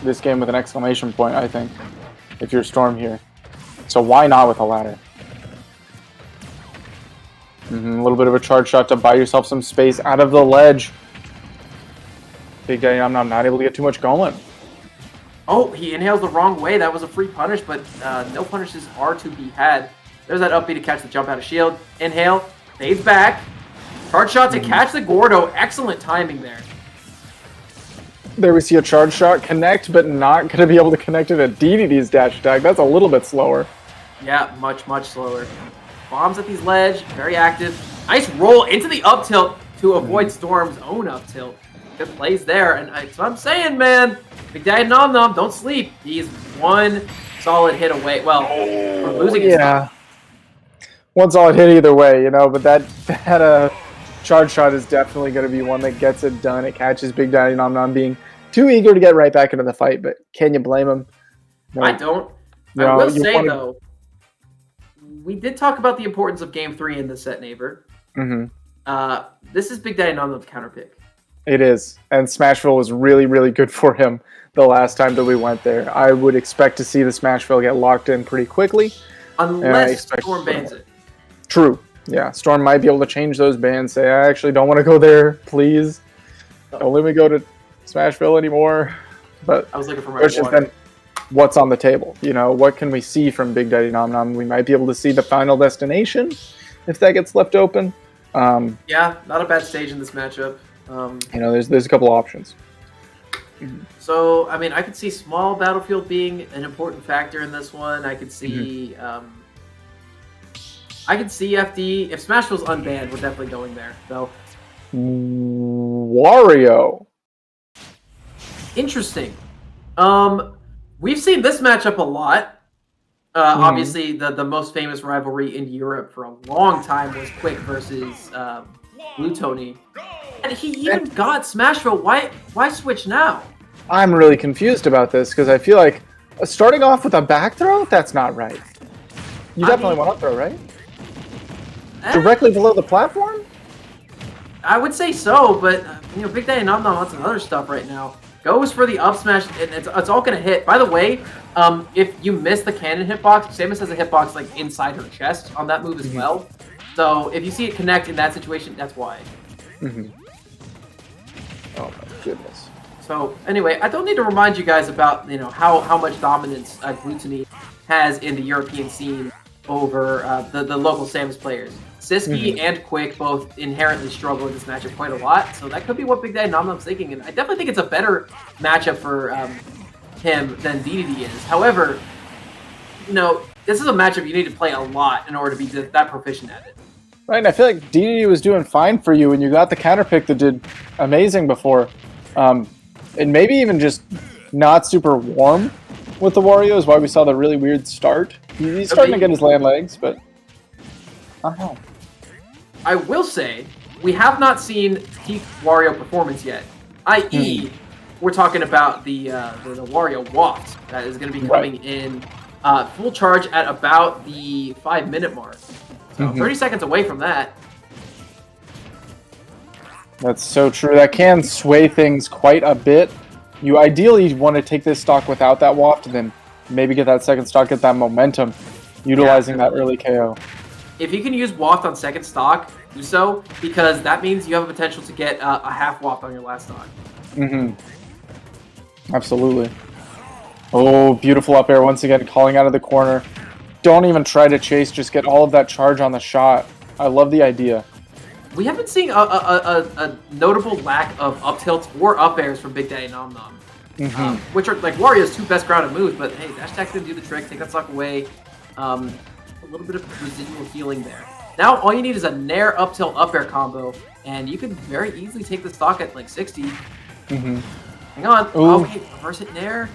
this game with an exclamation point, I think, if you're Storm here. So why not with a ladder? A little bit of a charge shot to buy yourself some space out of the ledge. Big Daddy Nom Nom not able to get too much going. Oh, he inhales the wrong way. That was a free punish, but no punishes are to be had. There's that up B to catch the jump out of shield. Inhale, fades back. Charge shot to catch the Gordo. Excellent timing there. There we see a charge shot connect, but not going to be able to connect it at DDD's dash attack. That's a little bit slower. Yeah, much slower. Bombs at these ledge, very active. Nice roll into the up tilt to avoid Storm's own up tilt. Good plays there, and that's what I'm saying, man. Big Daddy Nom Nom, don't sleep. He's one solid hit away. Well, from losing his stock. One solid hit either way, but that charge shot is definitely going to be one that gets it done. It catches Big Daddy Nom Nom being too eager to get right back into the fight, but can you blame him? No. I don't. I will say, though, we did talk about the importance of Game 3 in this set, neighbor. This is Big Daddy Nom Nom's counter pick. It is, and Smashville was really, really good for him the last time that we went there. I would expect to see the Smashville get locked in pretty quickly. Unless Storm bans it. True. Yeah, Storm might be able to change those bans, say, I actually don't want to go there, please. Don't let me go to Smashville anymore. But I was looking for my water. Then what's on the table? What can we see from Big Daddy Nom Nom? We might be able to see the final destination if that gets left open. Yeah, not a bad stage in this matchup. There's a couple options. So, I mean, I could see small battlefield being an important factor in this one. I could see I can see FD. If Smash was unbanned, we're definitely going there. So Wario. interesting. We've seen this matchup a lot. Obviously, the most famous rivalry in Europe for a long time was Quick versus Blue Tony, and he even got Smashville. Why switch now? I'm really confused about this because I feel like starting off with a back throw, that's not right. You definitely want up throw, right? Directly below the platform? I would say so, but Big Daddy Nom Nom wants some other stuff right now. Goes for the up smash, and it's all gonna hit. By the way, if you miss the cannon hitbox, Samus has a hitbox like inside her chest on that move as well. So if you see it connect in that situation, that's why. Oh my goodness. So anyway, I don't need to remind you guys about how much dominance Gluttony has in the European scene over the local Samus players. Siski and Quick both inherently struggle in this matchup quite a lot, so that could be what Big Daddy Nom Nom's thinking, and I definitely think it's a better matchup for him than DDD is. However, this is a matchup you need to play a lot in order to be that proficient at it. Right, and I feel like DDD was doing fine for you when you got the counter pick that did amazing before. And maybe even just not super warm with the Wario is why we saw the really weird start. He's starting to get his land legs, but I don't know. I will say, we have not seen peak Wario performance yet. I.e., we're talking about the Wario Waft that is going to be coming in full charge at about the 5-minute mark. So 30 seconds away from that. That's so true. That can sway things quite a bit. You ideally want to take this stock without that waft and then maybe get that second stock, get that momentum, utilizing that early KO. If you can use waft on second stock, do so, because that means you have a potential to get a half waft on your last stock. Absolutely. Oh, beautiful up air once again, calling out of the corner. Don't even try to chase, just get all of that charge on the shot. I love the idea. We haven't seen a notable lack of up tilts or up airs from Big Daddy Nom Nom, which are like Wario's two best grounded moves, but hey, dash attack's gonna do the trick, take that stock away. A little bit of residual healing there. Now all you need is a Nair up tilt up air combo, and you could very easily take the stock at like 60. Hang on. Ooh. Okay, reverse hit Nair.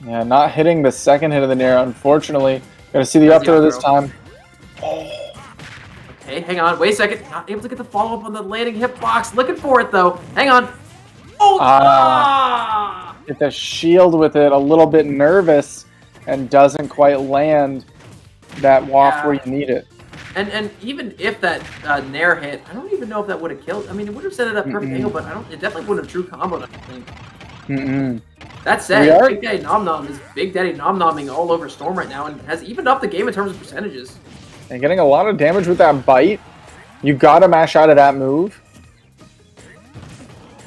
Yeah, not hitting the second hit of the Nair, unfortunately. Gotta see the up throw this time. Okay, hang on. Wait a second. Not able to get the follow-up on the landing hitbox. Looking for it, though. Hang on. Oh! Hit the shield with it, a little bit nervous, and doesn't quite land that waft where you need it. And even if that Nair hit, I don't even know if that would have killed. I mean, it would have set it up perfect angle, but it definitely wouldn't have true comboed, I think. That said, Big Daddy Nom Nom is Big Daddy Nom Nomming all over Storm right now and has evened up the game in terms of percentages. And getting a lot of damage with that bite. You gotta mash out of that move.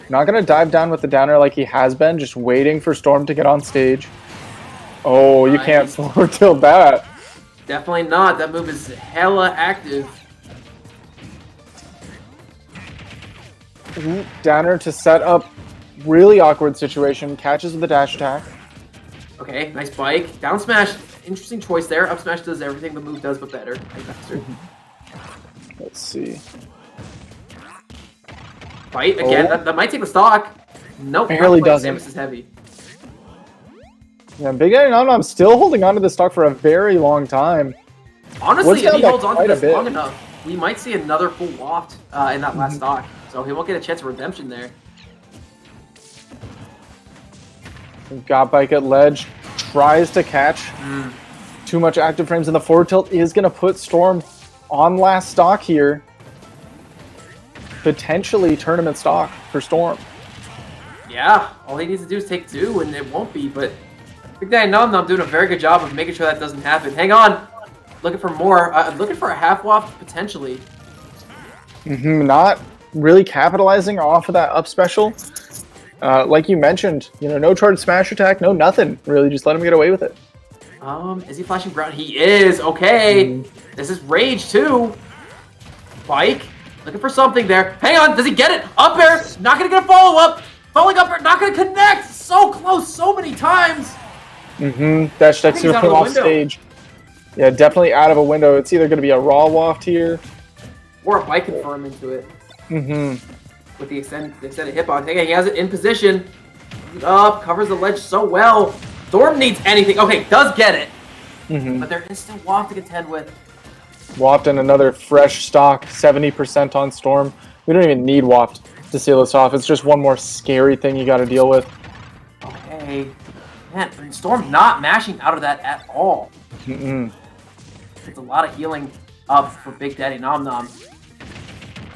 Not gonna dive down with the downer like he has been, just waiting for Storm to get on stage. Oh, you can't forward tilt that. Definitely not. That move is hella active. Downer to set up really awkward situation. Catches with the dash attack. Okay, nice bike. Down smash. Interesting choice there. Up smash does everything the move does, but better. Let's see. Bite again. That might take the stock. Nope. Barely doesn't. Samus is heavy. Yeah, Big Daddy Nom Nom still holding on to the stock for a very long time. Honestly, if he holds on to this long enough, we might see another full waft in that last stock. So he won't get a chance of redemption there. Got bike at ledge. Tries to catch. Too much active frames, and the forward tilt is going to put Storm on last stock here. Potentially tournament stock for Storm. Yeah, all he needs to do is take 2, and it won't be, but Big Daddy Nom Nom doing a very good job of making sure that doesn't happen. Hang on! Looking for more. Looking for a half waft, potentially. Not really capitalizing off of that up special. Like you mentioned, no charge smash attack, no nothing. Really, just let him get away with it. Is he flashing ground? He is! Okay! This is Rage, too! Bike. Looking for something there. Hang on! Does he get it? Up air! Not gonna get a follow-up! Falling up air! Not gonna connect! So close so many times! Dash attack's gonna put him off stage. Yeah, definitely out of a window. It's either going to be a raw waft here. Or a bite confirm into it. Mm-hmm. With the extended hitbox. Okay, he has it in position. Up, covers the ledge so well. Storm needs anything. Okay, does get it. Mm-hmm. But there is still Waft to contend with. Waft and another fresh stock, 70% on Storm. We don't even need Waft to seal this off. It's just one more scary thing you got to deal with. Okay. Man, Storm not mashing out of that at all. Mm-mm. It's a lot of healing up for Big Daddy Nom Nom.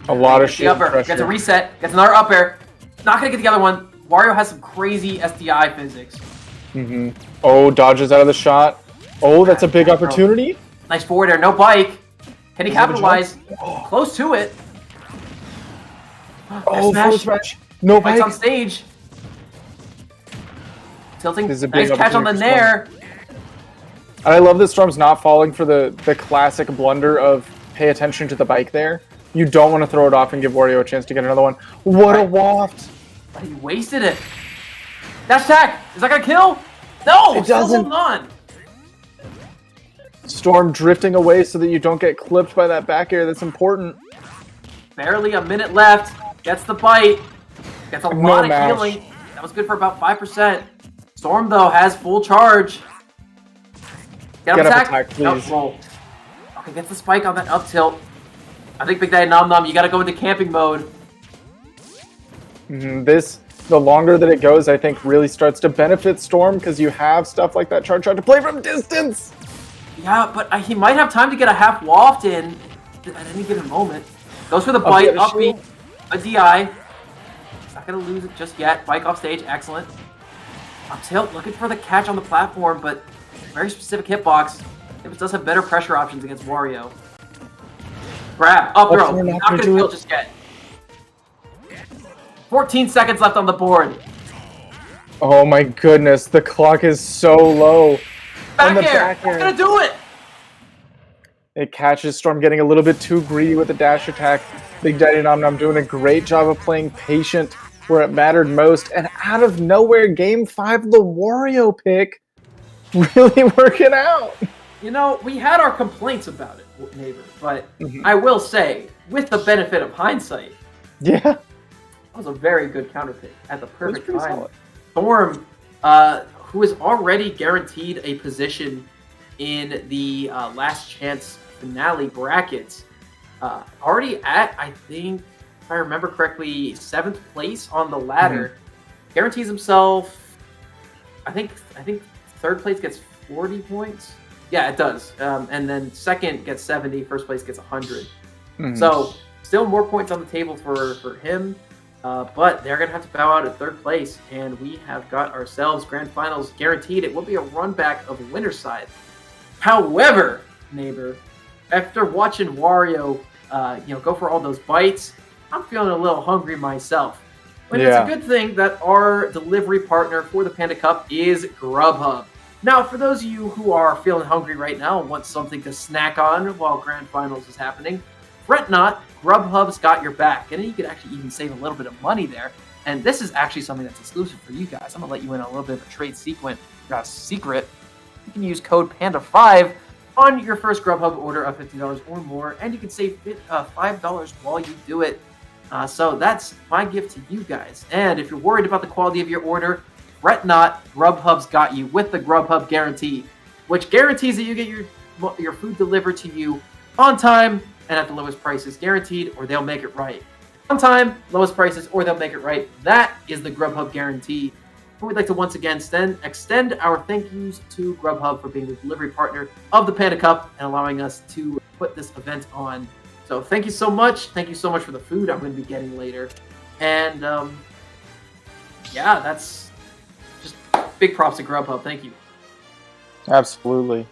A lot of The shit. upper, gets a reset, gets another up air. Not gonna get the other one. Wario has some crazy SDI physics. Mm-hmm. Oh, dodges out of the shot. Oh, that's a big opportunity. Nice forward air, no bike. Can he capitalize? Close to it. Oh, full smash. No Bike's bike. on stage. Tilting. This is a big Nice catch on the opportunity for nair. And I love that Storm's not falling for the classic blunder of pay attention to the bike there. You don't want to throw it off and give Wario a chance to get another one. What a waft! But he wasted it. Dash attack! Is that gonna kill? No! It doesn't. Still holding on. Storm drifting away so that you don't get clipped by that back air. That's important. Barely a minute left. Gets the bite. Gets a No lot of mash. healing. That was good for about 5%. Storm, though, has full charge. Get up attack. please. Nope, roll. Okay, gets the spike on that up tilt. I think Big Daddy Nom Nom, you gotta go into camping mode. The longer that it goes, I think really starts to benefit Storm because you have stuff like that charge shot to play from distance. Yeah, but he might have time to get a half waft in at any given moment. Goes for the bite, up B, a DI. He's not gonna lose it just yet. Bike off stage, excellent. Up tilt, looking for the catch on the platform, but very specific hitbox. It does have better pressure options against Wario. Grab, up throw. Not gonna kill just yet. 14 seconds left on the board. Oh my goodness, the clock is so low. Back air! That's gonna do it! It catches Storm getting a little bit too greedy with the dash attack. Big Daddy Nom Nom doing a great job of playing patient where it mattered most. And out of nowhere, Game 5, the Wario pick really working out. You know, we had our complaints about it, neighbor, but I will say, with the benefit of hindsight, Yeah. that was a very good counter pick at the perfect time. Solid. Storm, who is already guaranteed a position in the last chance finale brackets, already at, I think, if I remember correctly, 7th place on the ladder, guarantees himself, I think 3rd place gets 40 points. Yeah, it does. And then 2nd gets 70, 1st place gets 100. So still more points on the table for him. But they're going to have to bow out at 3rd place, and we have got ourselves grand finals guaranteed. It will be a run back of winner's side. However, neighbor, after watching Wario, go for all those bites, I'm feeling a little hungry myself. But it's a good thing that our delivery partner for the Panda Cup is Grubhub. Now, for those of you who are feeling hungry right now and want something to snack on while grand finals is happening, fret not, Grubhub's got your back, and you could actually even save a little bit of money there. And this is actually something that's exclusive for you guys. I'm gonna let you in on a little bit of a trade secret. You can use code PANDA5 on your first Grubhub order of $50 or more, and you can save $5 while you do it. So that's my gift to you guys. And if you're worried about the quality of your order, fret not, Grubhub's got you with the Grubhub guarantee, which guarantees that you get your food delivered to you on time and at the lowest prices, guaranteed, or they'll make it right. On time, lowest prices, or they'll make it right. That is the Grubhub guarantee. And we'd like to once again extend our thank yous to Grubhub for being the delivery partner of the Panda Cup and allowing us to put this event on. So thank you so much. Thank you so much for the food I'm going to be getting later. And that's just big props to Grubhub. Thank you. Absolutely.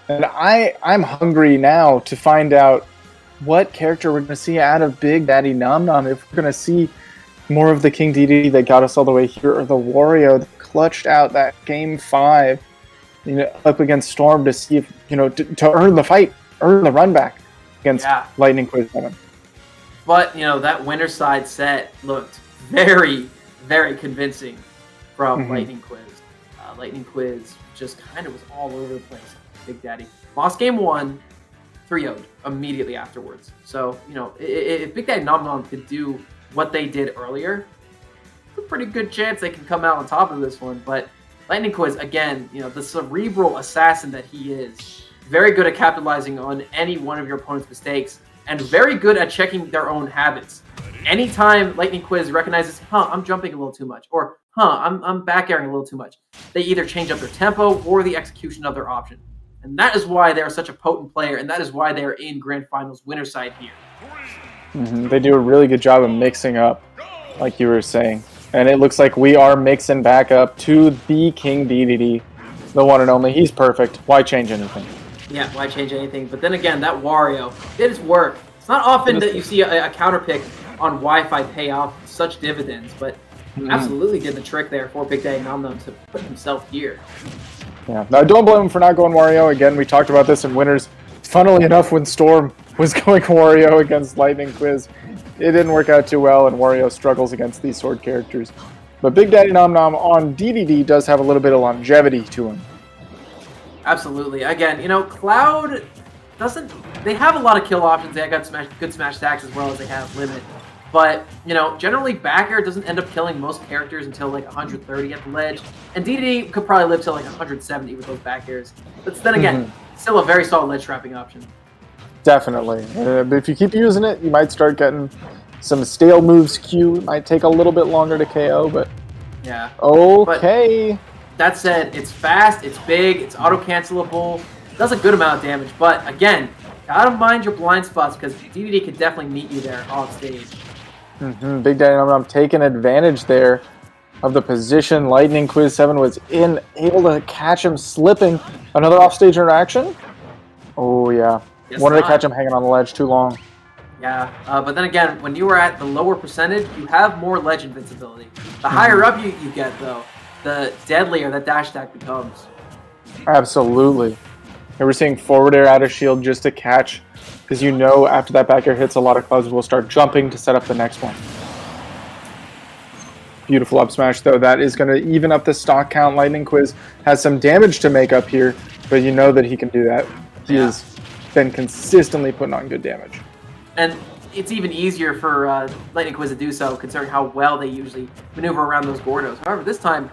And I'm hungry now to find out what character we're going to see out of Big Daddy Nom Nom. If we're going to see more of the King Dedede that got us all the way here, or the Wario that clutched out that Game 5, up against Storm to see if, to earn the fight, earn the run back against Lightning Quiz 7. But, that winner side set looked very, very convincing from Lightning Quiz. Lightning Quiz just kind of was all over the place. Big Daddy. Lost game 1, 3-0'd immediately afterwards. So, if Big Daddy Nom Nom could do what they did earlier, it's a pretty good chance they can come out on top of this one. But Lightning Quiz, again, the cerebral assassin that he is, very good at capitalizing on any one of your opponent's mistakes, and very good at checking their own habits. Anytime Lightning Quiz recognizes, I'm jumping a little too much, or I'm back airing a little too much, they either change up their tempo or the execution of their option. And that is why they are such a potent player, and that is why they are in Grand Finals winner side here. They do a really good job of mixing up, like you were saying. And it looks like we are mixing back up to the King DDD, the one and only. He's perfect. Why change anything? Yeah, why change anything? But then again, that Wario did its work. It's not often that you see a counter pick on Wi-Fi pay off such dividends, but absolutely did the trick there for Big Daddy Nom Nom to put himself here. Yeah, now don't blame him for not going Wario. Again, we talked about this in winners. Funnily enough, when Storm was going Wario against Lightning Quiz, it didn't work out too well, and Wario struggles against these sword characters. But Big Daddy Nom Nom on DDD does have a little bit of longevity to him. Absolutely. Again, Cloud doesn't... They have a lot of kill options. They got good smash attacks as well as they have limit. But, generally back air doesn't end up killing most characters until like 130 at the ledge. And DDD could probably live till like 170 with those back airs. But then again, still a very solid ledge trapping option. Definitely. But if you keep using it, you might start getting some stale moves queue. It might take a little bit longer to KO, but... Yeah. Okay. But that said, it's fast, it's big, it's auto-cancelable, does a good amount of damage. But again, gotta mind your blind spots because DDD could definitely meet you there off stage. Big Daddy Nom Nom taking advantage there of the position. Lightning Quiz 7 was able to catch him slipping. Another offstage interaction? Oh, yeah. Wanted to catch him hanging on the ledge too long. Yeah, but then again, when you are at the lower percentage, you have more ledge invincibility. The higher up you get, though, the deadlier that dash attack becomes. Absolutely. And we're seeing forward air out of shield just to catch, because after that back air hits, a lot of clouds will start jumping to set up the next one. Beautiful up smash, though. That is going to even up the stock count. Lightning Quiz has some damage to make up here, but you know that he can do that. He has been consistently putting on good damage. And it's even easier for Lightning Quiz to do so, considering how well they usually maneuver around those Gordos. However, this time,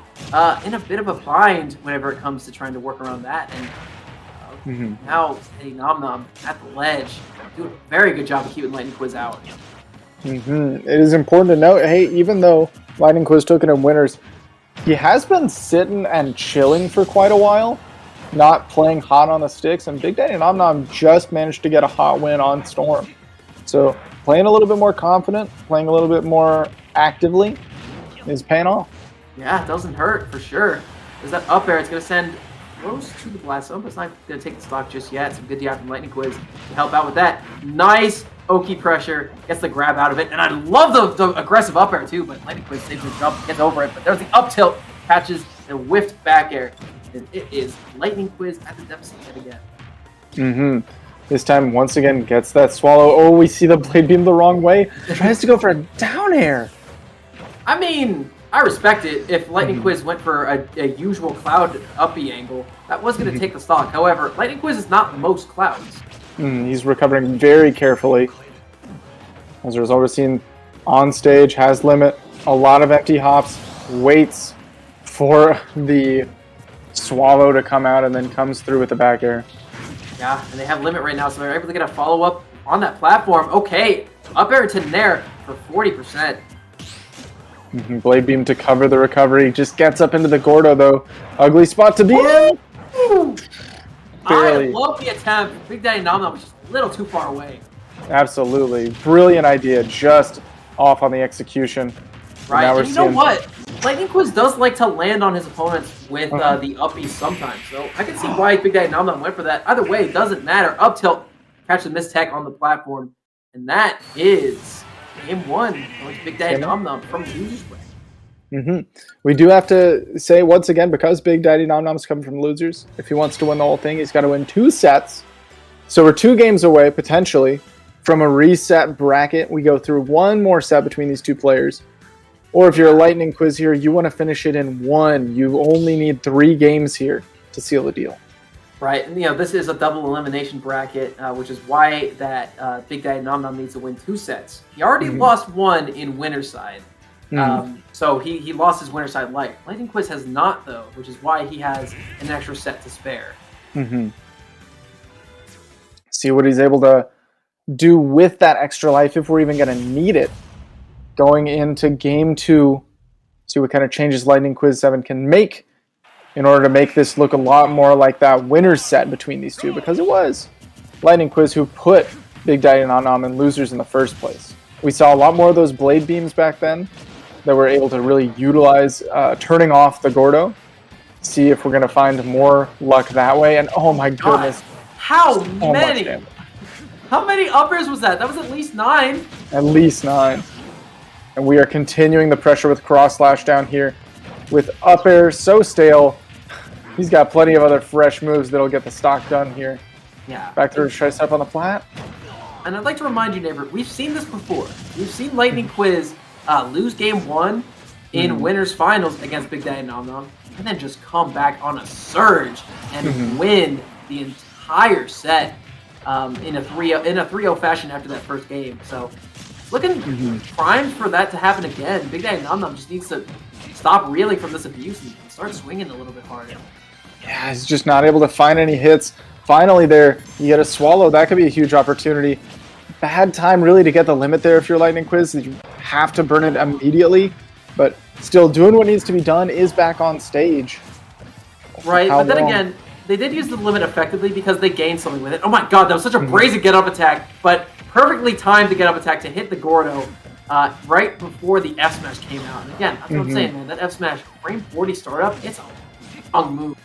in a bit of a bind whenever it comes to trying to work around that. And now, Nom Nom at the ledge, doing a very good job of keeping Lightning Quiz out. It is important to note, hey, even though Lightning Quiz took it in winners, he has been sitting and chilling for quite a while, not playing hot on the sticks, and Big Daddy Nom Nom just managed to get a hot win on Storm. So playing a little bit more confident, playing a little bit more actively is paying off. Yeah, it doesn't hurt for sure. There's that up air. It's going to send close to the blast zone, but it's not going to take the stock just yet. Some good DI from Lightning Quiz to help out with that. Nice Oki pressure. Gets the grab out of it. And I love the aggressive up air too, but Lightning Quiz saves the jump, gets over it. But there's the up tilt, catches and whiffed back air. And it is Lightning Quiz at the deficit yet again. This time, once again, gets that swallow. Oh, we see the blade beam the wrong way. Tries to go for a down air. I mean, I respect it. If Lightning Quiz went for a usual Cloud uppy angle, that was going to take the stock. However, Lightning Quiz is not most Clouds. He's recovering very carefully. As a result, we're seeing on stage, has limit, a lot of empty hops, waits for the swallow to come out, and then comes through with the back air. Yeah, and they have limit right now, so they're able to get a follow-up on that platform. Okay, up air to Nair for 40%. Blade beam to cover the recovery. Just gets up into the Gordo, though. Ugly spot to be in. I love the attempt. Big Daddy Nom Nom was just a little too far away. Absolutely. Brilliant idea. Just off on the execution. Right, and you know what? Lightning Quiz does like to land on his opponents with the uppies sometimes, so I can see why Big Daddy Nom Nom went for that. Either way, it doesn't matter. Up tilt, catch the miss tech on the platform, and that is game 1 going to Big Daddy Nom Nom from Losers Way. We do have to say once again, because Big Daddy Nom Nom's coming from Losers, if he wants to win the whole thing, he's got to win 2 sets. So we're 2 games away, potentially, from a reset bracket. We go through 1 more set between these 2 players. Or if you're a Lightning Quiz here, you want to finish it in 1. You only need 3 games here to seal the deal. Right, and this is a double elimination bracket, which is why that Big Daddy Nom Nom needs to win 2 sets. He already lost 1 in winner's side, so he lost his winner's side life. Lightning Quiz has not, though, which is why he has an extra set to spare. See what he's able to do with that extra life, if we're even going to need it. Going into Game 2, see what kind of changes Lightning Quiz 7 can make in order to make this look a lot more like that winner's set between these two, because it was Lightning Quiz who put Big Daddy Nom Nom in losers in the first place. We saw a lot more of those blade beams back then that were able to really utilize turning off the Gordo. See if we're going to find more luck that way. And oh my goodness. How so many? much damage. How many uppers was that? That was at least 9. At least 9. And we are continuing the pressure with cross slash down here. With up air so stale. He's got plenty of other fresh moves that'll get the stock done here. Yeah. Back through tricep on the flat. And I'd like to remind you, neighbor, we've seen this before. We've seen Lightning Quiz lose game 1 in winners finals against Big Daddy Nom Nom, and then just come back on a surge and win the entire set in a 3-0 fashion after that first game. So looking primed for that to happen again. Big Daddy Nom Nom just needs to stop reeling from this abuse and start swinging a little bit harder. Yeah, he's just not able to find any hits. Finally there, you get a swallow. That could be a huge opportunity. Bad time really to get the limit there if you're Lightning Quiz. You have to burn it immediately. But still doing what needs to be done is back on stage. Right, but then again, they did use the limit effectively because they gained something with it. Oh my god, that was such a brazen get-up attack, but perfectly timed the get-up attack to hit the Gordo right before the F-Smash came out. And again, that's what I'm saying, man. That F-Smash frame 40 startup, it's a long move.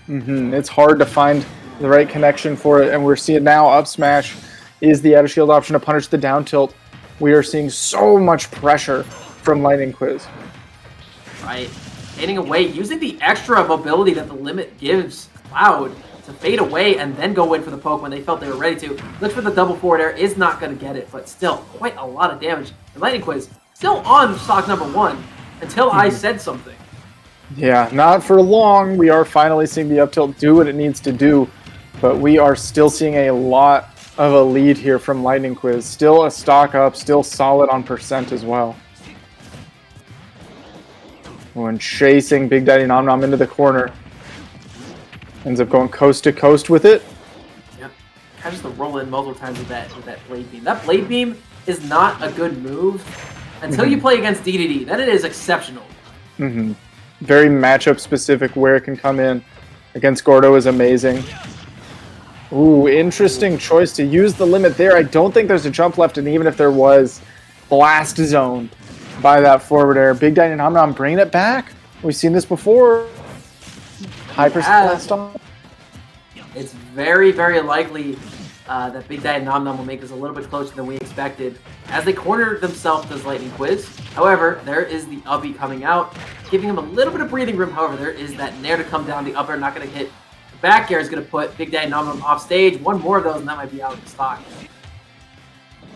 It's hard to find the right connection for it, and we're seeing now up smash is the out of shield option to punish the down tilt. We are seeing so much pressure from Lightning Quiz. Right. Fading away, using the extra mobility that the limit gives Cloud to fade away and then go in for the poke when they felt they were ready to. Looks for the double forward air, is not going to get it, but still quite a lot of damage. And Lightning Quiz still on stock number 1 until I said something. Yeah, not for long. We are finally seeing the up tilt do what it needs to do, but we are still seeing a lot of a lead here from Lightning Quiz. Still a stock up, still solid on percent as well. When chasing Big Daddy Nom Nom into the corner. Ends up going coast to coast with it. Yep. Catches the roll in multiple times with that blade beam. That blade beam is not a good move until you play against DDD. Then it is exceptional. Very matchup specific where it can come in. Against Gordo is amazing. Ooh, interesting choice to use the limit there. I don't think there's a jump left, and even if there was, blast zone by that forward air. Big Daddy Nom Nom bringing it back. We've seen this before. Hyper blast on. It's very, very likely that Big Daddy Nom Nom will make us a little bit closer than we expected as they corner themselves as Lightning Quiz. However, there is the uppy coming out, giving him a little bit of breathing room. However, there is that nair to come down. The upper not going to hit. The back air is going to put Big Daddy Nom Nom off stage. One more of those, and that might be out of stock.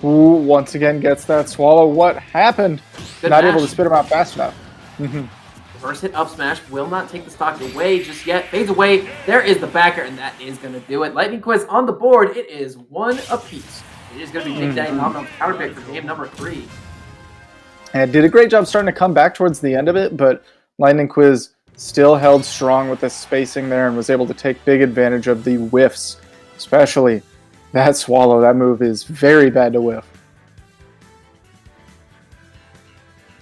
Ooh, once again gets that swallow. What happened? Good Not match. able to spit him out fast enough. Reverse hit up smash will not take the stock away just yet. Fades away. There is the backer, and that is going to do it. Lightning Quiz on the board. It is 1 apiece. It is going to be Big Daddy Nom Nom's counter pick for game number 3. And did a great job starting to come back towards the end of it, but Lightning Quiz still held strong with the spacing there and was able to take big advantage of the whiffs, especially that swallow. That move is very bad to whiff.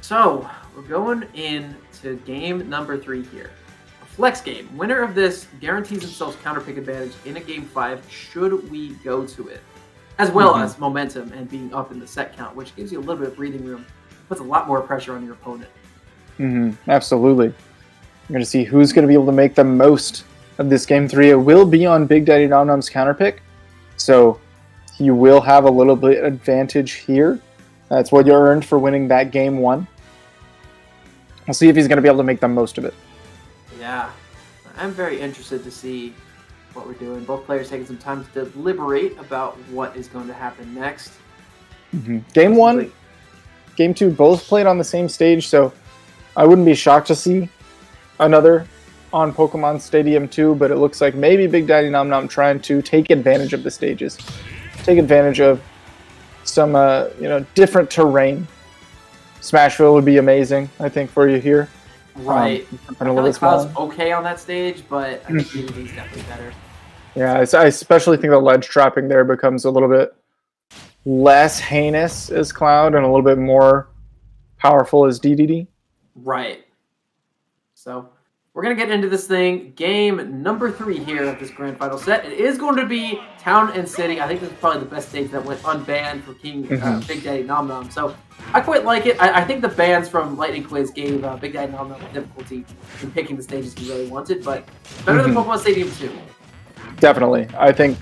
So, we're going into game number 3 here. A flex game. Winner of this guarantees themselves counter pick advantage in a game 5 should we go to it. As well as momentum and being up in the set count, which gives you a little bit of breathing room. Puts a lot more pressure on your opponent. Absolutely. We're going to see who's going to be able to make the most of this game 3. It will be on Big Daddy Nom Nom's counter pick, so you will have a little bit advantage here. That's what you earned for winning that game 1. We'll see if he's going to be able to make the most of it. Yeah, I'm very interested to see what we're doing. Both players taking some time to deliberate about what is going to happen next. Game 1, Game 2 both played on the same stage, so I wouldn't be shocked to see another on Pokemon Stadium 2, but it looks like maybe Big Daddy Nom Nom trying to take advantage of the stages. Take advantage of some, different terrain. Smashville would be amazing, I think, for you here. Right. And I a feel little like Cloud's smaller. okay on that stage, but I think DDD's definitely better. Yeah, I especially think the ledge trapping there becomes a little bit less heinous as Cloud and a little bit more powerful as DDD. Right. So we're going to get into this thing. Game number 3 here of this grand final set. It is going to be Town and City. I think this is probably the best stage that went unbanned for Big Daddy Nom Nom. So I quite like it. I think the bans from Lightning Quiz gave Big Daddy Nom Nom difficulty in picking the stages he really wanted, but better than Pokemon Stadium 2. Definitely. I think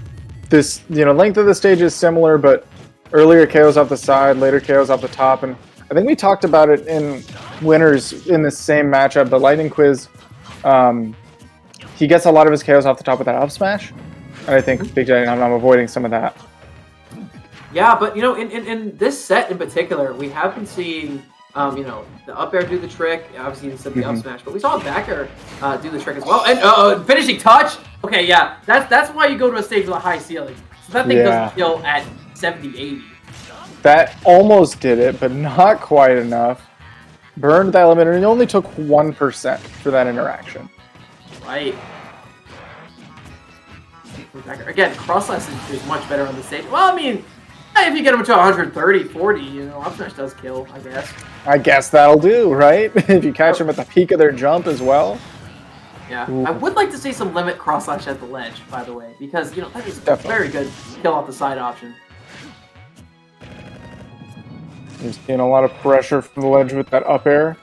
this, length of the stage is similar, but earlier KOs off the side, later KOs off the top, and I think we talked about it in winners in the same matchup. The Lightning Quiz, he gets a lot of his KOs off the top with that up smash, and I think Big Daddy Nom Nom avoiding some of that. Yeah, but in this set in particular, we have been seeing the up air do the trick. Obviously, instead of the up smash, but we saw back air do the trick as well. And finishing touch. Okay, yeah, that's why you go to a stage with a high ceiling. So that thing doesn't kill at 70, 80. That almost did it, but not quite enough. Burned that limit, and it only took 1% for that interaction. Right. Again, cross slash is much better on the stage. Well, I mean, if you get him to 130, 40, up smash does kill, I guess. I guess that'll do, right? If you catch them at the peak of their jump as well. Yeah, Ooh. I would like to see some limit cross slash at the ledge, by the way, because that is Definitely. very good kill off the side option. You're seeing a lot of pressure from the ledge with that up air.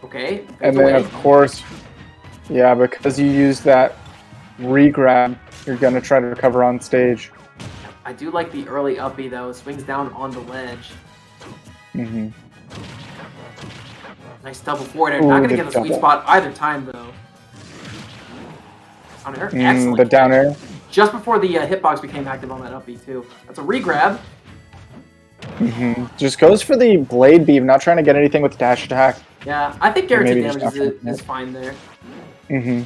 Okay. And then, of course, because you use that re-grab, you're going to try to recover on stage. I do like the early uppie, though. Swings down on the ledge. Mm-hmm. Nice double forward air. Not going to get the sweet spot either time, though. On air. Excellent. The down air. Just before the hitbox became active on that uppie, too. That's a re-grab. Just goes for the blade beam, not trying to get anything with the dash attack. Yeah, I think guaranteed Maybe damage just is fine there. Mm-hmm.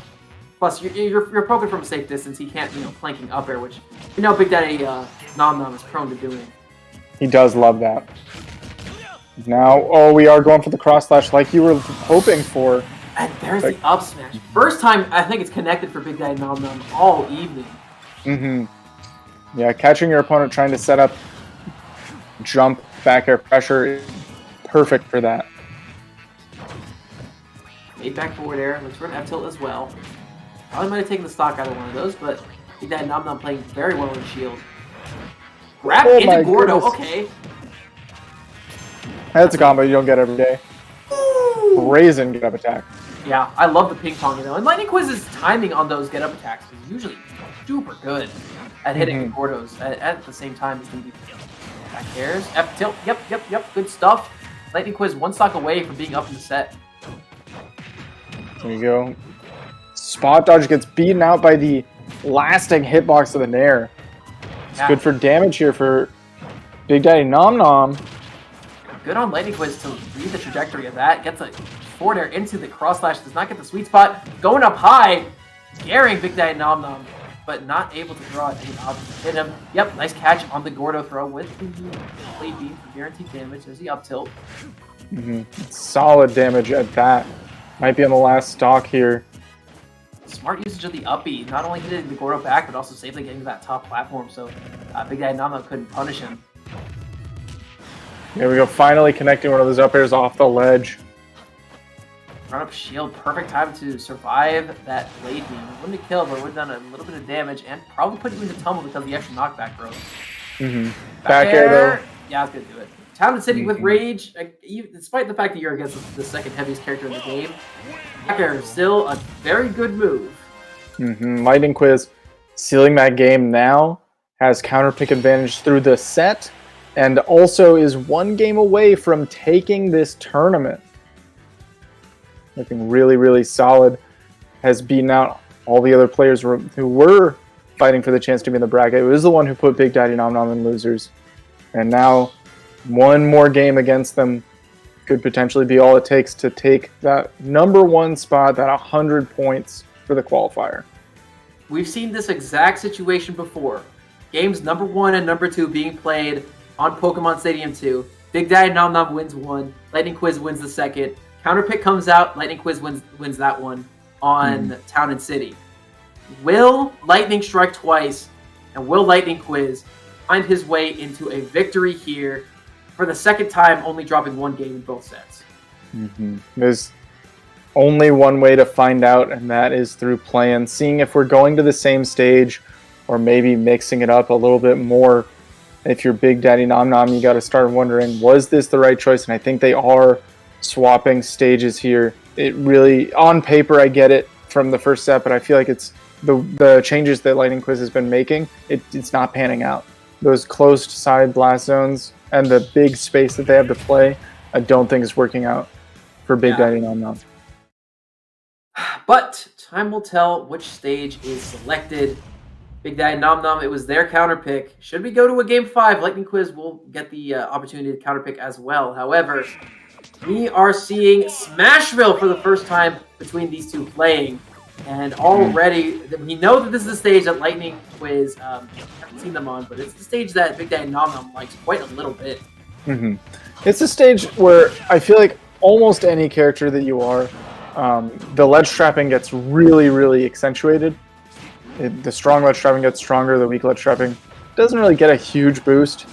Plus, you're poking from a safe distance. He can't, planking up air, which Big Daddy Nom Nom is prone to doing. He does love that. Now, we are going for the cross slash like you were hoping for. And there's the up smash. First time I think it's connected for Big Daddy Nom Nom all evening. Mm-hmm. Yeah, catching your opponent trying to set up jump back air pressure is perfect for that. 8 back forward air. Looks for an F tilt as well. Probably might have taken the stock out of one of those, but Big Daddy Nom Nom playing very well in shield. Grab into Gordo. Goodness. Okay. That's a combo you don't get every day. Brazen get up attack. Yeah, I love the ping pong, And Lightning Quiz's timing on those get up attacks is usually super good at hitting the Gordos. At the same time, it's going to be back airs. F tilt. Yep. Good stuff. Lightning Quiz one stock away from being up in the set. There you go. Spot dodge gets beaten out by the lasting hitbox of the Nair. It's good for damage here for Big Daddy Nom Nom. Good on Lightning Quiz to read the trajectory of that. Gets a forward air into the cross slash. Does not get the sweet spot. Going up high. Scaring Big Daddy Nom Nom. But not able to draw any options to hit him. Yep, nice catch on the Gordo throw with the blade beam for guaranteed damage. There's the up tilt. Solid damage at that. Might be on the last stock here. Smart usage of the uppie. Not only hitting the Gordo back, but also safely getting to that top platform. So Big Daddy Nom Nom couldn't punish him. There we go. Finally connecting one of those up airs off the ledge. Run up shield. Perfect time to survive that blade beam. It wouldn't have killed, but it would have done a little bit of damage and probably put you into tumble because of the extra knockback growth. Back air though. Yeah, I was going to do it. Town and City with Rage, despite the fact that you're against the second heaviest character in the game, back air is still a very good move. Lightning Quiz sealing that game now, has counter pick advantage through the set, and also is one game away from taking this tournament. Looking really, really solid. Has beaten out all the other players who were fighting for the chance to be in the bracket. It was the one who put Big Daddy Nom Nom in losers. And now, one more game against them could potentially be all it takes to take that number 1 spot, that 100 points for the qualifier. We've seen this exact situation before. Games number 1 and number 2 being played on Pokemon Stadium 2. Big Daddy Nom Nom wins one. Lightning Quiz wins the second. Counterpick comes out. Lightning Quiz wins that one on Town and City. Will Lightning strike twice, and will Lightning Quiz find his way into a victory here for the second time, only dropping one game in both sets? There's only one way to find out, and that is through playing, seeing if we're going to the same stage or maybe mixing it up a little bit more. If you're Big Daddy Nom Nom, you got to start wondering, was this the right choice? And I think they are swapping stages here. It really, on paper, I get it from the first set, but I feel like it's the changes that Lightning Quiz has been making, it's not panning out. Those closed side blast zones and the big space that they have to play, I don't think is working out for Big Daddy Nom Nom. But time will tell which stage is selected. Big Daddy Nom Nom, it was their counterpick. Should we go to a Game 5, Lightning Quiz will get the opportunity to counterpick as well. However, we are seeing Smashville for the first time between these two playing. And already, we know that this is a stage that Lightning Quiz, haven't seen them on, but it's the stage that Big Daddy Nom Nom likes quite a little bit. It's a stage where I feel like almost any character that you are, the ledge trapping gets really, really accentuated. The strong ledge trapping gets stronger, the weak ledge trapping doesn't really get a huge boost.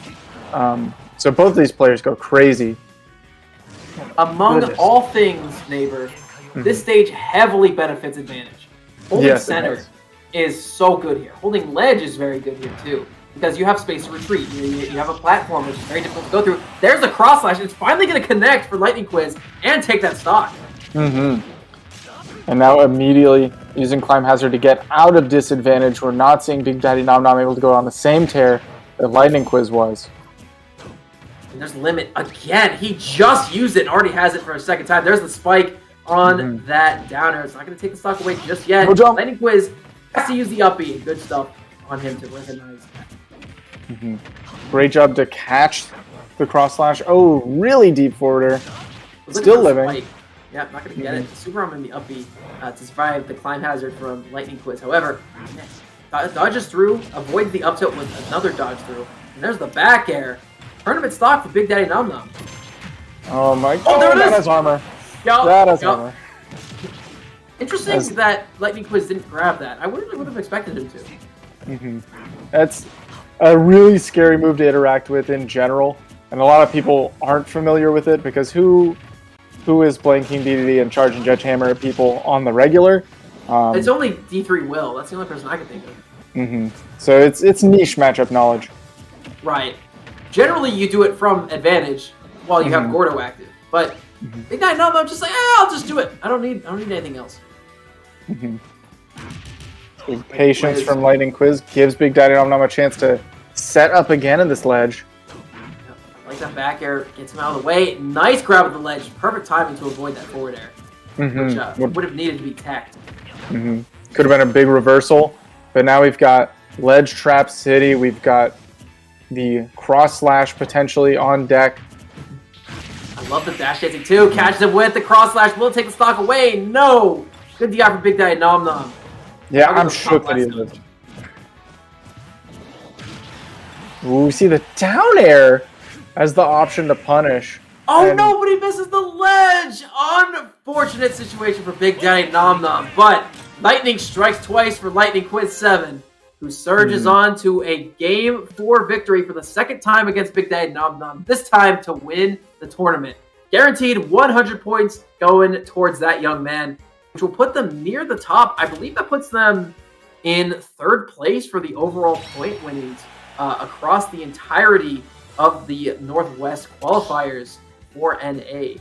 So both of these players go crazy. Among all things, neighbor, this stage heavily benefits advantage. Holding center is so good here. Holding ledge is very good here too, because you have space to retreat. You have a platform which is very difficult to go through. There's a cross slash. It's finally going to connect for Lightning Quiz and take that stock. And now immediately using Climb Hazard to get out of disadvantage. We're not seeing Big Daddy Nom Nom able to go on the same tear that Lightning Quiz was. And there's Limit again. He just used it and already has it for a second time. There's the spike on that downer. It's not going to take the stock away just yet. Lightning Quiz has to use the up B. Good stuff on him to recognize that. Great job to catch the cross slash. Oh, really deep forwarder. Still living. Spike. Yeah, not going to get it. Super arm in the up B to survive the Climb Hazard from Lightning Quiz. However, dodges through, avoids the up tilt with another dodge through. And there's the back air. Tournament stock for Big Daddy Nom Nom. Oh my god. Oh, there it is! That has armor. Yup, that has armor. Interesting that Lightning Quiz didn't grab that. I would have expected him to. That's a really scary move to interact with in general. And a lot of people aren't familiar with it because who is blanking DDD and charging Judge Hammer at people on the regular? It's only D3 Will. That's the only person I can think of. So it's niche matchup knowledge. Right. Generally, you do it from advantage while you have Gordo active. But Big Daddy Nom Nom just like, I'll just do it. I don't need anything else. Big patience from Lightning Quiz gives Big Daddy Nom Nom a chance to set up again in this ledge. Like that back air, gets him out of the way. Nice grab of the ledge. Perfect timing to avoid that forward air, which would have needed to be tacked. Could have been a big reversal, but now we've got ledge trap city. We've got the cross slash potentially on deck. I love the dash dancing too. Catches him with the cross slash. Will take the stock away. No. Good DI for Big Daddy Nom Nom. Yeah, I'm shook that he lived. Ooh, we see the down air as the option to punish. Oh no, but he misses the ledge! Unfortunate situation for Big Daddy Nom Nom, but Lightning strikes twice for Lightning Quiz 7, who surges on to a Game 4 victory for the second time against Big Daddy Nom Nom, this time to win the tournament. Guaranteed 100 points going towards that young man, which will put them near the top. I believe that puts them in third place for the overall point winnings across the entirety of the Northwest qualifiers for NA.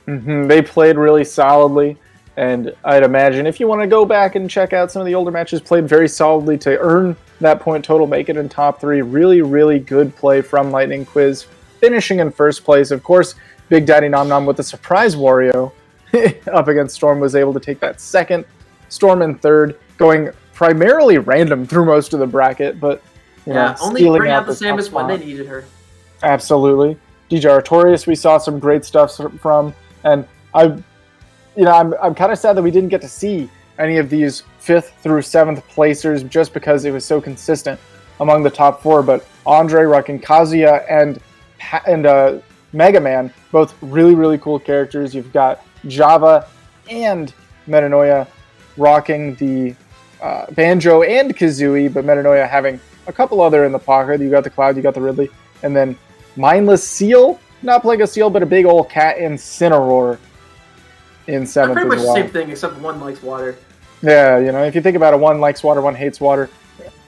They played really solidly, and I'd imagine if you want to go back and check out some of the older matches, played very solidly to earn that point total, make it in top 3. Really, really good play from Lightning Quiz, finishing in first place. Of course, Big Daddy Nom Nom with the surprise Wario up against Storm was able to take that second. Storm in third, going primarily random through most of the bracket, but only bring out the Samus when they needed her. Absolutely. DJ Artorias we saw some great stuff from, and I'm kind of sad that we didn't get to see any of these 5th through 7th placers just because it was so consistent among the top 4. But Andre rocking Kazuya and Mega Man, both really, really cool characters. You've got Java and Metanoia rocking the Banjo and Kazooie, but Metanoia having a couple other in the pocket. You got the Cloud, you got the Ridley, and then Mindless Seal, not playing a seal, but a big old cat in Cineroar in 7th Pretty much as well. the same thing, except one likes water. Yeah, if you think about it, one likes water, one hates water.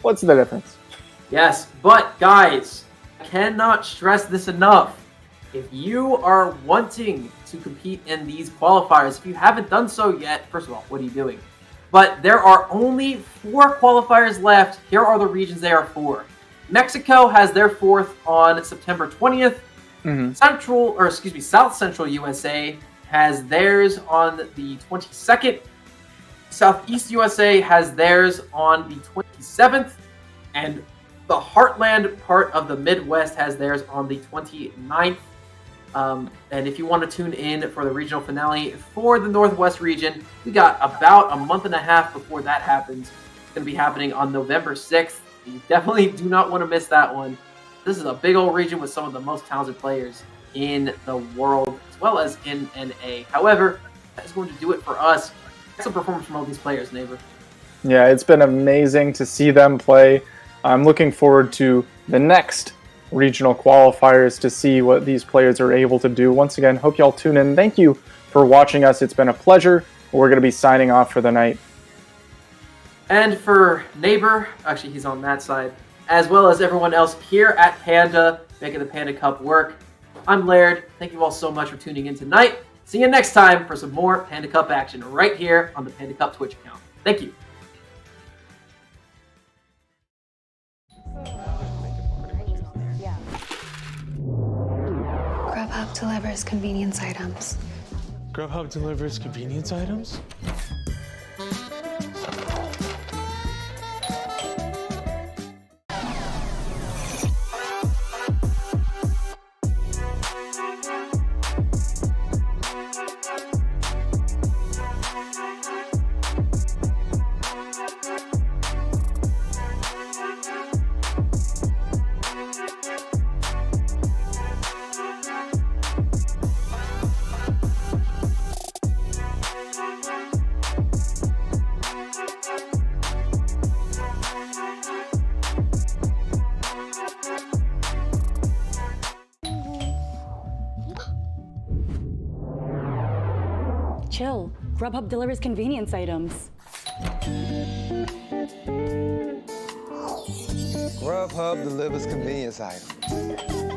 What's the difference? Yes, but guys, I cannot stress this enough. If you are wanting to compete in these qualifiers, if you haven't done so yet, first of all, what are you doing? But there are only 4 qualifiers left. Here are the regions they are for. Mexico has their 4th on September 20th. South Central USA has theirs on the 22nd. Southeast USA has theirs on the 27th. And the Heartland part of the Midwest has theirs on the 29th. And if you want to tune in for the regional finale for the Northwest region, we got about a month and a half before that happens. It's going to be happening on November 6th. You definitely do not want to miss that one. This is a big old region with some of the most talented players in the world, as well as in NA. However, that's going to do it for us. Some performance from all these players, neighbor. Yeah, it's been amazing to see them play. I'm looking forward to the next regional qualifiers to see what these players are able to do. Once again, hope y'all tune in. Thank you for watching us. It's been a pleasure. We're going to be signing off for the night. And for Neighbor, actually he's on that side, as well as everyone else here at Panda, making the Panda Cup work, I'm Laird. Thank you all so much for tuning in tonight. See you next time for some more Panda Cup action right here on the Panda Cup Twitch account. Thank you. Grubhub delivers convenience items. Grubhub delivers convenience items? Chill. Grubhub delivers convenience items. Grubhub delivers convenience items.